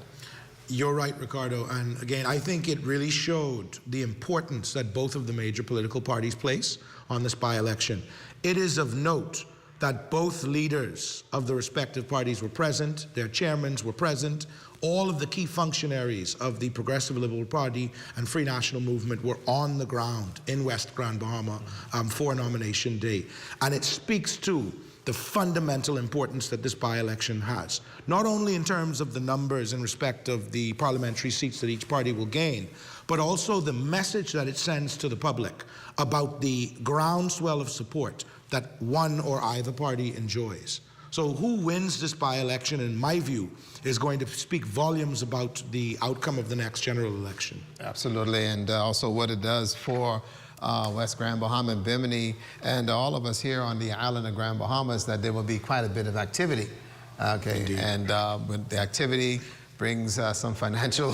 You're right, Ricardo. And again, I think it really showed the importance that both of the major political parties place on this by-election. It is of note that both leaders of the respective parties were present, their chairmen were present, all of the key functionaries of the Progressive Liberal Party and Free National Movement were on the ground in West Grand Bahama for nomination day. And it speaks to the fundamental importance that this by-election has, not only in terms of the numbers in respect of the parliamentary seats that each party will gain, but also the message that it sends to the public about the groundswell of support that one or either party enjoys. So who wins this by-election, in my view, is going to speak volumes about the outcome of the next general election. Absolutely, and also what it does for West Grand Bahama and Bimini and all of us here on the island of Grand Bahama is that there will be quite a bit of activity. Okay, indeed. And with the activity brings some financial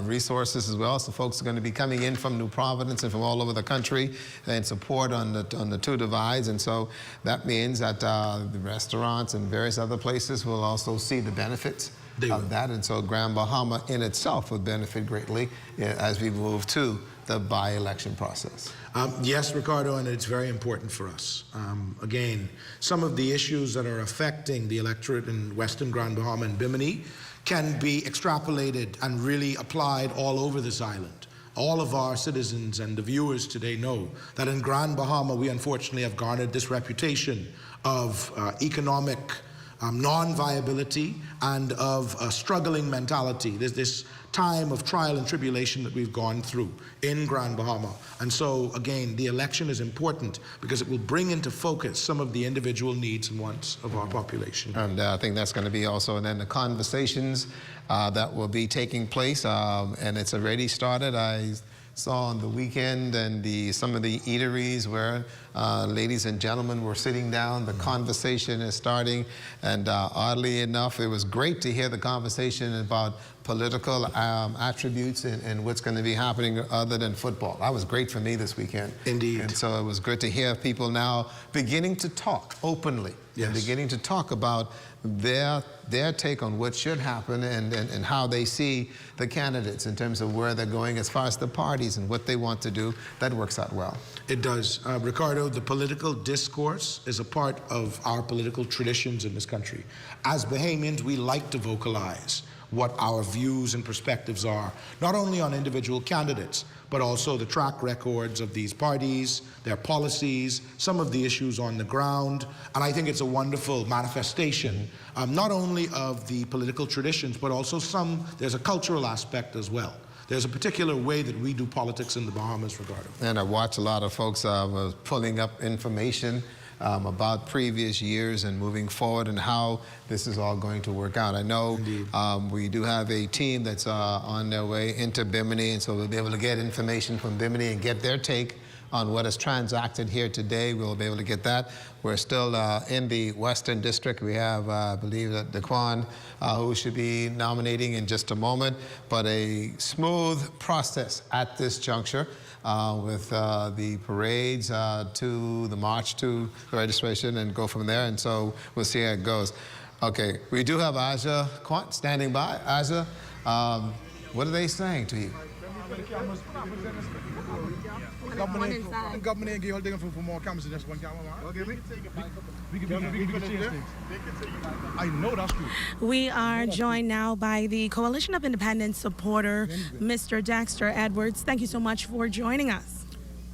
resources as well. So folks are going to be coming in from New Providence and from all over the country in support on the two divides. And so that means that the restaurants and various other places will also see the benefits of that. And so Grand Bahama in itself would benefit greatly as we move to the by-election process. Yes, Ricardo, and it's very important for us. Again, some of the issues that are affecting the electorate in Western Grand Bahama and Bimini can be extrapolated and really applied all over this island. All of our citizens and the viewers today know that in Grand Bahama, we unfortunately have garnered this reputation of economic non-viability and of a struggling mentality. There's this time of trial and tribulation that we've gone through in Grand Bahama. And so, again, the election is important because it will bring into focus some of the individual needs and wants of our population. And I think that's going to be also, and then the conversations that will be taking place, and it's already started. I saw on the weekend and some of the eateries where ladies and gentlemen were sitting down. The conversation is starting, and oddly enough, it was great to hear the conversation about political attributes in what's going to be happening other than football. That was great for me this weekend. Indeed. And so it was good to hear people now beginning to talk openly. Yes. And beginning to talk about their take on what should happen and how they see the candidates in terms of where they're going as far as the parties and what they want to do. That works out well. It does. Ricardo, the political discourse is a part of our political traditions in this country. As Bahamians, we like to vocalize what our views and perspectives are, not only on individual candidates, but also the track records of these parties, their policies, some of the issues on the ground. And I think it's a wonderful manifestation, not only of the political traditions, but also there's a cultural aspect as well. There's a particular way that we do politics in the Bahamas, Ricardo. And I watch a lot of folks pulling up information about previous years and moving forward and how this is all going to work out. I know we do have a team that's on their way into Bimini, and so we'll be able to get information from Bimini and get their take on what is transacted here today. We'll be able to get that. We're still in the Western District. We have, I believe, Dquan, who should be nominating in just a moment, but a smooth process at this juncture. With the parades to the march to the registration and go from there. And so we'll see how it goes. Okay, we do have Aja Quant standing by. Aja, what are they saying to you? Government ain't give holding for more cameras than just one camera. We can change things. I know that's true. We are joined now by the Coalition of Independence supporter, Mr. Dexter Edwards. Thank you so much for joining us.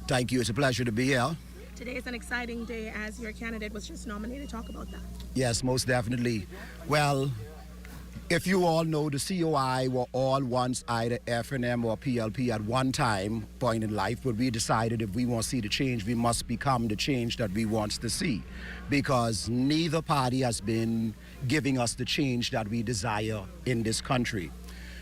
Thank you. It's a pleasure to be here. Today is an exciting day as your candidate was just nominated. Talk about that. Yes, most definitely. Well, if you all know, the COI were all once either FNM or PLP at one point in life, but we decided if we want to see the change, we must become the change that we want to see, because neither party has been giving us the change that we desire in this country.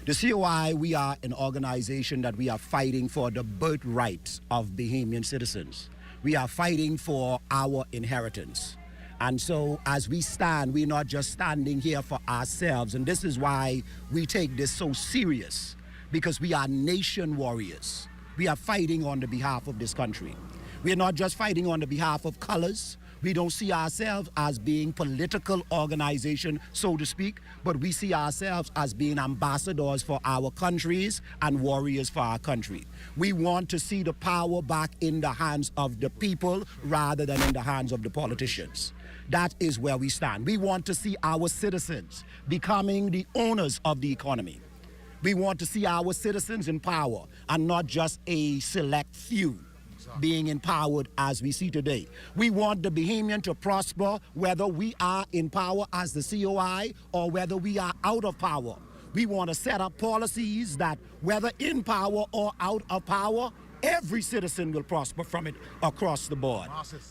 The COI, we are an organization that we are fighting for the birthrights of Bahamian citizens. We are fighting for our inheritance. And so as we stand, we're not just standing here for ourselves. And this is why we take this so serious, because we are nation warriors. We are fighting on the behalf of this country. We are not just fighting on the behalf of colors. We don't see ourselves as being political organization, so to speak, but we see ourselves as being ambassadors for our countries and warriors for our country. We want to see the power back in the hands of the people rather than in the hands of the politicians. That is where we stand. We want to see our citizens becoming the owners of the economy. We want to see our citizens in power and not just a select few being empowered as we see today. We want the Bahamian to prosper whether we are in power as the COI or whether we are out of power. We want to set up policies that whether in power or out of power, every citizen will prosper from it across the board.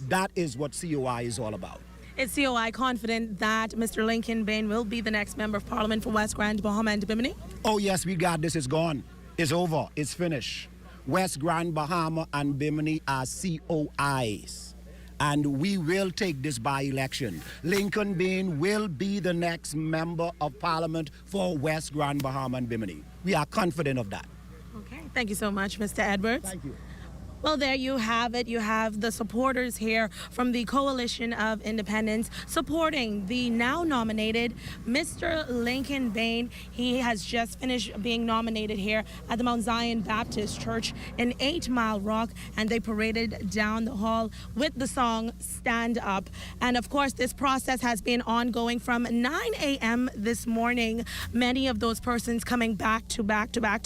That is what COI is all about. Is COI confident that Mr. Lincoln Bane will be the next member of Parliament for West Grand, Bahama, and Bimini? Oh yes, we got this. It's gone. It's over. It's finished. West Grand, Bahama, and Bimini are COIs. And we will take this by-election. Lincoln Bane will be the next member of Parliament for West Grand, Bahama, and Bimini. We are confident of that. Okay, thank you so much, Mr. Edwards. Thank you. Well, there you have it. You have the supporters here from the Coalition of Independence supporting the now nominated Mr. Lincoln Bane. He has just finished being nominated here at the Mount Zion Baptist Church in 8 Mile Rock, and they paraded down the hall with the song Stand Up. And of course, this process has been ongoing from 9 a.m. this morning. Many of those persons coming back to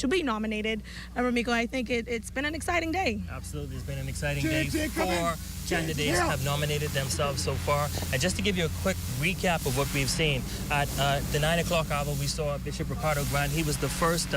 be nominated. Ramiko, I think it's been an exciting day. Absolutely, it's been an exciting day. 4 candidates have nominated themselves so far. And just to give you a quick recap of what we've seen, at the 9 o'clock hour, we saw Bishop Ricardo Grant. He was the first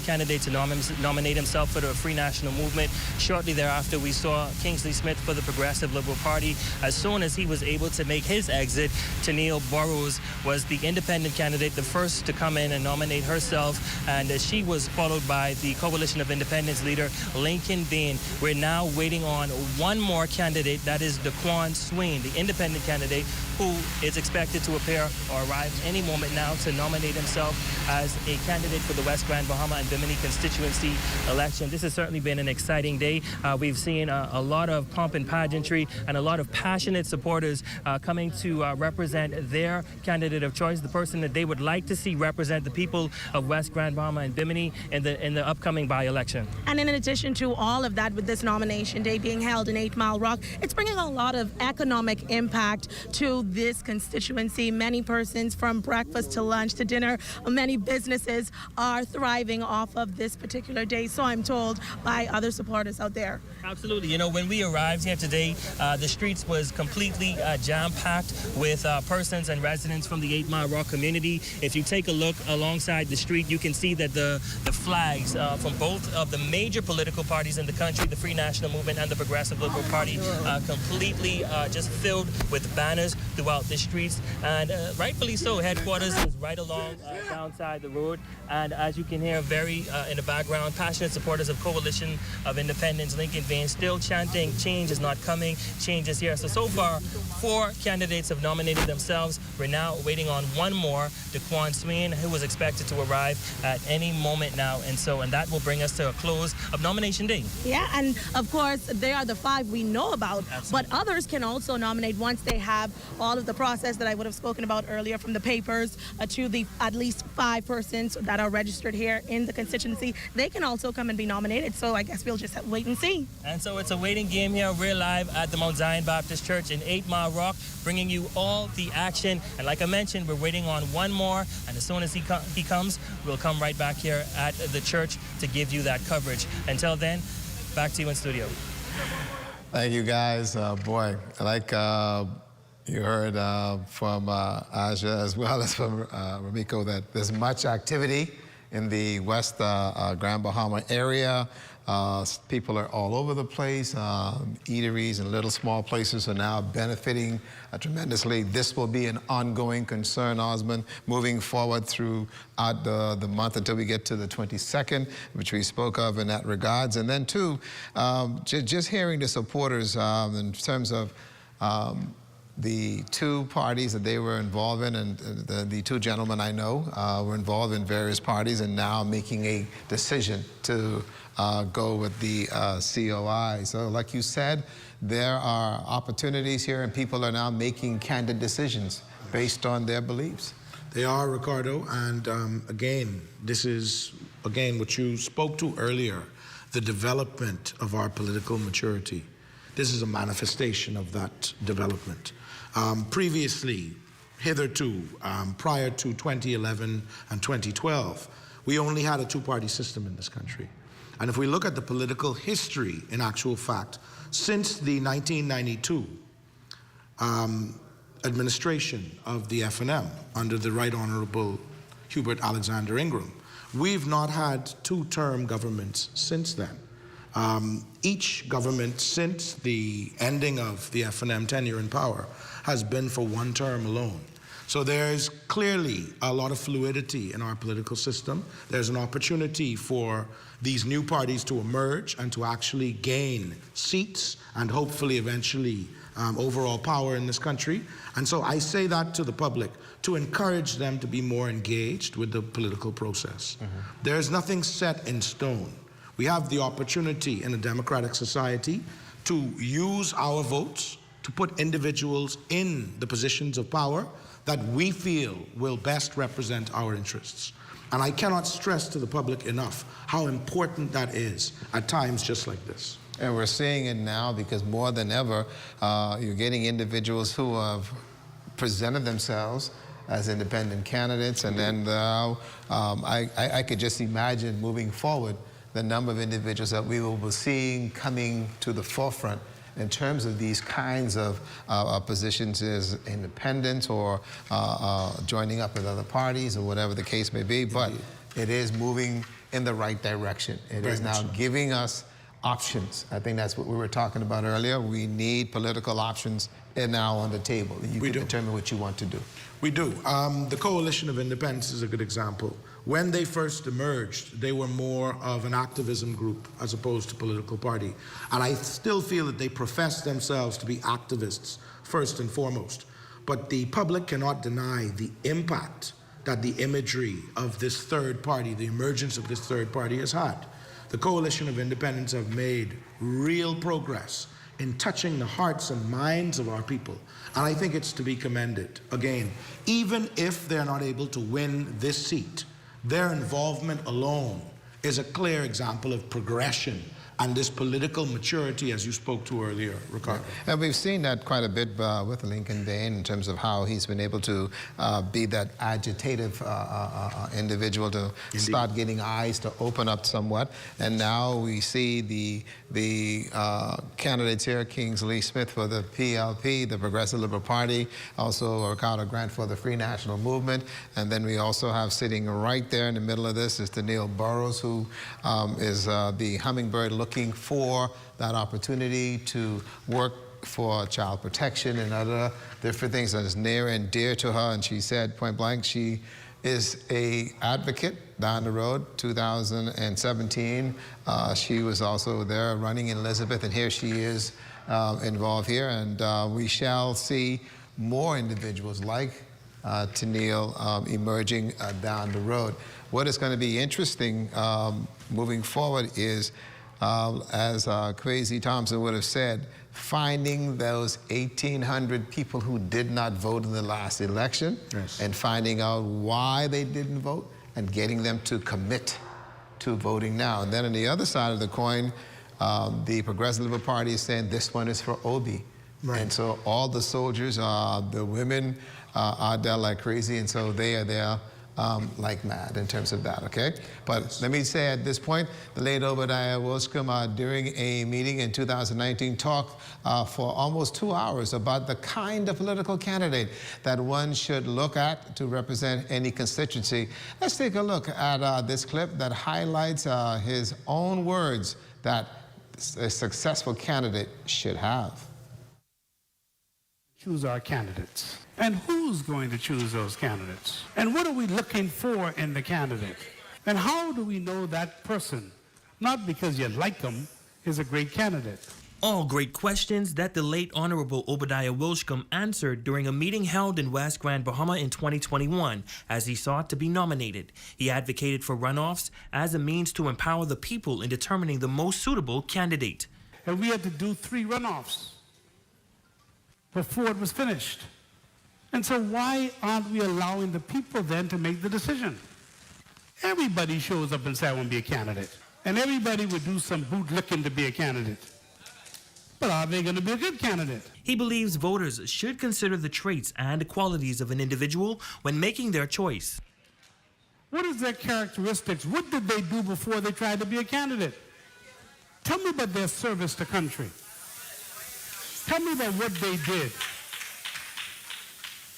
candidate to nominate himself for the Free National Movement. Shortly thereafter, we saw Kingsley Smith for the Progressive Liberal Party. As soon as he was able to make his exit, Tennille Burrows was the independent candidate, the first to come in and nominate herself. And she was followed by the Coalition of Independence leader, Lincoln Bane. We're now waiting on one more candidate candidate, that is Dquan Swain, the independent candidate, who is expected to appear or arrive any moment now to nominate himself as a candidate for the West Grand Bahama and Bimini constituency election. This has certainly been an exciting day. We've seen a lot of pomp and pageantry and a lot of passionate supporters coming to represent their candidate of choice, the person that they would like to see represent the people of West Grand Bahama and Bimini in the upcoming by-election. And in addition to all of that, with this nomination day being held in 8 Mile Rock, it's bringing a lot of economic impact to this constituency. Many persons, from breakfast to lunch to dinner, many businesses are thriving off of this particular day, so I'm told by other supporters out there. Absolutely. You know, when we arrived here today, the streets was completely jam-packed with persons and residents from the 8 Mile Rock community. If you take a look alongside the street, you can see that the flags from both of the major political parties in the country, the Free National Movement and the Progressive Liberal Party, completely just filled with banners throughout the streets. And rightfully so, headquarters is right along downside the road. And as you can hear, very in the background, passionate supporters of Coalition of Independence, Lincoln Vane, still chanting, change is not coming, change is here. So far, 4 candidates have nominated themselves. We're now waiting on one more, Dquan Swain, who was expected to arrive at any moment now. And that will bring us to a close of nomination day. Yeah, and of course, they are the 5 we know about. Absolutely. But others can also nominate once they have all of the process that I would have spoken about earlier, from the papers to the at least 5 persons that are registered here in the constituency. They can also come and be nominated. So I guess we'll just have to wait and see. And so it's a waiting game here. We're live at the Mount Zion Baptist Church in 8 Mile Rock, bringing you all the action. And like I mentioned, we're waiting on one more. And as soon as he comes, we'll come right back here at the church to give you that coverage. Until then, back to you in studio. Thank you, guys. Boy, like you heard from Aja as well as from Ramiko, that there's much activity in the West Grand Bahama area. People are all over the place. Eateries and little small places are now benefiting tremendously. This will be an ongoing concern, Osmond, moving forward throughout the month until we get to the 22nd, which we spoke of in that regards. And then, too, just hearing the supporters in terms of the 2 parties that they were involved in, and the 2 gentlemen I know were involved in various parties and now making a decision to go with the COI. So like you said, there are opportunities here and people are now making candid decisions based on their beliefs. They are, Ricardo, and again, this is, again, what you spoke to earlier, the development of our political maturity. This is a manifestation of that development. Previously, hitherto, prior to 2011 and 2012, we only had a 2-party system in this country. And if we look at the political history, in actual fact, since the 1992 administration of the FNM under the Right Honorable Hubert Alexander Ingram, we've not had 2-term governments since then. Each government since the ending of the FNM tenure in power has been for 1 term alone. So there's clearly a lot of fluidity in our political system. There's an opportunity for these new parties to emerge and to actually gain seats and hopefully eventually overall power in this country. And so I say that to the public to encourage them to be more engaged with the political process. There's nothing set in stone. We have the opportunity in a democratic society to use our votes to put individuals in the positions of power that we feel will best represent our interests. And I cannot stress to the public enough how important that is at times just like this. And we're seeing it now because more than ever, you're getting individuals who have presented themselves as independent candidates, and then I could just imagine moving forward the number of individuals that we will be seeing coming to the forefront in terms of these kinds of positions as independents or joining up with other parties or whatever the case may be. But it is moving in the right direction. It is now giving us options. I think that's what we were talking about earlier. We need political options now on the table. You can determine what you want to do. We do. The Coalition of Independence is a good example. When they first emerged, they were more of an activism group as opposed to political party. And I still feel that they profess themselves to be activists, first and foremost. But the public cannot deny the impact that the imagery of this third party, the emergence of this third party, has had. The Coalition of Independence have made real progress in touching the hearts and minds of our people. And I think it's to be commended. Again, even if they're not able to win this seat, their involvement alone is a clear example of progression and this political maturity, as you spoke to earlier, Ricardo. And we've seen that quite a bit with Lincoln Bane in terms of how he's been able to be that agitative individual to start getting eyes to open up somewhat. And now we see the candidates here, Kingsley Smith for the PLP, the Progressive Liberal Party, also Ricardo Grant for the Free National Movement. And then we also have sitting right there in the middle of this is Neil Burrows, who is the hummingbird looking for that opportunity to work for child protection and other different things that is near and dear to her. And she said point blank she is a advocate down the road. 2017 she was also there running in Elizabeth, and here she is involved here, and we shall see more individuals like Neil emerging down the road. What is going to be interesting moving forward is as Crazy Thompson would have said, finding those 1,800 people who did not vote in the last election, and finding out why they didn't vote and getting them to commit to voting now. And then on the other side of the coin, the Progressive Liberal Party is saying this one is for Obi. Right. And so all the soldiers, the women are there like crazy, and so they are there like mad in terms of that, okay? But let me say at this point, the late Obadiah Wilscombe, during a meeting in 2019, talked for almost 2 hours about the kind of political candidate that one should look at to represent any constituency. Let's take a look at this clip that highlights his own words that a successful candidate should have. Choose our candidates. And who's going to choose those candidates? And what are we looking for in the candidate? And how do we know that person, not because you like them, is a great candidate? All great questions that the late Honorable Obadiah Wilscombe answered during a meeting held in West Grand Bahama in 2021 as he sought to be nominated. He advocated for runoffs as a means to empower the people in determining the most suitable candidate. And we had to do 3 runoffs before it was finished. And so why aren't we allowing the people then to make the decision? Everybody shows up and says, I want to be a candidate. And everybody would do some bootlicking to be a candidate. But are they going to be a good candidate? He believes voters should consider the traits and qualities of an individual when making their choice. What is their characteristics? What did they do before they tried to be a candidate? Tell me about their service to country. Tell me about what they did.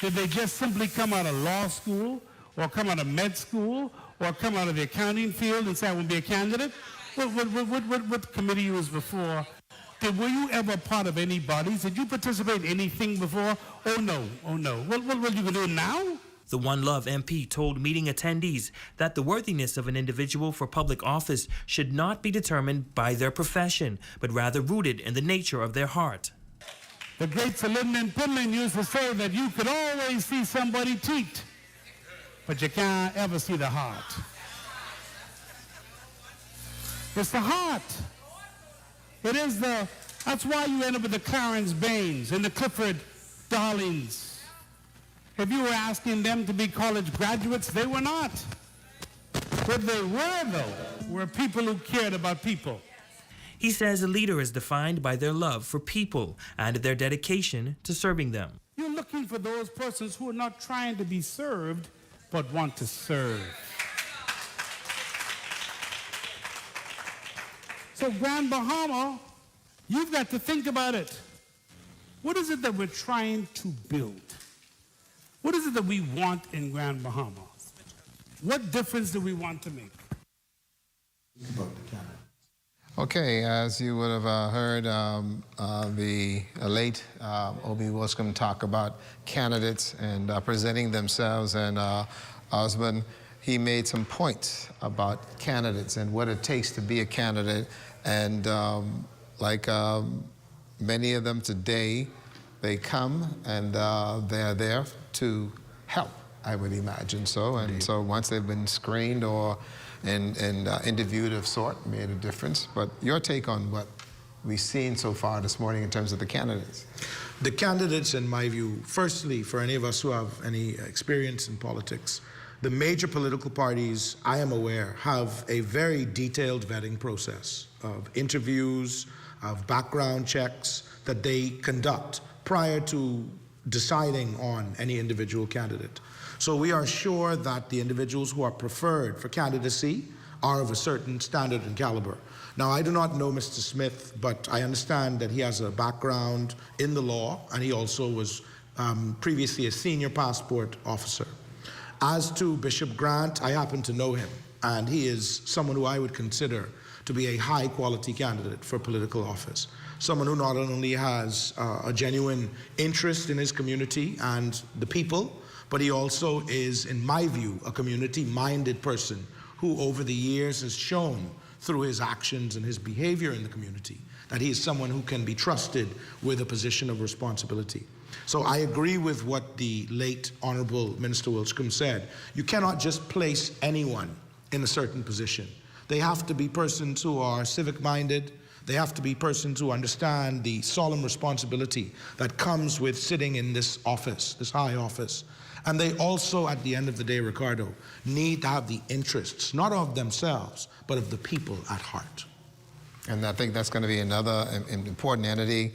Did they just simply come out of law school or come out of med school or come out of the accounting field and say, I want to be a candidate? What committee you was before? Were you ever part of any bodies? Did you participate in anything before? Oh, no. Oh, no. What you going to do now? The One Love MP told meeting attendees that the worthiness of an individual for public office should not be determined by their profession, but rather rooted in the nature of their heart. The great Sir Lyndon Pinlin used to say that you could always see somebody teat, but you can't ever see the heart. It's the heart. It is that's why you end up with the Clarence Baines and the Clifford Darlings. If you were asking them to be college graduates, they were not. What they were, though, were people who cared about people. He says a leader is defined by their love for people and their dedication to serving them. You're looking for those persons who are not trying to be served, but want to serve. So Grand Bahama, you've got to think about it. What is it that we're trying to build? What is it that we want in Grand Bahama? What difference do we want to make? Okay, as you would have heard the late Obi Wilscombe talk about candidates and presenting themselves, and Osmond, he made some points about candidates and what it takes to be a candidate, and like many of them today, they come and they're there to help, I would imagine so, and so once they've been screened or interviewed of sort, made a difference. But your take on what we've seen so far this morning in terms of the candidates? The candidates, in my view, firstly, for any of us who have any experience in politics, the major political parties, I am aware, have a very detailed vetting process of interviews, of background checks that they conduct prior to deciding on any individual candidate. So we are sure that the individuals who are preferred for candidacy are of a certain standard and caliber. Now, I do not know Mr. Smith, but I understand that he has a background in the law, and he also was previously a senior passport officer. As to Bishop Grant, I happen to know him, and he is someone who I would consider to be a high-quality candidate for political office. Someone who not only has a genuine interest in his community and the people, but he also is, in my view, a community-minded person who over the years has shown through his actions and his behavior in the community that he is someone who can be trusted with a position of responsibility. So I agree with what the late Honorable Minister Wilscombe said. You cannot just place anyone in a certain position. They have to be persons who are civic-minded. They have to be persons who understand the solemn responsibility that comes with sitting in this office, this high office. And they also, at the end of the day, Ricardo, need to have the interests, not of themselves, but of the people at heart. And I think that's going to be another important entity,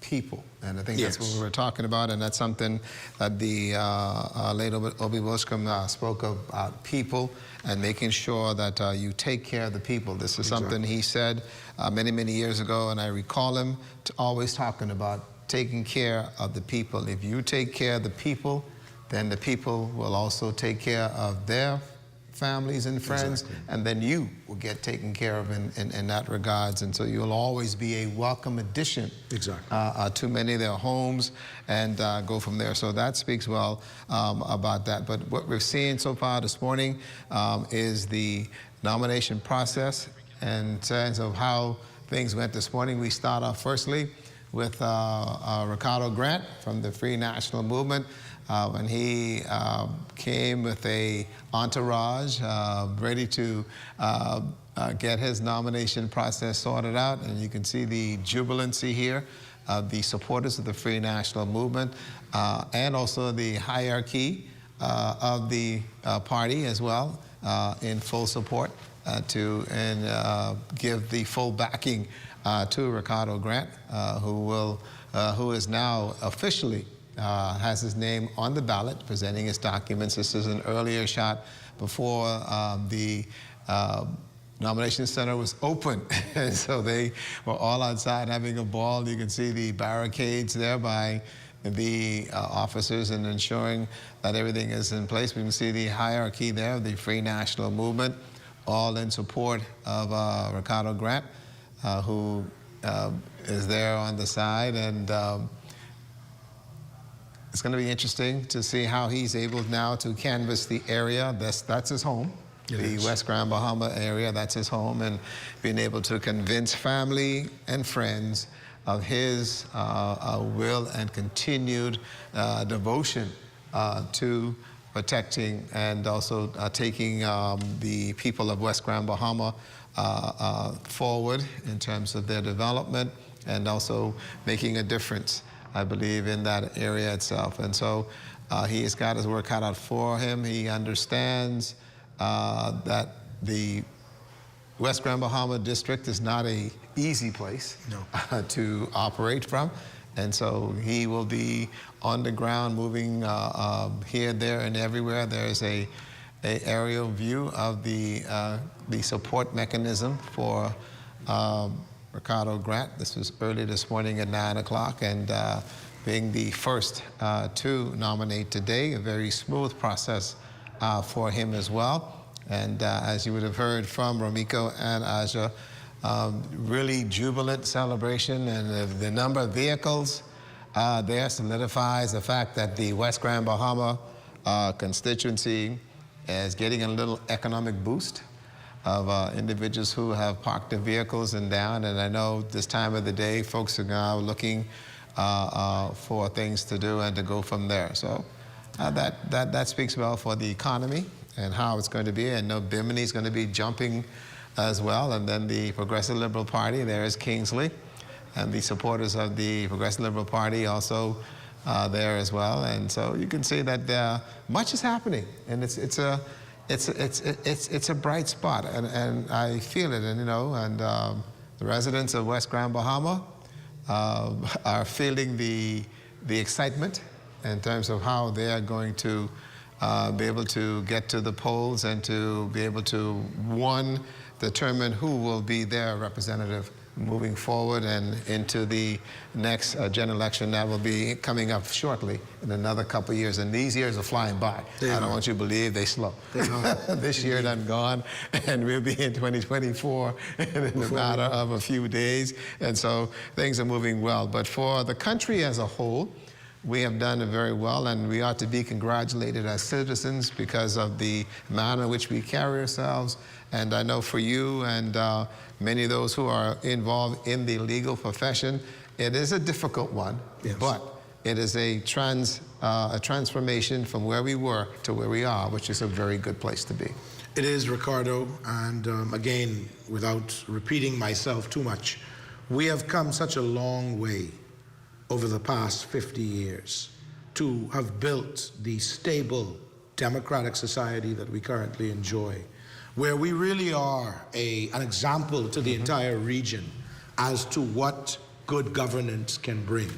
people. And I think that's what we were talking about, and that's something that the late Obi Wilscombe spoke about, people, and making sure that you take care of the people. This is something he said many, many years ago, and I recall him always talking about taking care of the people. If you take care of the people, then the people will also take care of their families and friends, and then you will get taken care of in that regards. And so you'll always be a welcome addition to many of their homes, and go from there. So that speaks well about that. But what we're seeing so far this morning is the nomination process. In terms of how things went this morning, we start off firstly with Ricardo Grant from the Free National Movement. And he came with a entourage ready to get his nomination process sorted out. And you can see the jubilancy here of the supporters of the Free National Movement, and also the hierarchy of the party as well, in full support to give the full backing to Ricardo Grant, who is now officially has his name on the ballot, presenting his documents. This is an earlier shot before the nomination center was open. And so they were all outside having a ball. You can see the barricades there by the officers and ensuring that everything is in place. We can see the hierarchy there of the Free National Movement, all in support of Ricardo Grant, who is there on the side. And it's going to be interesting to see how he's able now to canvass the area. That's his home, the West Grand Bahama area. That's his home, and being able to convince family and friends of his will and continued devotion to protecting and also taking the people of West Grand Bahama forward in terms of their development, and also making a difference, I believe, in that area itself. And so he has got his work cut out for him. He understands that the West Grand Bahama district is not an easy place to operate from. And so he will be on the ground, moving here, there, and everywhere. There's a aerial view of the support mechanism for Ricardo Grant. This was early this morning at 9 o'clock, and being the first to nominate today, a very smooth process for him as well. And as you would have heard from Romiko and Aja, really jubilant celebration, and the number of vehicles there solidifies the fact that the West Grand Bahama constituency is getting a little economic boost of individuals who have parked their vehicles and down. And I know this time of the day, folks are now looking for things to do and to go from there. So that speaks well for the economy and how it's going to be. I know Bimini is going to be jumping as well. And then the Progressive Liberal Party, there is Kingsley, and the supporters of the Progressive Liberal Party also there as well. And so you can see that much is happening, and it's a bright spot, and I feel it, and the residents of West Grand Bahama are feeling the excitement in terms of how they are going to be able to get to the polls and to be able to, one, determine who will be their representative moving forward and into the next general election that will be coming up shortly in another couple of years. And these years are flying by. I don't want you to believe they slow. This year done gone, and we'll be in 2024 in a matter of a few days. And so things are moving well. But for the country as a whole, we have done very well, and we ought to be congratulated as citizens because of the manner in which we carry ourselves. And I know for you and many of those who are involved in the legal profession, it is a difficult one, but it is a transformation from where we were to where we are, which is a very good place to be. It is, Ricardo, and again, without repeating myself too much, we have come such a long way over the past 50 years to have built the stable democratic society that we currently enjoy, where we really are an example to the entire region as to what good governance can bring.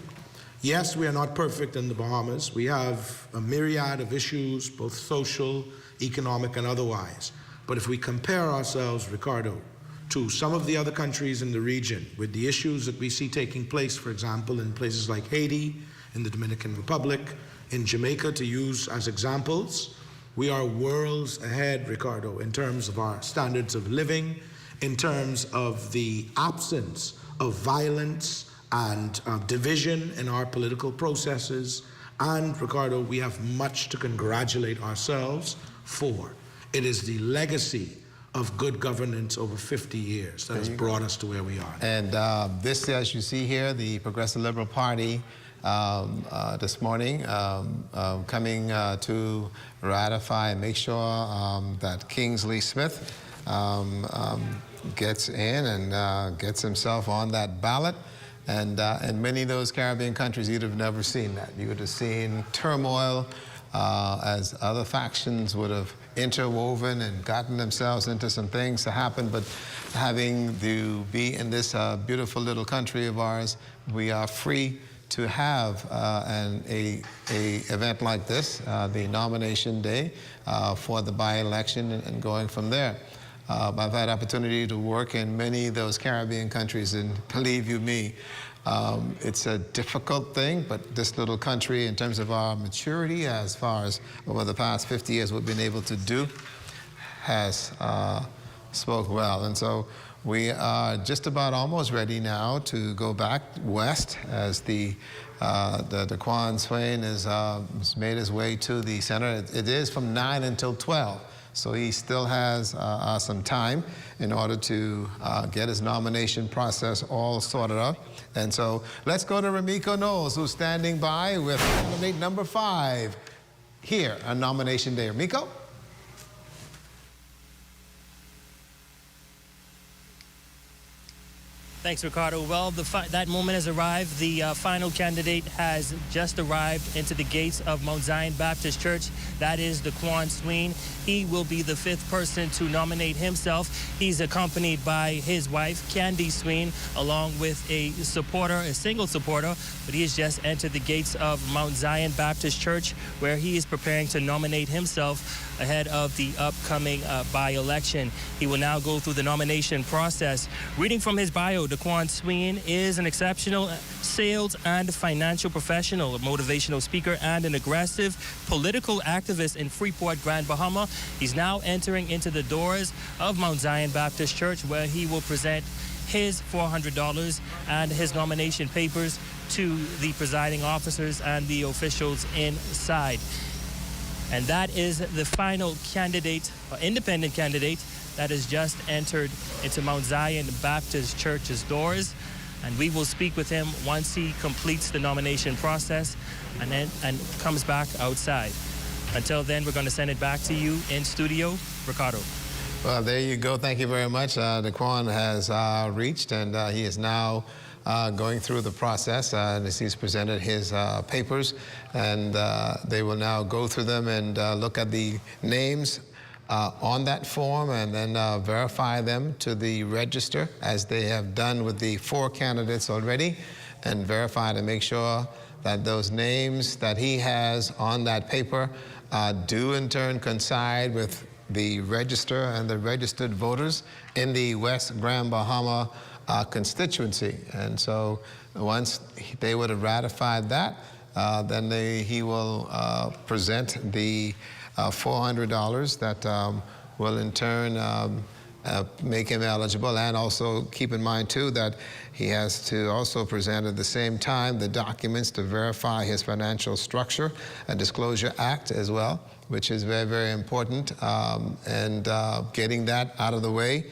Yes, we are not perfect in the Bahamas. We have a myriad of issues, both social, economic, and otherwise. But if we compare ourselves, Ricardo, to some of the other countries in the region with the issues that we see taking place, for example, in places like Haiti, in the Dominican Republic, in Jamaica, to use as examples, we are worlds ahead, Ricardo, in terms of our standards of living, in terms of the absence of violence and division in our political processes. And, Ricardo, we have much to congratulate ourselves for. It is the legacy of good governance over 50 years that has brought us to where we are. And this, as you see here, the Progressive Liberal Party this morning coming to ratify and make sure that Kingsley Smith gets in and gets himself on that ballot. And in many of those Caribbean countries, you'd have never seen that. You would have seen turmoil as other factions would have interwoven and gotten themselves into some things to happen. But having to be in this beautiful little country of ours, we are free to have an event like this, the nomination day for the by-election, and going from there. I've had opportunity to work in many of those Caribbean countries, and believe you me, it's a difficult thing, but this little country, in terms of our maturity, as far as over the past 50 years we've been able to do, has spoke well. And so we are just about almost ready now to go back west as the Dquan Swain has made his way to the center. It is from 9 until 12. So he still has some time in order to get his nomination process all sorted out. And so let's go to Ramiko Knowles, who's standing by with candidate number 5 here on nomination day. Ramiko? Thanks, Ricardo. Well, that moment has arrived. The final candidate has just arrived into the gates of Mount Zion Baptist Church. That is Dquan Swain. He will be the 5th person to nominate himself. He's accompanied by his wife, Candy Swain, along with a supporter, a single supporter, but he has just entered the gates of Mount Zion Baptist Church, where he is preparing to nominate himself ahead of the upcoming by-election. He will now go through the nomination process. Reading from his bio, Dquan Swain is an exceptional sales and financial professional, a motivational speaker, and an aggressive political activist in Freeport, Grand Bahama. He's now entering into the doors of Mount Zion Baptist Church, where he will present his $400 and his nomination papers to the presiding officers and the officials inside. And that is the final candidate, or independent candidate, that has just entered into Mount Zion Baptist Church's doors. And we will speak with him once he completes the nomination process and comes back outside. Until then, we're going to send it back to you in studio. Ricardo. Well, there you go. Thank you very much. Dquan has reached, and he is now going through the process. As he's presented his papers, and they will now go through them and look at the names on that form and then verify them to the register, as they have done with the 4 candidates already, and verify to make sure that those names that he has on that paper do in turn coincide with the register and the registered voters in the West Grand Bahama constituency. And so once they would have ratified that, then he will present the $400 that will in turn make him eligible. And also keep in mind too that he has to also present at the same time the documents to verify his financial structure and disclosure act as well, which is very, very important. And getting that out of the way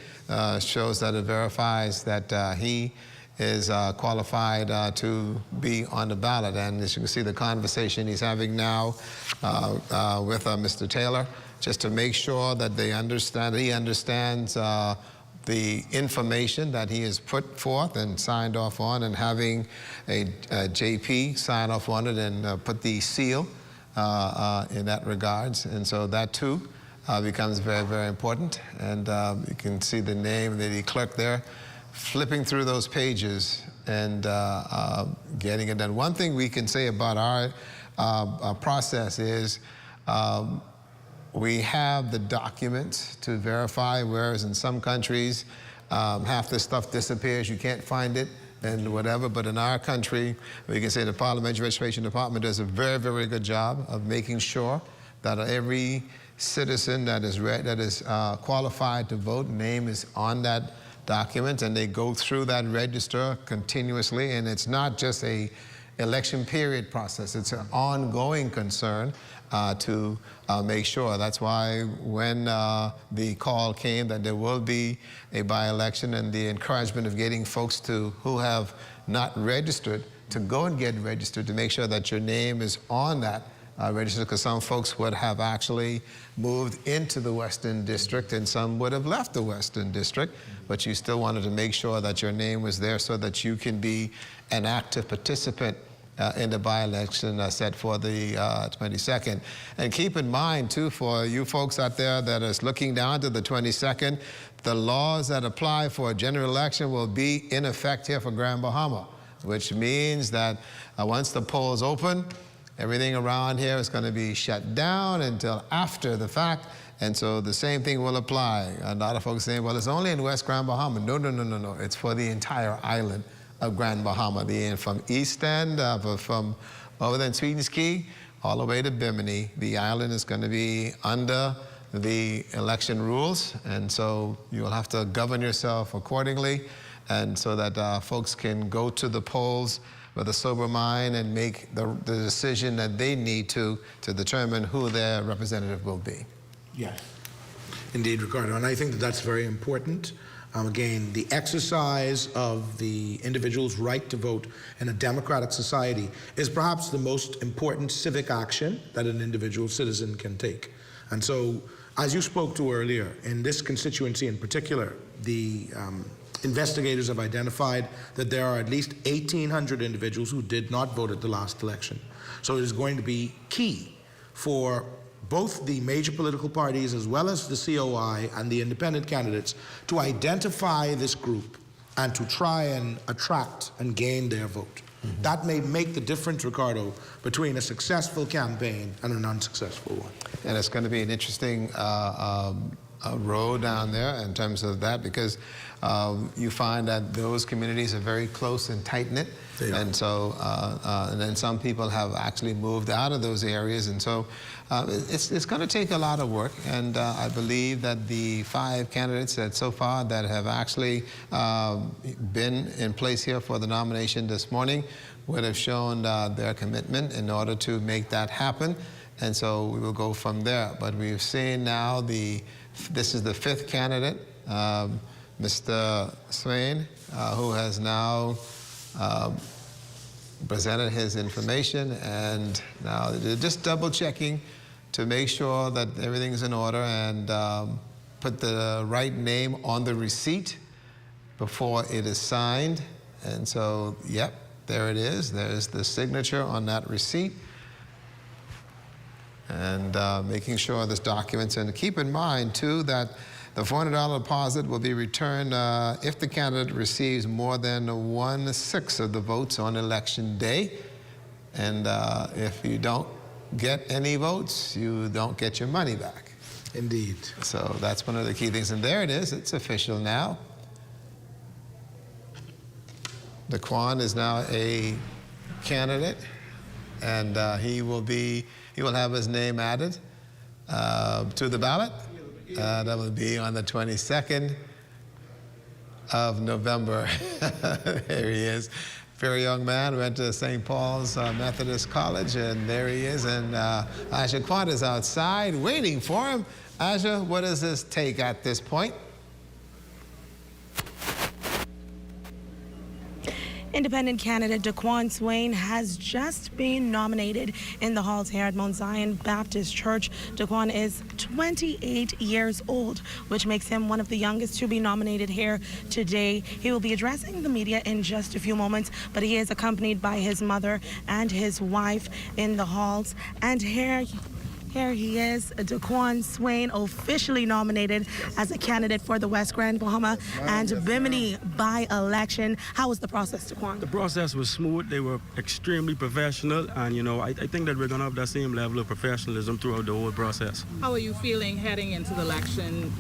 shows that it verifies that he is qualified to be on the ballot. And as you can see, the conversation he's having now with Mr. Taylor, just to make sure that he understands the information that he has put forth and signed off on, and having a JP sign off on it and put the seal in that regards. And so that too becomes very, very important. And you can see the name of the clerk there flipping through those pages and getting it done. One thing we can say about our process is we have the documents to verify, whereas in some countries half the stuff disappears, you can't find it and whatever. But in our country, we can say the Parliamentary Registration Department does a very, very good job of making sure that every citizen that is qualified to vote, name is on that document, and they go through that register continuously. And it's not just a election period process, it's an ongoing concern to make sure. That's why when the call came that there will be a by-election, and the encouragement of getting folks who have not registered to go and get registered, to make sure that your name is on that register, because some folks would have actually moved into the Western District and some would have left the Western District, but you still wanted to make sure that your name was there so that you can be an active participant in the by-election set for the 22nd. And keep in mind too, for you folks out there that is looking down to the 22nd, the laws that apply for a general election will be in effect here for Grand Bahama, which means that once the polls open, everything around here is going to be shut down until after the fact. And so the same thing will apply. A lot of folks saying, well, it's only in West Grand Bahama. No, no, no, no, no. It's for the entire island of Grand Bahama, from East End, from over there in Sweetens Key, all the way to Bimini. The island is going to be under the election rules, and so you'll have to govern yourself accordingly, and so that folks can go to the polls with a sober mind and make the decision that they need to determine who their representative will be. Yes, indeed, Ricardo, and I think that that's very important. Again, the exercise of the individual's right to vote in a democratic society is perhaps the most important civic action that an individual citizen can take. And so, as you spoke to earlier, in this constituency in particular, the investigators have identified that there are at least 1,800 individuals who did not vote at the last election. So it is going to be key for both the major political parties as well as the COI and the independent candidates to identify this group and to try and attract and gain their vote. Mm-hmm. That may make the difference, Ricardo, between a successful campaign and an unsuccessful one. And it's going to be an interesting row down there in terms of that, because you find that those communities are very close and tight-knit. And so, and then some people have actually moved out of those areas. And so it's going to take a lot of work. And I believe that the 5 candidates that so far that have actually been in place here for the nomination this morning would have shown their commitment in order to make that happen. And so we will go from there. But we've seen now this is the 5th candidate, Mr. Swain, who has now presented his information, and now they're just double checking to make sure that everything's in order and put the right name on the receipt before it is signed. And so, yep, there it is. There's the signature on that receipt. And making sure this document's in. Keep in mind, too, that the $400 deposit will be returned if the candidate receives more than 1/6 of the votes on election day. And if you don't get any votes, you don't get your money back. Indeed. So that's one of the key things. And there it is. It's official now. Dquan is now a candidate, and he will have his name added to the ballot. That will be on the 22nd of November. There he is. Very young man, went to St. Paul's Methodist College, and there he is. And Aja Quant is outside waiting for him. Aja, what does this take at this point? Independent candidate Dquan Swain has just been nominated in the halls here at Mount Zion Baptist Church. Dquan is 28 years old, which makes him one of the youngest to be nominated here today. He will be addressing the media in just a few moments, but he is accompanied by his mother and his wife in the halls. And here he is, Dquan Swain, officially nominated as a candidate for the West Grand Bahama and Bimini by-election. How was the process, Dquan? The process was smooth. They were extremely professional, and I think that we're going to have that same level of professionalism throughout the whole process. How are you feeling heading into the election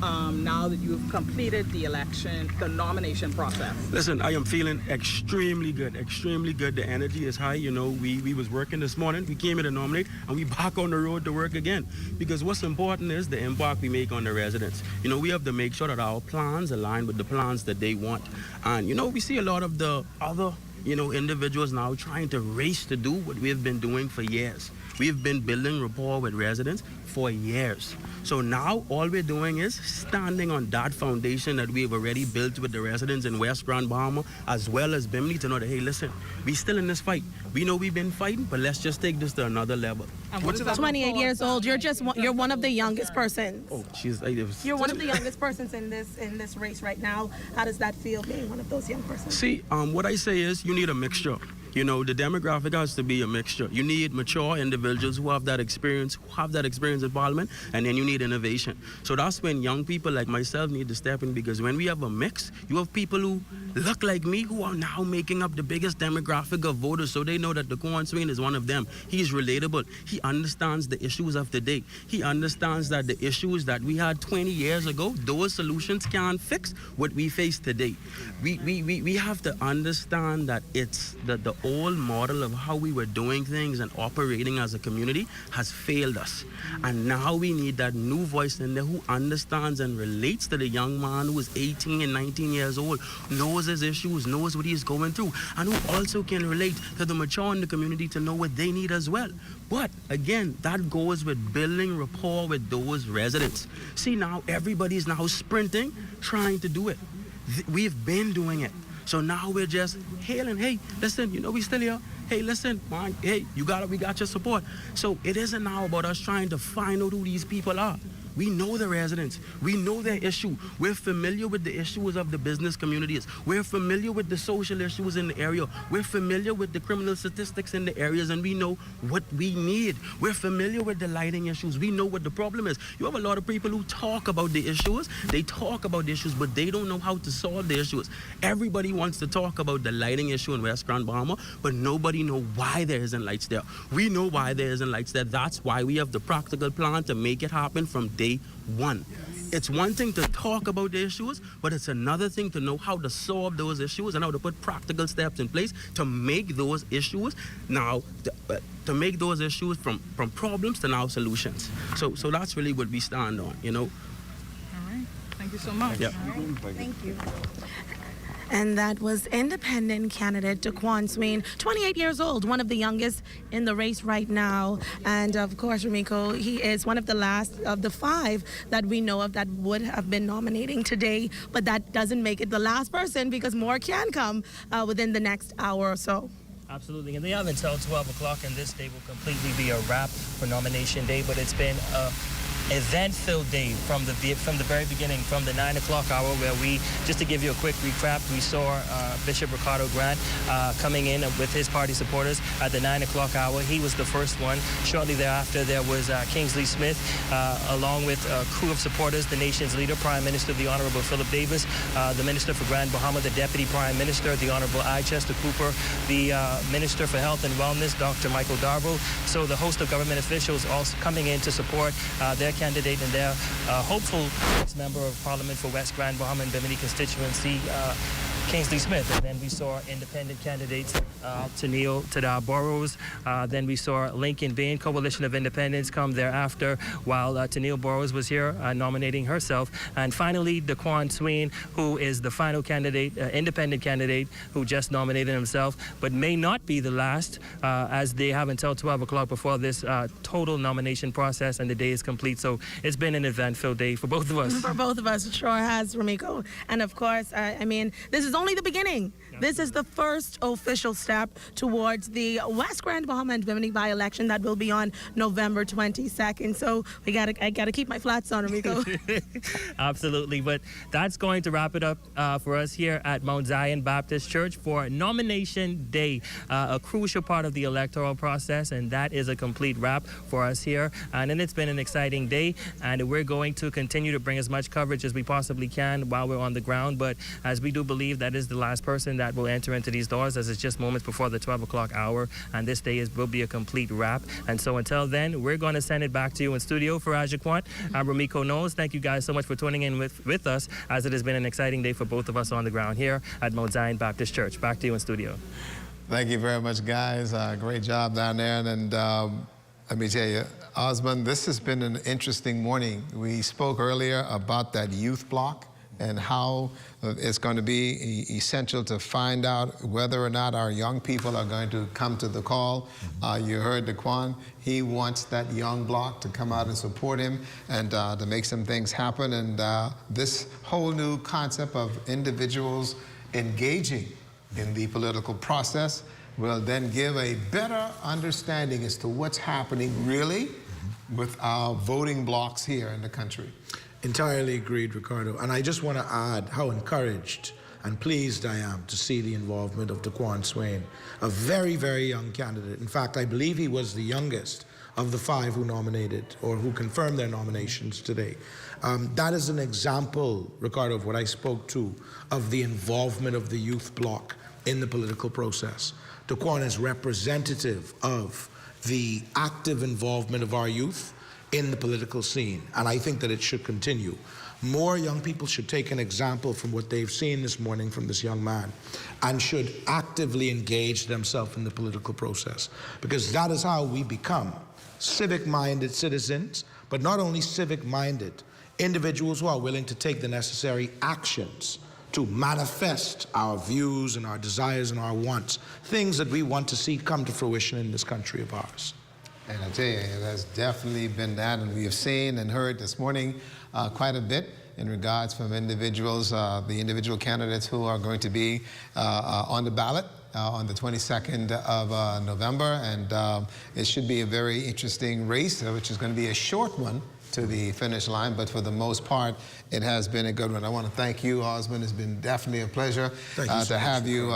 now that you've completed the election, the nomination process? Listen, I am feeling extremely good, extremely good. The energy is high. We was working this morning. We came here to nominate, and we back on the road to work again. Because what's important is the impact we make on the residents. We have to make sure that our plans align with the plans that they want. And, we see a lot of the other, individuals now trying to race to do what we have been doing for years. We've been building rapport with residents for years. So now all we're doing is standing on that foundation that we have already built with the residents in West Grand Bahama as well as Bimini to know that, hey, listen, we still in this fight. We know we've been fighting, but let's just take this to another level. 28 years old. You're one of the youngest persons. Oh, You're one of the youngest persons in this race right now. How does that feel, being one of those young persons? See, what I say is you need a mixture. The demographic has to be a mixture. You need mature individuals who have that experience in Parliament, and then you need innovation. So that's when young people like myself need to step in, because when we have a mix, you have people who look like me who are now making up the biggest demographic of voters, so they know that Dquan Swain is one of them. He's relatable. He understands the issues of today. He understands that the issues that we had 20 years ago, those solutions can't fix what we face today. We have to understand that it's the old model of how we were doing things and operating as a community has failed us. And now we need that new voice in there who understands and relates to the young man who is 18 and 19 years old, knows his issues, knows what he's going through, and who also can relate to the mature in the community to know what they need as well. But again, that goes with building rapport with those residents. See, now everybody's now sprinting, trying to do it. We've been doing it. So now we're just hailing, hey, listen, we still here. Hey, listen, man, hey, we got your support. So it isn't now about us trying to find out who these people are. We know the residents. We know their issue. We're familiar with the issues of the business communities. We're familiar with the social issues in the area. We're familiar with the criminal statistics in the areas, and we know what we need. We're familiar with the lighting issues. We know what the problem is. You have a lot of people who talk about the issues. They talk about the issues, but they don't know how to solve the issues. Everybody wants to talk about the lighting issue in West Grand Bahama, but nobody knows why there isn't lights there. We know why there isn't lights there. That's why we have the practical plan to make it happen from day day one. It's one thing to talk about the issues, but it's another thing to know how to solve those issues and how to put practical steps in place to make those issues now, to make those issues from problems to now solutions. So that's really what we stand on, you know. All right. Thank you so much. Yep. All right. Thank you. And that was independent candidate Dquan Swain, 28 years old, one of the youngest in the race right now. And of course, Rumiko, he is one of the last of the 5 that we know of that would have been nominating today. But that doesn't make it the last person because more can come within the next hour or so. Absolutely, and they have until 12 o'clock, and this day will completely be a wrap for nomination day. But it's been event-filled day from the very beginning, from the 9 o'clock hour, where we, just to give you a quick recap, we saw Bishop Ricardo Grant coming in with his party supporters at the 9 o'clock hour. He was the first one. Shortly thereafter, there was Kingsley Smith, along with a crew of supporters, the nation's leader, Prime Minister, the Honorable Philip Davis, the Minister for Grand Bahama, the Deputy Prime Minister, the Honorable I. Chester Cooper, the Minister for Health and Wellness, Dr. Michael Darbo. So the host of government officials also coming in to support their candidate and their hopeful next member of Parliament for West Grand Bahama and Bimini constituency, Kingsley Smith. And then we saw independent candidates, Tennille Tadar Burrows. Then we saw Lincoln Bane, Coalition of Independents, come thereafter, while Tennille Burrows was here nominating herself. And finally, Dquan Swain, who is the final candidate, independent candidate, who just nominated himself, but may not be the last, as they have until 12 o'clock before this total nomination process and the day is complete. So it's been an event-filled day for both of us. For both of us, it sure has, Rumiko. And of course, I mean, this is only the beginning. This is the first official step towards the West Grand Bahama and Bimini by-election that will be on November 22nd. So I gotta keep my flats on, Rumiko. Absolutely, but that's going to wrap it up for us here at Mount Zion Baptist Church for nomination day, a crucial part of the electoral process, and that is a complete wrap for us here. And then it's been an exciting day, and we're going to continue to bring as much coverage as we possibly can while we're on the ground. But as we do believe that is the last person that will enter into these doors, as it's just moments before the 12 o'clock hour, and this day will be a complete wrap. And so until then, we're going to send it back to you in studio. For Ajaquant, I'm Rumiko Knowles. Thank you guys so much for tuning in with us, as it has been an exciting day for both of us on the ground here at Mount Zion Baptist Church. Back to you in studio. Thank you very much, guys. Great job down there. And let me tell you, Osmond, this has been an interesting morning. We spoke earlier about that youth block and how it's going to be essential to find out whether or not our young people are going to come to the call. You heard Dquan. He wants that young bloc to come out and support him and to make some things happen. And this whole new concept of individuals engaging in the political process will then give a better understanding as to what's happening really with our voting blocks here in the country. Entirely agreed, Ricardo. And I just want to add how encouraged and pleased I am to see the involvement of Dquan Swain, a very, very young candidate. In fact, I believe he was the youngest of the 5 who nominated or who confirmed their nominations today. That is an example, Ricardo, of what I spoke to, of the involvement of the youth bloc in the political process. Dquan is representative of the active involvement of our youth in the political scene, and I think that it should continue. More young people should take an example from what they've seen this morning from this young man and should actively engage themselves in the political process, because that is how we become civic-minded citizens, but not only civic-minded, individuals who are willing to take the necessary actions to manifest our views and our desires and our wants, things that we want to see come to fruition in this country of ours. And I tell you, it has definitely been that, and we have seen and heard this morning quite a bit in regards from individuals, the individual candidates who are going to be on the ballot on the 22nd of November, and it should be a very interesting race, which is going to be a short one to the finish line, but for the most part, it has been a good one. I want to thank you, Osmond. It's been definitely a pleasure to have you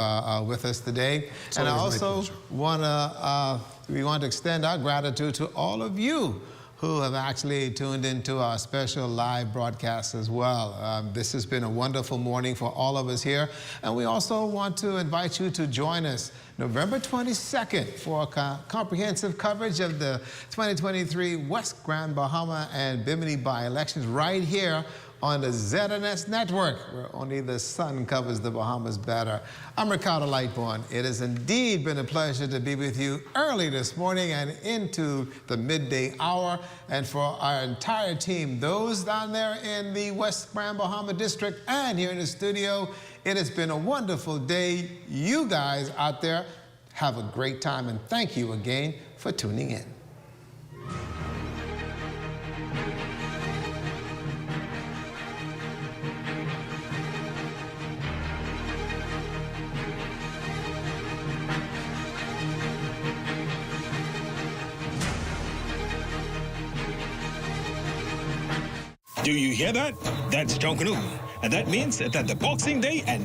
with us today. And I also want to we want to extend our gratitude to all of you who have actually tuned into our special live broadcast as well. This has been a wonderful morning for all of us here. And we also want to invite you to join us November 22nd for comprehensive coverage of the 2023 West Grand Bahama and Bimini by-elections right here on the ZNS network, where only the sun covers the Bahamas better. I'm Ricardo Lightbourne. It has indeed been a pleasure to be with you early this morning and into the midday hour. And for our entire team, those down there in the West Grand Bahama District and here in the studio, it has been a wonderful day. You guys out there have a great time, and thank you again for tuning in. Do you hear that? That's Jonkanoo. And that means that the Boxing Day and